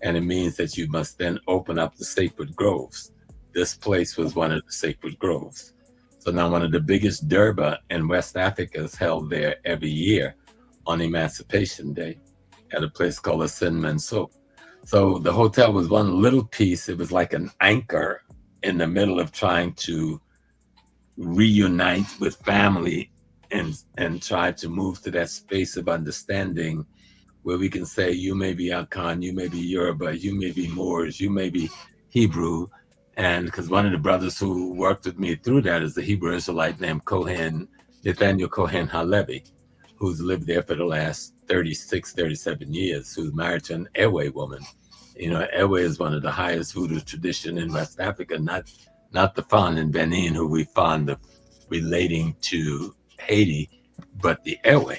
And it means that you must then open up the sacred groves. This place was one of the sacred groves. So now one of the biggest Durbar in West Africa is held there every year on Emancipation Day at a place called Asin Menso. So the hotel was one little piece. It was like an anchor in the middle of trying to reunite with family and try to move to that space of understanding where we can say, you may be Akan, you may be Yoruba, you may be Moors, you may be Hebrew. And because one of the brothers who worked with me through that is a Hebrew Israelite named Nathaniel Cohen Halevi, who's lived there for the last 36, 37 years, who's married to an Ewe woman. Ewe is one of the highest voodoo tradition in West Africa, not the Fan in Benin, who we find relating to Haiti, but the Ewe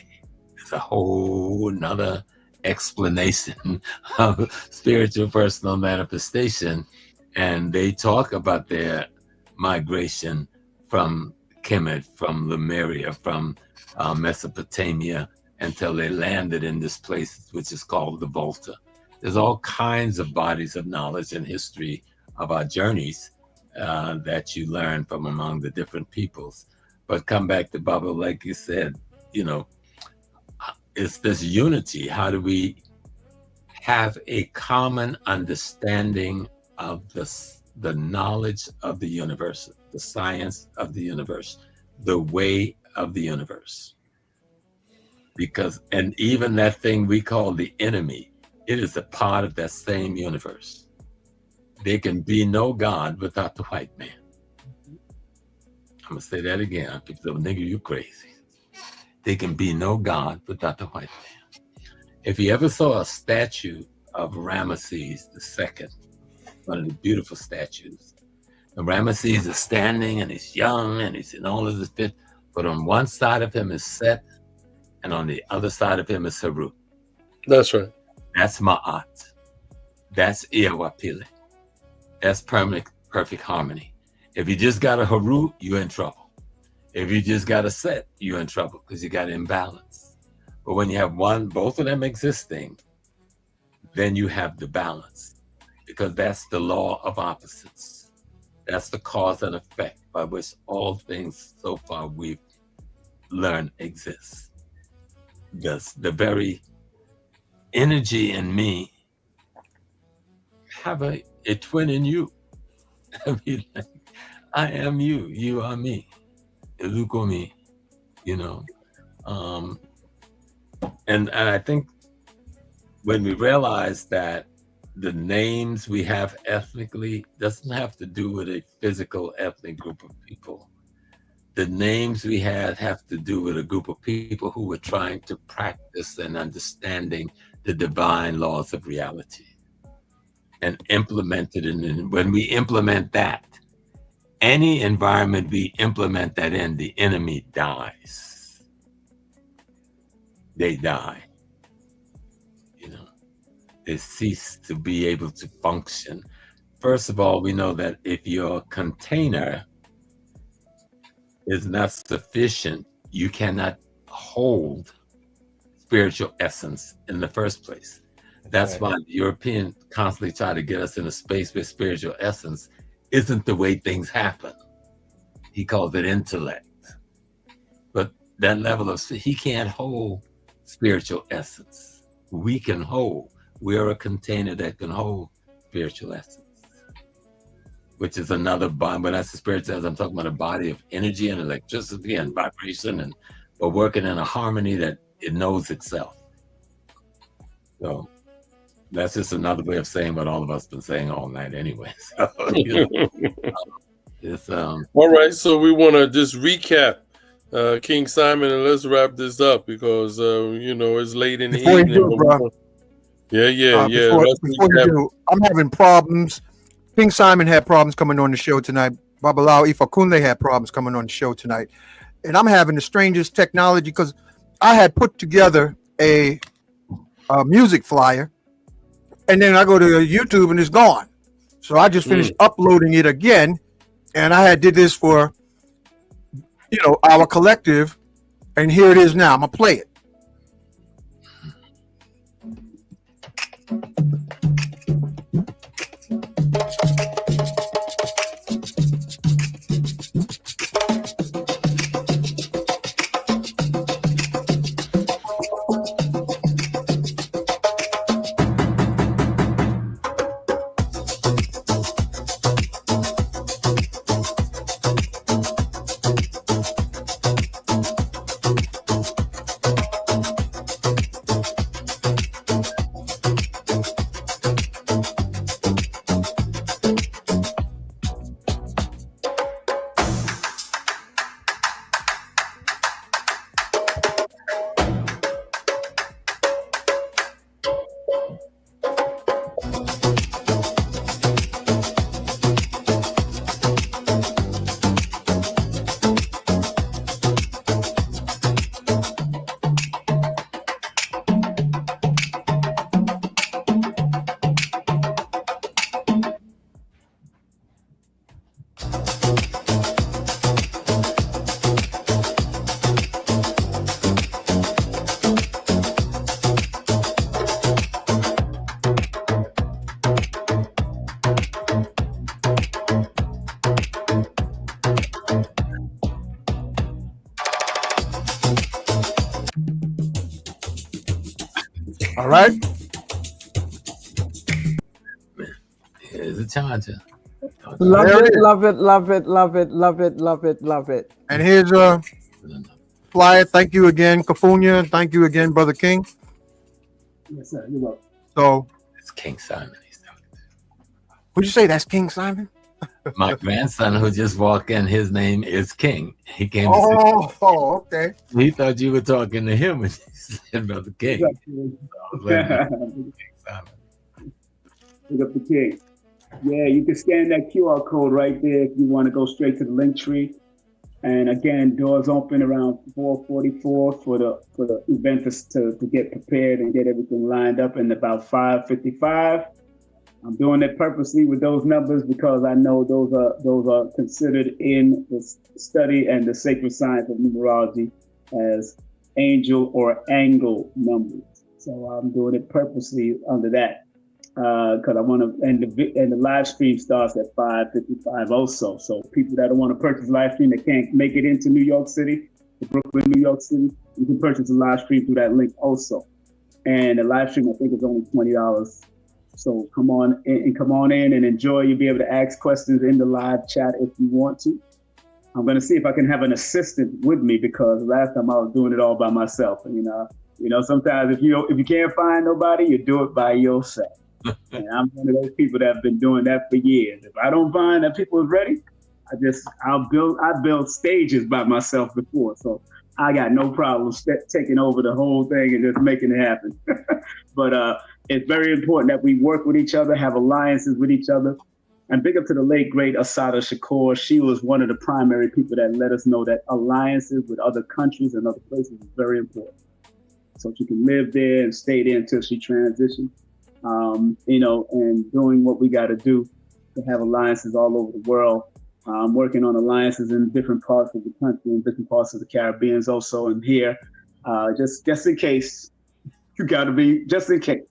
is a whole nother explanation of spiritual personal manifestation. And they talk about their migration from Kemet, from Lemuria, from Mesopotamia, until they landed in this place, which is called the Volta. There's all kinds of bodies of knowledge and history of our journeys that you learn from among the different peoples. But come back to Baba, like you said, it's this unity. How do we have a common understanding of the knowledge of the universe, the science of the universe, the way of the universe. Because, and even that thing we call the enemy, it is a part of that same universe. There can be no God without the white man. I'm gonna say that again. People say, nigga, you crazy. There can be no God without the white man. If you ever saw a statue of Ramesses II, one of the beautiful statues, and Ramesses is standing and he's young and he's in all of his fit, but on one side of him is Set and on the other side of him is Haru. That's right. That's Maat. That's Iawapili. That's perfect harmony. If you just got a Haru, you're in trouble. If you just got a Set, you're in trouble because you got imbalance. But when you have both of them existing, then you have the balance, because that's the law of opposites. That's the cause and effect by which all things so far we've learned exist. The very energy in me have a twin in you. I mean, like, I am you, you are me, Ilukomi, you know. And I think when we realize that the names we have ethnically doesn't have to do with a physical ethnic group of people. The names we have to do with a group of people who were trying to practice and understanding the divine laws of reality and implement it. And when we implement that, any environment we implement that in, the enemy dies. They die. You know, they cease to be able to function. First of all, we know that if your container is not sufficient, you cannot hold spiritual essence in the first place. That's why the Europeans constantly try to get us in a space where spiritual essence isn't the way things happen. He calls it intellect. But that level of, he can't hold spiritual essence. We can hold. We're a container that can hold spiritual essence, which is another body. When I say spiritual essence, I'm talking about a body of energy and electricity and vibration, and we're working in a harmony that it knows itself. So that's just another way of saying what all of us been saying all night anyway. So, you know, it's, all right, so we want to just recap King Simon, and let's wrap this up because you know, it's late in the Before evening. you do, bro. Yeah. Before you do, I'm having problems. King Simon had problems coming on the show tonight. Babalawo Ifakunle had problems coming on the show tonight. And I'm having the strangest technology because I had put together a music flyer, and then I go to YouTube and it's gone. So I just finished uploading it again, and I did this for, you know, our collective, and here it is now. I'm gonna play it. All right. Here's a charger. Love There it it, is. love it, love it, love it, love it, love it, love it. And here's a flyer. Thank you again, Kufunya. Thank you again, Brother King. Yes, sir. You're welcome. So, It's King Simon. what'd you say? That's King Simon? My grandson who just walked in, his name is King. He came. Oh, okay. He thought you were talking to him, and he said, "Brother King." Big up the King. Yeah, you can scan that QR code right there if you want to go straight to the Linktree. And again, doors open around 4:44 for the event to get prepared and get everything lined up. And about 5:55. I'm doing it purposely with those numbers because I know those are considered in the study and the sacred science of numerology as angel or angle numbers. So I'm doing it purposely under that because I want to. And the live stream starts at 5:55 also. So people that don't want to purchase live stream that can't make it into New York City, Brooklyn, New York City, you can purchase a live stream through that link also. And the live stream I think is only $20. So come on in and enjoy. You'll be able to ask questions in the live chat if you want to. I'm going to see if I can have an assistant with me because last time I was doing it all by myself. And, you know, sometimes if you can't find nobody, you do it by yourself. And I'm one of those people that have been doing that for years. If I don't find that people are ready, I build stages by myself before. So I got no problem taking over the whole thing and just making it happen. But it's very important that we work with each other, have alliances with each other. And big up to the late, great Assata Shakur. She was one of the primary people that let us know that alliances with other countries and other places is very important. So she can live there and stay there until she transitions, you know, and doing what we got to do to have alliances all over the world. Working on alliances in different parts of the country and different parts of the Caribbean also. And here, just in case, you got to be, just in case,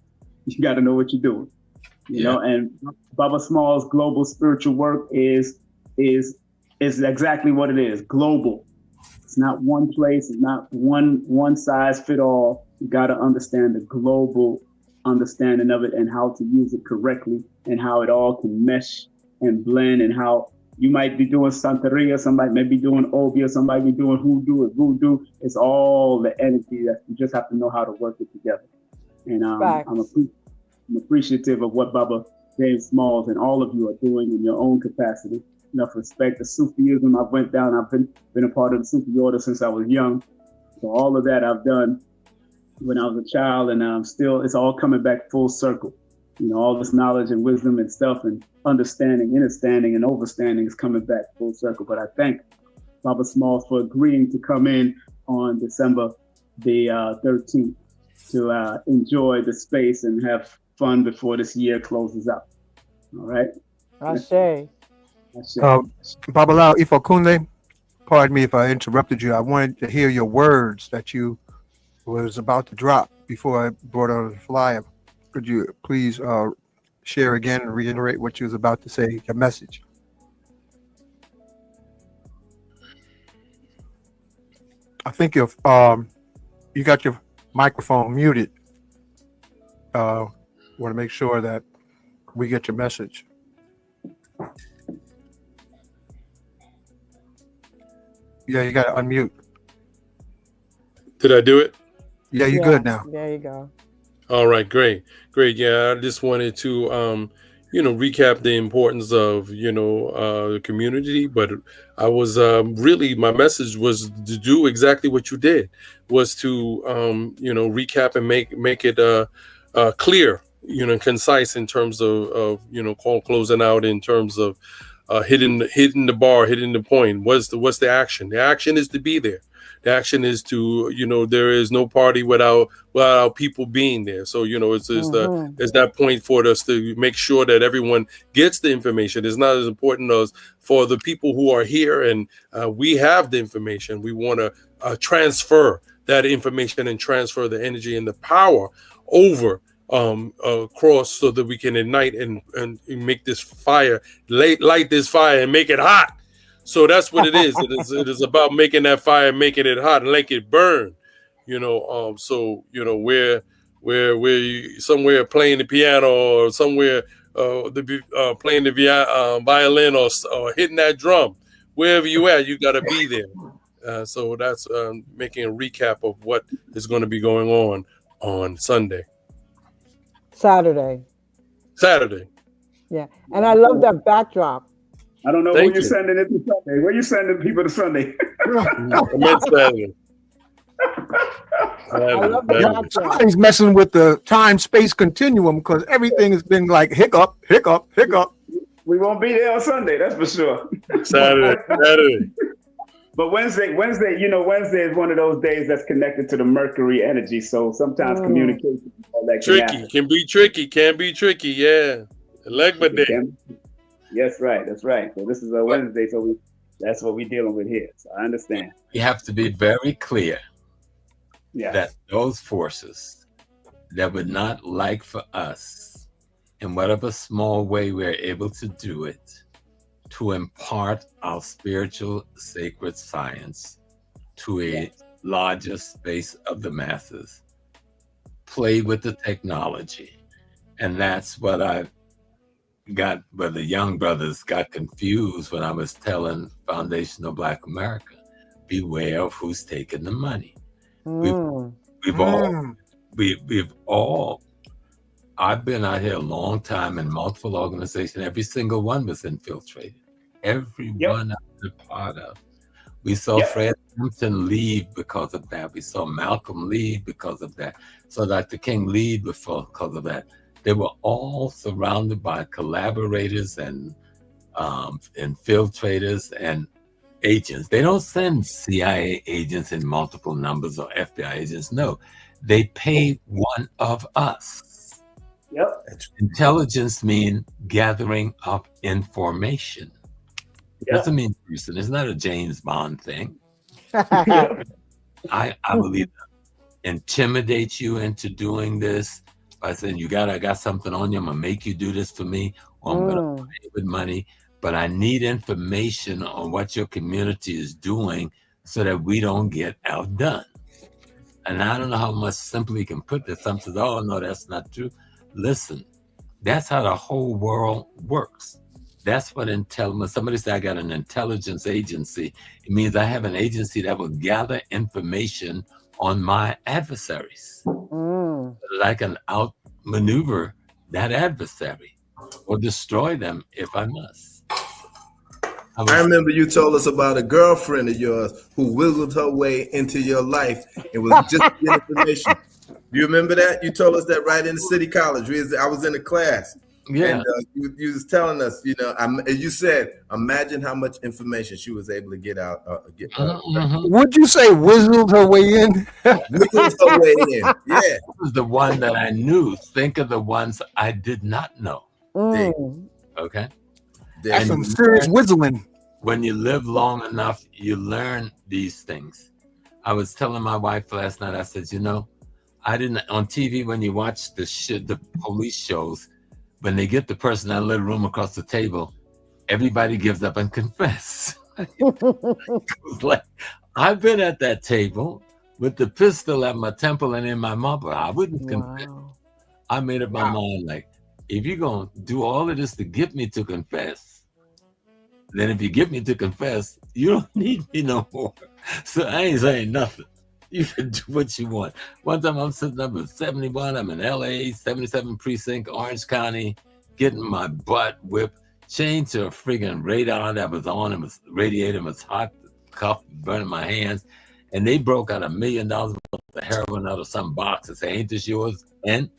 you got to know what you're doing. You know, and Baba Small's global spiritual work is exactly what it is, global. It's not one place, it's not one size fit all. You got to understand the global understanding of it and how to use it correctly and how it all can mesh and blend and how you might be doing Santeria, somebody may be doing Obia, somebody be doing Hoodoo or Voodoo. It's all the energy that you just have to know how to work it together. And I'm appreciative of what Baba James Smalls and all of you are doing in your own capacity. Enough respect. The Sufism I've went down. I've been a part of the Sufi order since I was young. So all of that I've done when I was a child, and still it's all coming back full circle. You know, all this knowledge and wisdom and stuff and understanding, understanding and overstanding is coming back full circle. But I thank Baba Smalls for agreeing to come in on December the 13th to enjoy the space and have fun before this year closes out. All right. Ashe. Babala Ifakunle, pardon me if I interrupted you. I wanted to hear your words that you was about to drop before I brought on the flyer. Could you please share again and reiterate what you was about to say, your message? I think if you got your microphone muted. Want to make sure that we get your message. Yeah, you got to unmute. Did I do it? Yeah, you're good now. There you go. All right, great. Yeah, I just wanted to, you know, recap the importance of, you know, the community. But I was really, my message was to do exactly what you did, was to, you know, recap and make it clear, you know, concise in terms of you know, closing out in terms of hitting the bar, hitting the point. What's the action? The action is to be there. The action is to, you know, there is no party without people being there. So, you know, it's that point for us to make sure that everyone gets the information. It's not as important as for the people who are here and we have the information. We want to transfer that information and transfer the energy and the power over across so that we can ignite and make this fire, light this fire and make it hot. So that's what it is. It is about making that fire, making it hot and make it burn, you know. So, you know, we're somewhere playing the piano or somewhere playing the violin or hitting that drum. Wherever you at, you got to be there. So that's making a recap of what is going to be going on Sunday. Saturday. Yeah, and I love that backdrop. I don't know where you're sending it to Sunday. Where you sending people to Sunday? Saturday. I love the backdrop. Somebody's messing with the time-space continuum because everything has been like hiccup. We won't be there on Sunday, that's for sure. Saturday. But Wednesday, Wednesday is one of those days that's connected to the Mercury energy. So sometimes communication, all that can be tricky. Yeah, Elegba Day. Yes, right. That's right. So this is a Wednesday, so that's what we're dealing with here. So I understand. You have to be very clear that those forces that would not like for us, in whatever small way we're able to do it, to impart our spiritual sacred science to a larger space of the masses, play with the technology. And that's what I got, where the young brothers got confused when I was telling Foundational Black America, beware of who's taking the money. We've all, I've been out here a long time in multiple organizations. Every single one was infiltrated. Every one I've been a part of. We saw Fred Hampton leave because of that. We saw Malcolm leave because of that. So Dr. King leave because of that. They were all surrounded by collaborators and infiltrators and agents. They don't send CIA agents in multiple numbers or FBI agents. No, they pay one of us. Intelligence means gathering of information. It doesn't mean person. It's not a James Bond thing. I believe that. Intimidate you into doing this by saying, I got something on you, I'm gonna make you do this for me, or I'm gonna pay you with money, but I need information on what your community is doing so that we don't get outdone. And I don't know how much simply you can put this. Some says, oh no, that's not true. Listen, that's how the whole world works. That's what intelligence, somebody said I got an intelligence agency. It means I have an agency that will gather information on my adversaries so that I can outmaneuver that adversary or destroy them if I must. I remember you told us about a girlfriend of yours who wiggled her way into your life and was just getting information. Do you remember that? You told us that right in the city college. I was in the class. Yeah. And you was telling us, you said, imagine how much information she was able to get out. Would you say wiggled her way in? Wiggled her way in. Yeah. This was the one that I knew. Think of the ones I did not know. Okay. That's some serious whistling. When you live long enough, you learn these things. I was telling my wife last night, I said, I didn't, on TV, when you watch the police shows, when they get the person in that little room across the table, everybody gives up and confess. It's like, I've been at that table with the pistol at my temple and in my mouth, but I wouldn't confess. I made up my mind, like, if you're going to do all of this to get me to confess, then if you get me to confess, you don't need me no more. So I ain't saying nothing. You can do what you want. One time I'm sitting up at 71, I'm in LA, 77 precinct, Orange County, getting my butt whipped, chained to a friggin' radar that was on, it was radiator, it was hot, cuff burning my hands. And they broke out $1 million worth of heroin out of some box and said, ain't this yours? And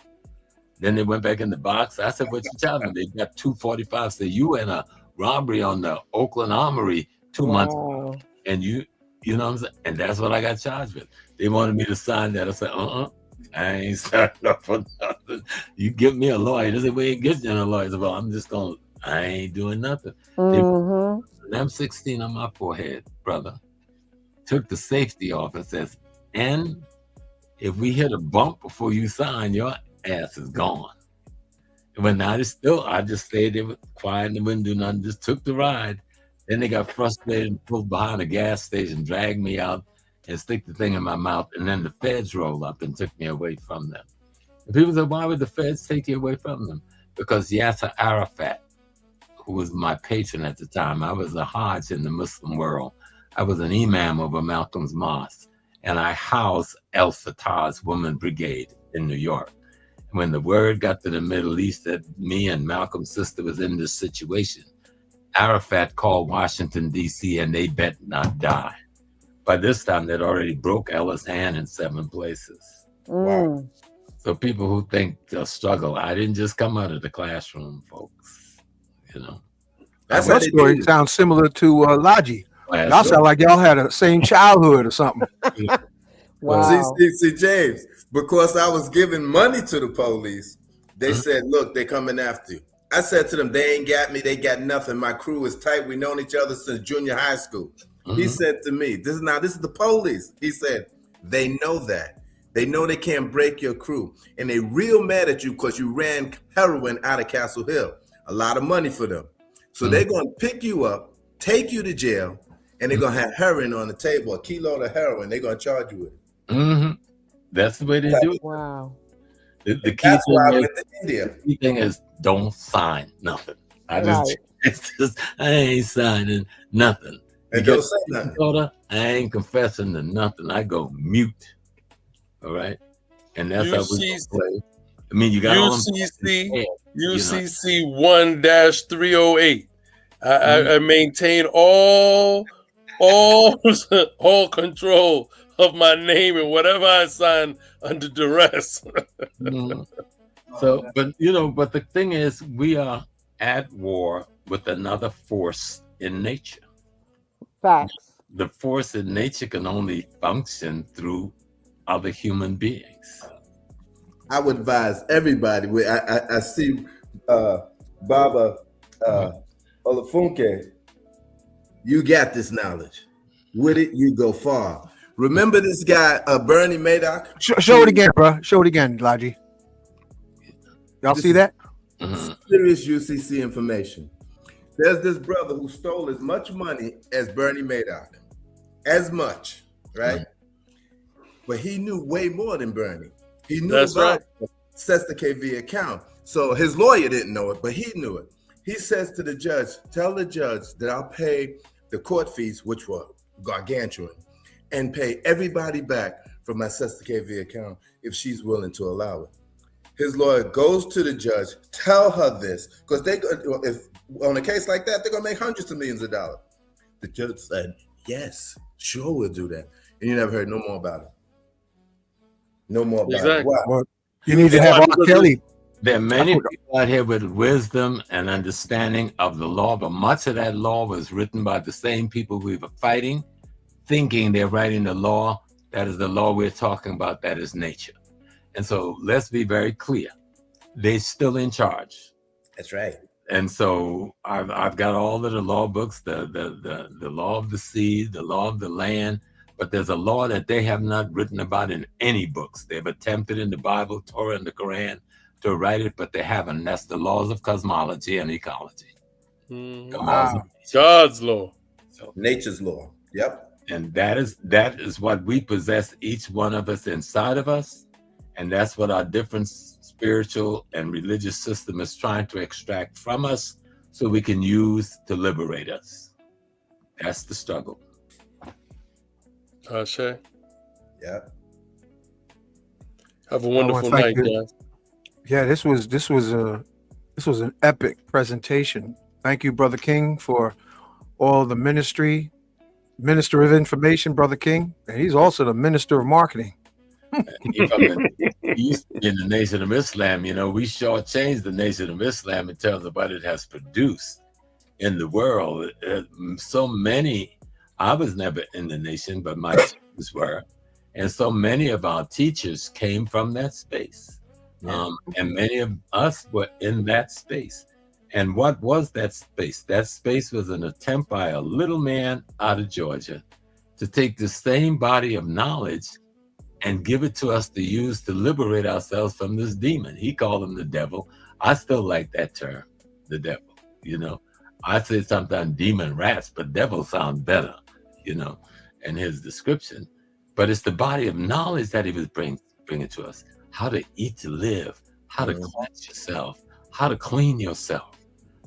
then they went back in the box. I said, what you telling me? They got 245. Said, you in a robbery on the Oakland Armory 2 months ago. And you know what I'm saying? And that's what I got charged with. They wanted me to sign that. I said, I ain't signing up for nothing. You give me a lawyer. They said, we ain't getting a lawyer. I said, well, I ain't doing nothing. They put an M16 on my forehead, brother. Took the safety off and says, and if we hit a bump before you sign, your ass is gone. And when I just stayed there quiet and wouldn't do nothing, just took the ride. Then they got frustrated and pulled behind a gas station, dragged me out and stick the thing in my mouth. And then the feds rolled up and took me away from them. And people said, why would the feds take you away from them? because Yasser Arafat, who was my patron at the time, I was a Hajj in the Muslim world. I was an imam over Malcolm's Mosque, and I housed El Fatah's Women Brigade in New York. When the word got to the Middle East that me and Malcolm's sister was in this situation, Arafat called Washington, D.C., and they bet not die. By this time, they'd already broke Ella's hand in 7 places. Wow. So people who think they'll struggle, I didn't just come out of the classroom, folks. You know, that story sounds similar to Laji. Y'all sound like y'all had the same childhood or something. Wow. See, James, because I was giving money to the police, they said, look, they're coming after you. I said to them, they ain't got me. They got nothing. My crew is tight. We've known each other since junior high school. He said to me, this is the police. He said, they know that. They know they can't break your crew. And they real mad at you because you ran heroin out of Castle Hill. A lot of money for them. So they're going to pick you up, take you to jail, and they're going to have heroin on the table, a kilo of heroin. They're going to charge you with it. That's the way they do it. Wow. The key thing is don't sign nothing. I ain't signing nothing. And don't say nothing. Order, I ain't confessing to nothing. I go mute. All right. And that's how we play. I mean, you got UCC 1-308. I maintain all control of my name and whatever I sign under duress. So, but the thing is, we are at war with another force in nature. Facts. The force in nature can only function through other human beings. I would advise everybody. I see Baba Olafunke. You got this knowledge. With it, you go far. Remember this guy, Bernie Madoff? Show it again, bro. Show it again, Laji. Y'all see that? Serious UCC information. There's this brother who stole as much money as Bernie Madoff. As much, right? But he knew way more than Bernie. He knew about the Sesta KV account. So his lawyer didn't know it, but he knew it. He says to the judge, tell the judge that I'll pay the court fees, which were gargantuan, and pay everybody back from my Sesta KV account if she's willing to allow it. His lawyer goes to the judge, tell her this, because if on a case like that, they're gonna make hundreds of millions of dollars. The judge said, yes, sure, we'll do that. And you never heard no more about it. No more about it. Wow. Well, you need to have R. Kelly. There are many people out here with wisdom and understanding of the law, but much of that law was written by the same people we were fighting, thinking they're writing the law. That is the law we're talking about. That is nature. And so let's be very clear. They're still in charge. That's right. And so I've got all of the law books, the law of the sea, the law of the land, but there's a law that they have not written about in any books. They've attempted in the Bible, Torah, and the Quran to write it, but they haven't. That's the laws of cosmology and ecology. God's law. So, nature's law. Yep. And that is what we possess, each one of us inside of us. And that's what our different spiritual and religious system is trying to extract from us so we can use to liberate us. That's the struggle. Ashe. Yeah. Have a wonderful night, guys. Yeah, this was an epic presentation. Thank you, Brother King, for all the minister of information, Brother King. And he's also the minister of marketing. He used to be in the Nation of Islam. We shortchanged the Nation of Islam in terms of what it has produced in the world. So many, I was never in the nation, but my teachers were. And so many of our teachers came from that space. And many of us were in that space. And what was that space? That space was an attempt by a little man out of Georgia to take the same body of knowledge and give it to us to use to liberate ourselves from this demon. He called him the devil. I still like that term, the devil. I say sometimes demon rats, but devil sounds better, in his description. But it's the body of knowledge that he was bringing to us. How to eat to live, how to cleanse yourself, how to clean yourself,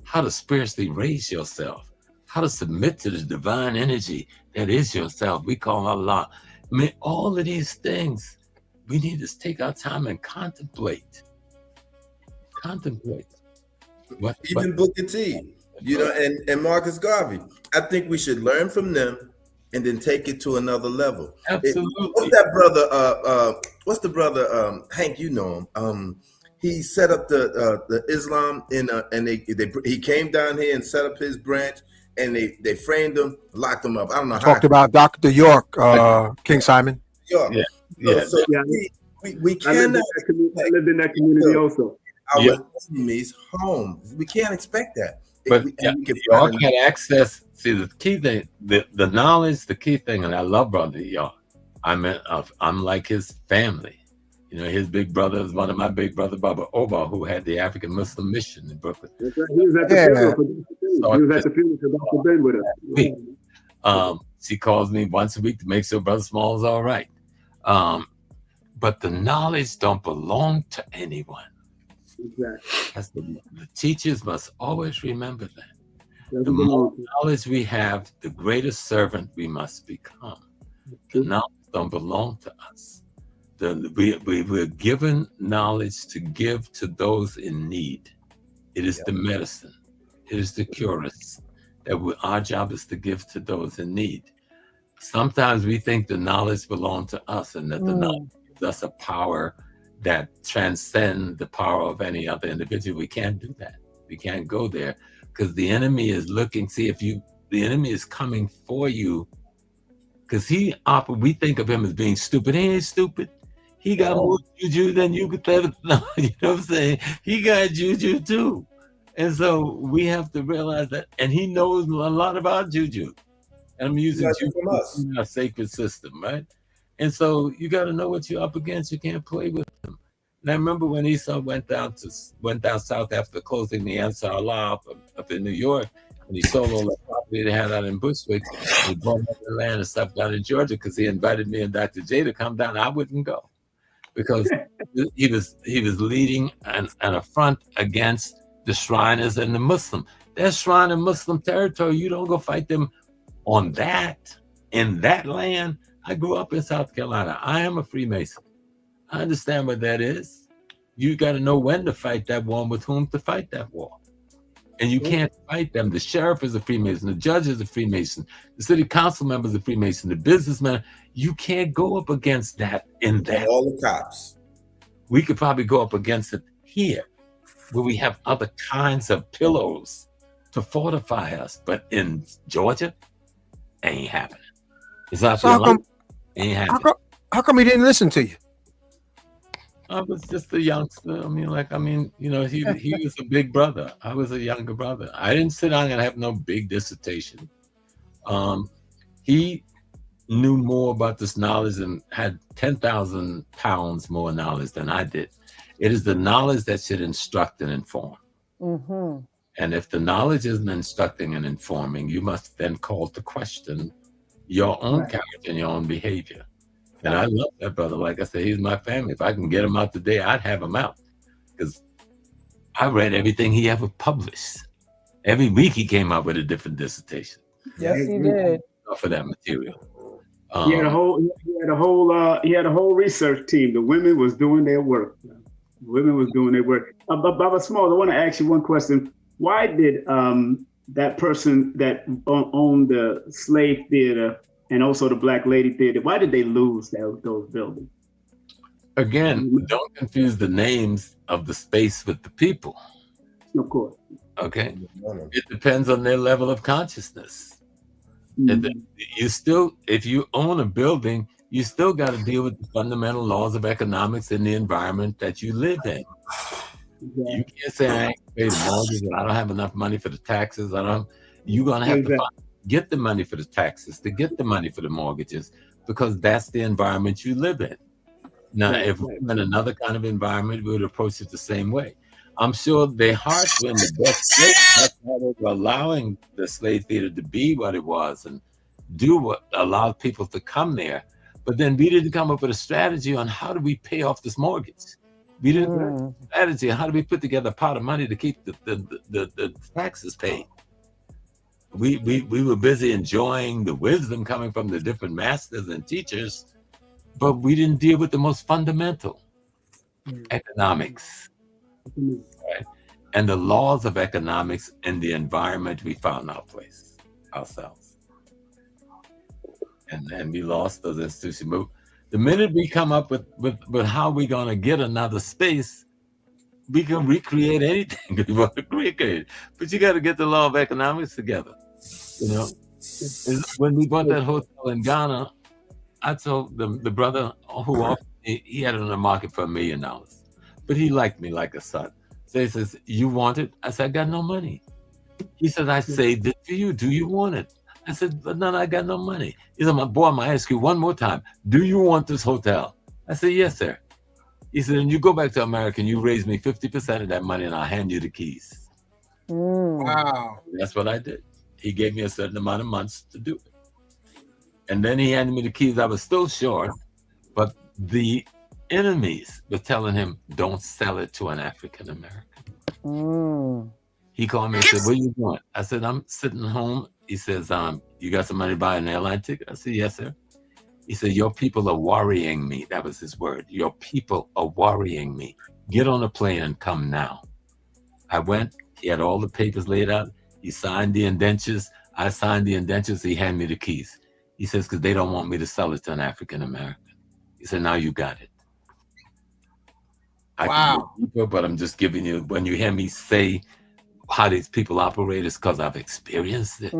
how to spiritually raise yourself, how to submit to the divine energy that is yourself. We call Allah. I mean, all of these things, we need to take our time and contemplate. Even Booker T, you know, and Marcus Garvey. I think we should learn from them and then take it to another level. Absolutely. What's that brother? What's the brother? Hank, you know him. He set up the Islam and he came down here and set up his branch, and they framed him, locked him up. I don't know. Talked about Dr. York, King Simon. York. Yeah. So we cannot. I lived in that community also. Our enemies home. We can't expect that. But York had access. See, the key thing, the knowledge, the key thing, and I love Brother York. I'm like his family. You know, his big brother is one of my big brother, Baba Oba, who had the African Muslim mission in Brooklyn. He was at the funeral for Dr. Ben with us. She calls me once a week to make sure Brother Small is all right. But the knowledge don't belong to anyone. Exactly. The teachers must always remember that. The more knowledge we have, the greater servant we must become. The knowledge don't belong to us. We're given knowledge to give to those in need. It is the medicine. It is the curist. Our job is to give to those in need. Sometimes we think the knowledge belongs to us and that the knowledge gives us a power that transcends the power of any other individual. We can't do that. We can't go there because the enemy is looking. See, the enemy is coming for you because we think of him as being stupid. He ain't stupid. He got more juju than you could ever know. You know what I'm saying? He got juju too. And so we have to realize that. And he knows a lot about juju. And I'm using juju in our sacred system, right? And so you got to know what you're up against. You can't play with him. And I remember when Esau went down south after closing the Ansar Allah up in New York, and he sold all the property they had out in Bushwick. He bought up the land and stuff down in Georgia because he invited me and Dr. J to come down. I wouldn't go because he was leading an affront against the Shriners and the Muslim. They're Shrine and Muslim territory. You don't go fight them on that, in that land. I grew up in South Carolina. I am a Freemason. I understand what that is. You got to know when to fight that war and with whom to fight that war. And you can't fight them. The sheriff is a Freemason. The judge is a Freemason. The city council member is a Freemason. The businessman. You can't go up against that in that. All the cops. We could probably go up against it here, where we have other kinds of pillows to fortify us. But in Georgia, ain't happening. It's not ain't happening. How come he didn't listen to you? I was just a youngster. You know, he was a big brother. I was a younger brother. I didn't sit down and have no big dissertation. He knew more about this knowledge and had 10,000 pounds more knowledge than I did. It is the knowledge that should instruct and inform. Mm-hmm. And if the knowledge isn't instructing and informing, you must then call to question your own character and your own behavior. And I love that brother. Like I said, he's my family. If I can get him out today, I'd have him out. Because I read everything he ever published. Every week he came out with a different dissertation. Yes, he did. For that material. He had a whole research team. The women was doing their work. Baba Small, I want to ask you one question. Why did that person that owned the slave theater and also the Black Lady Theater, why did they lose those buildings? Again, don't confuse the names of the space with the people. Of course. Okay? It depends on their level of consciousness. You still, if you own a building, you still got to deal with the fundamental laws of economics in the environment that you live in. You can't say I ain't pay the mortgage and I don't have enough money for the taxes. You're gonna have to get the money for the taxes, to get the money for the mortgages, because that's the environment you live in. Now, if we're in another kind of environment, we would approach it the same way. I'm sure their hearts were in the best place. That's why they were allowing the slave theater to be what it was and do what allowed people to come there. But then we didn't come up with a strategy on how do we pay off this mortgage. We didn't have a strategy. How do we put together a pot of money to keep the taxes paid? We were busy enjoying the wisdom coming from the different masters and teachers, but we didn't deal with the most fundamental economics, right? And the laws of economics and the environment we found ourselves. And we lost those institutions. But the minute we come up with how we're going to get another space, we can recreate anything we want to recreate. But you got to get the law of economics together. You know, when we bought that hotel in Ghana, I told the brother who offered me, he had it on the market for $1 million, but he liked me like a son. So he says, "You want it?" I said, "I got no money." He said, "I saved it for you. Do you want it?" I said, "But no, I got no money." He said, "My boy, I'm gonna ask you one more time. Do you want this hotel?" I said, "Yes, sir." He said, "And you go back to America and you raise me 50% of that money and I'll hand you the keys." Wow. That's what I did. He gave me a certain amount of months to do it. And then he handed me the keys. I was still short, but the enemies were telling him, "Don't sell it to an African American." He called me and said, "What do you want?" I said, "I'm sitting home." He says, "You got some money to buy an airline ticket?" I said, "Yes, sir." He said, "Your people are worrying me." That was his word. "Your people are worrying me. Get on a plane and come now." I went. He had all the papers laid out. He signed the indentures. I signed the indentures. He handed me the keys. He says, "Because they don't want me to sell it to an African American." He said, "Now you got it." I can go deeper, but I'm just giving you, when you hear me say how these people operate, it's because I've experienced it.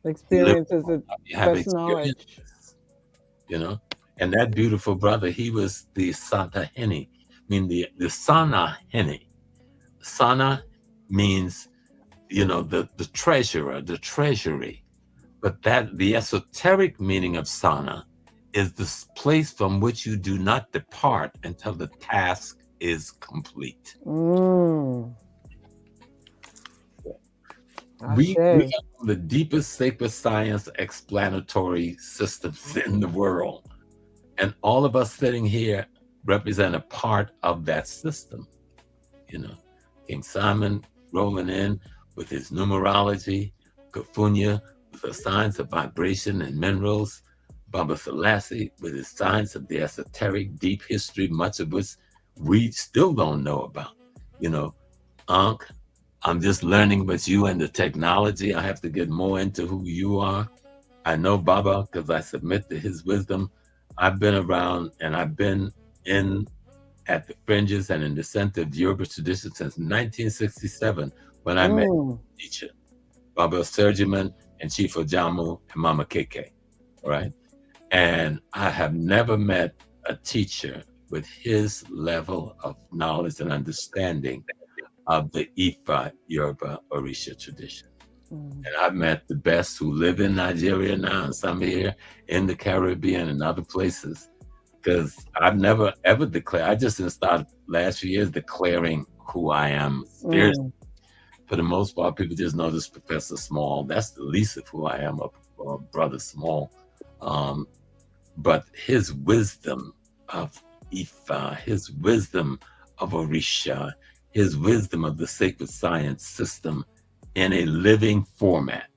Experience is the best knowledge. You know, and that beautiful brother, he was the Santa Hene. I mean, the Sana Hene. Sana means, you know, the treasurer, the treasury. But that the esoteric meaning of Sana is this place from which you do not depart until the task is complete. We have the deepest sacred science explanatory systems in the world. And all of us sitting here represent a part of that system. You know, King Simon rolling in with his numerology, Kufunya with the science of vibration and minerals, Baba Selassie with his science of the esoteric deep history, much of which we still don't know about. You know, Ankh, I'm just learning with you and the technology. I have to get more into who you are. I know Baba because I submit to his wisdom. I've been around and I've been in at the fringes and in the center of Yoruba tradition since 1967 when I met teacher, Baba Surgiman and Chief Ojamu and Mama Keke, right? And I have never met a teacher with his level of knowledge and understanding of the Ifa Yoruba Orisha tradition. And I've met the best who live in Nigeria now and some here in the Caribbean and other places, because I've never ever declared. I just started last few years declaring who I am. For the most part, people just know this Professor Small. That's the least of who I am, a Brother Small. But his wisdom of Ifa, his wisdom of Orisha, his wisdom of the sacred science system in a living format.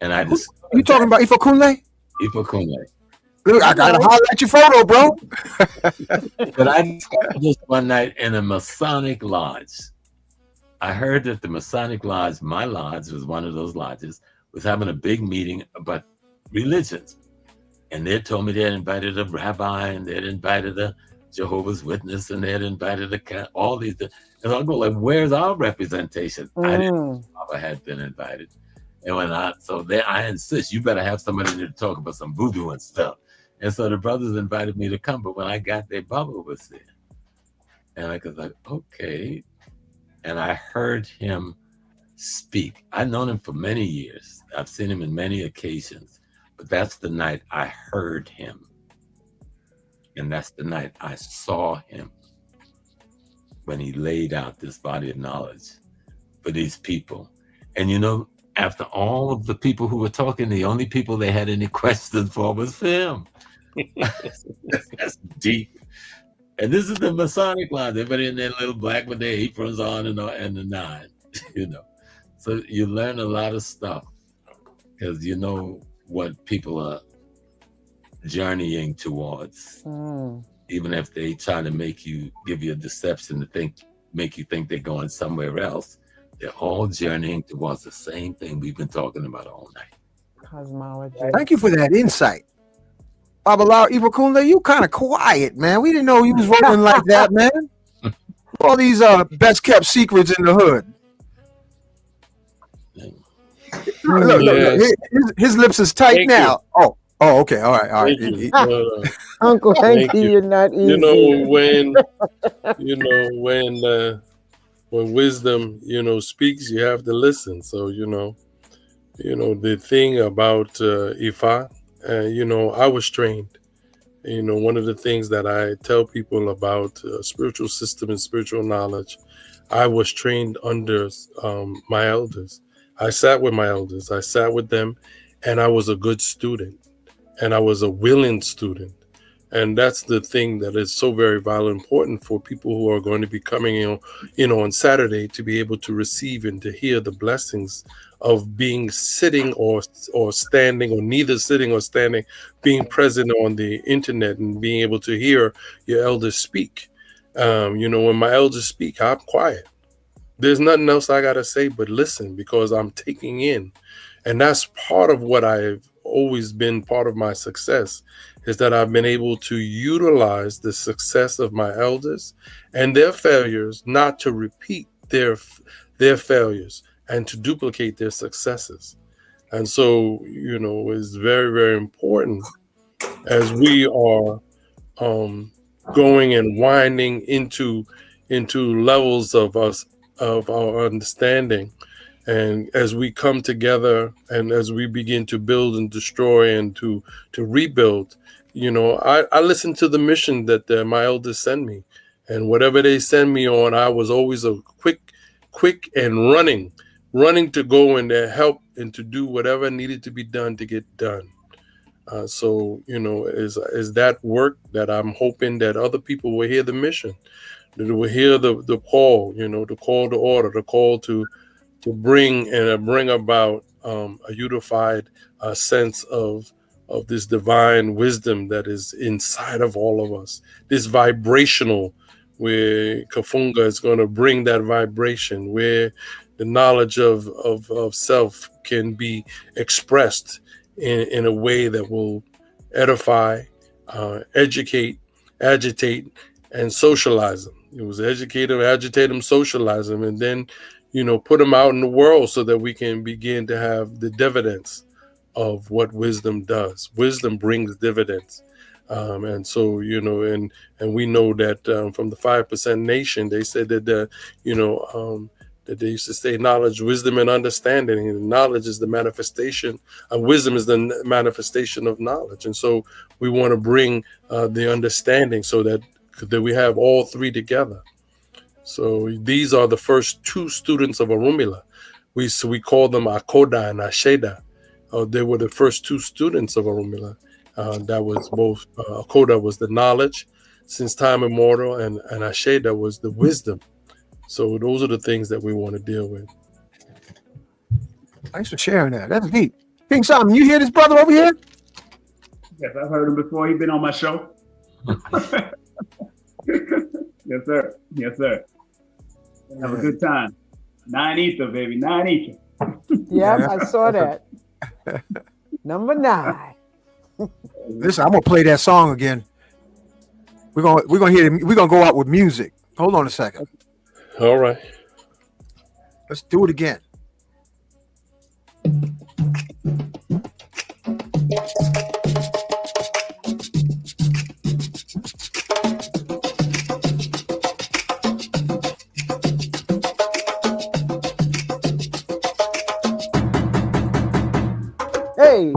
And I just... You talking about Ifakunle? Ifakunle. Look, I gotta highlight your photo, bro. But I discovered this one night in a Masonic lodge. I heard that the Masonic lodge, my lodge was one of those lodges, was having a big meeting about religions. And they told me they had invited a rabbi and they had invited a Jehovah's Witness and they had invited all these. And I go like, where's our representation? I didn't know Baba had been invited. And when I insist, you better have somebody there to talk about some voodoo and stuff. And so the brothers invited me to come, but when I got there, Baba was there. And I was like, okay. And I heard him speak. I've known him for many years. I've seen him in many occasions, but that's the night I heard him. And that's the night I saw him, when he laid out this body of knowledge for these people. And you know, after all of the people who were talking, the only people they had any questions for was him. That's deep. And this is the Masonic line. Everybody in their little black with their aprons on and the nine, you know. So you learn a lot of stuff because you know what people are journeying towards. Even if they try to give you a deception to make you think they're going somewhere else, they're all journeying towards the same thing we've been talking about all night. Cosmology. Thank you for that insight. Babalawo Ifakunle, you kind of quiet, man. We didn't know you was rolling like that, man. All these best kept secrets in the hood. Look, his lips is tight Thank now. You. Oh, okay, all right. Uncle Hanky, you're not easy. You know when wisdom, speaks, you have to listen. So the thing about Ifa, I was trained. One of the things that I tell people about spiritual system and spiritual knowledge, I was trained under my elders. I sat with my elders. I sat with them, and I was a good student, and I was a willing student. And that's the thing that is so very vitally important for people who are going to be coming on Saturday to be able to receive and to hear the blessings of being sitting or standing, or neither sitting or standing, being present on the internet and being able to hear your elders speak. When my elders speak, I'm quiet. There's nothing else I got to say but listen, because I'm taking in. And that's part of what I've always been part of my success, is that I've been able to utilize the success of my elders and their failures, not to repeat their failures and to duplicate their successes. And so, it's very, very important as we are going and winding into levels of our understanding. And as we come together and as we begin to build and destroy and to rebuild, I listen to the mission that my elders send me. And whatever they send me on, I was always a quick and running to go and to help and to do whatever needed to be done to get done. So is that work that I'm hoping that other people will hear the mission, that they will hear the call, the call to order, the call to bring about a unified sense of this divine wisdom that is inside of all of us. This vibrational, where Kufunya is going to bring that vibration, where the knowledge of self can be expressed in a way that will edify, educate, agitate, and socialize them. It was educate them, agitate them, socialize them, and then put them out in the world so that we can begin to have the dividends of what wisdom does. Wisdom brings dividends. And so, and we know that from the 5% nation, they said that, that they used to say knowledge, wisdom, and understanding. And knowledge is the manifestation, wisdom is the manifestation of knowledge. And so we want to bring the understanding so that we have all three together. So these are the first two students of Orunmila. We call them Akoda and Asheda. They were the first two students of Orunmila. That was both, Akoda was the knowledge since time immemorial, and Asheda was the wisdom. So those are the things that we want to deal with. Thanks for sharing that. That's deep. King Simon, you hear this brother over here? Yes, I've heard him before. He's been on my show. Yes, sir. Yes, sir. Have a good time. 9 ether, baby. 9 ether. Yep, I saw that. Number 9. Listen, I'm gonna play that song again. We're gonna go out with music. Hold on a second. All right. Let's do it again. Hey.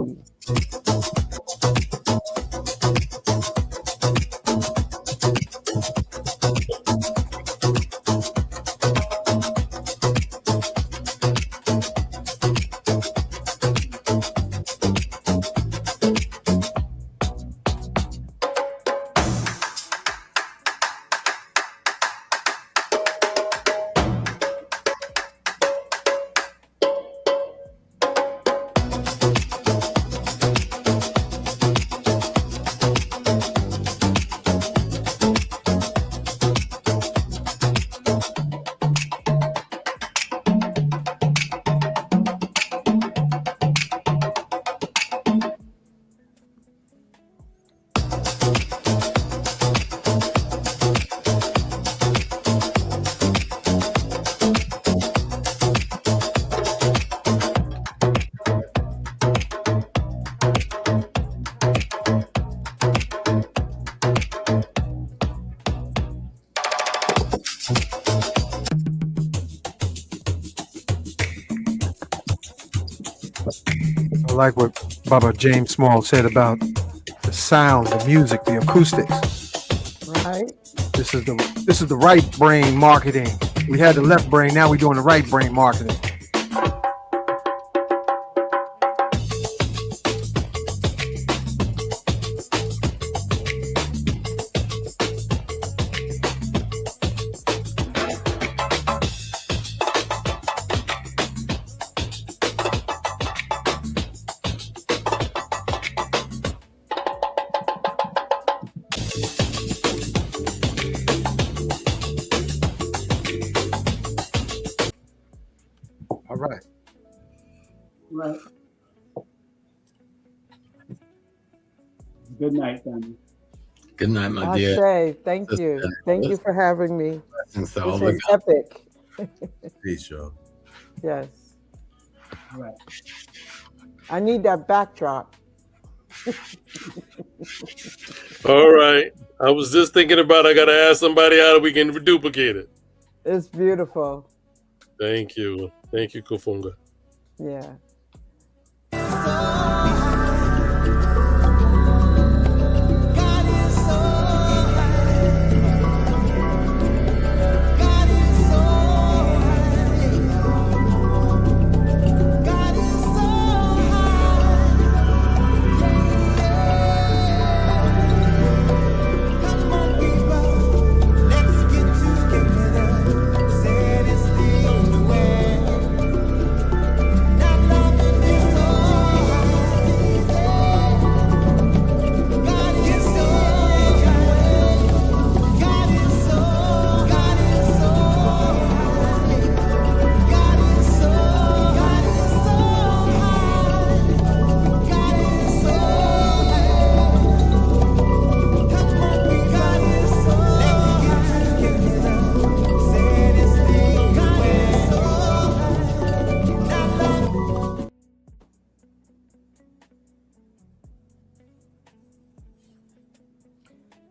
like what Baba James Small said about the sound, the music, the acoustics. Right. This is the right brain marketing. We had the left brain, now we're doing the right brain marketing. All right. Right. Good night, family. Good night, my I dear. say thank you. Thank you for having me. Blessings to This all was of you. epic. Peace, y'all. Yes. All right. I need that backdrop. All right. I was just thinking about I got to ask somebody how we can duplicate it. It's beautiful. Thank you. Thank you, Kufunga. Yeah.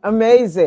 Amazing.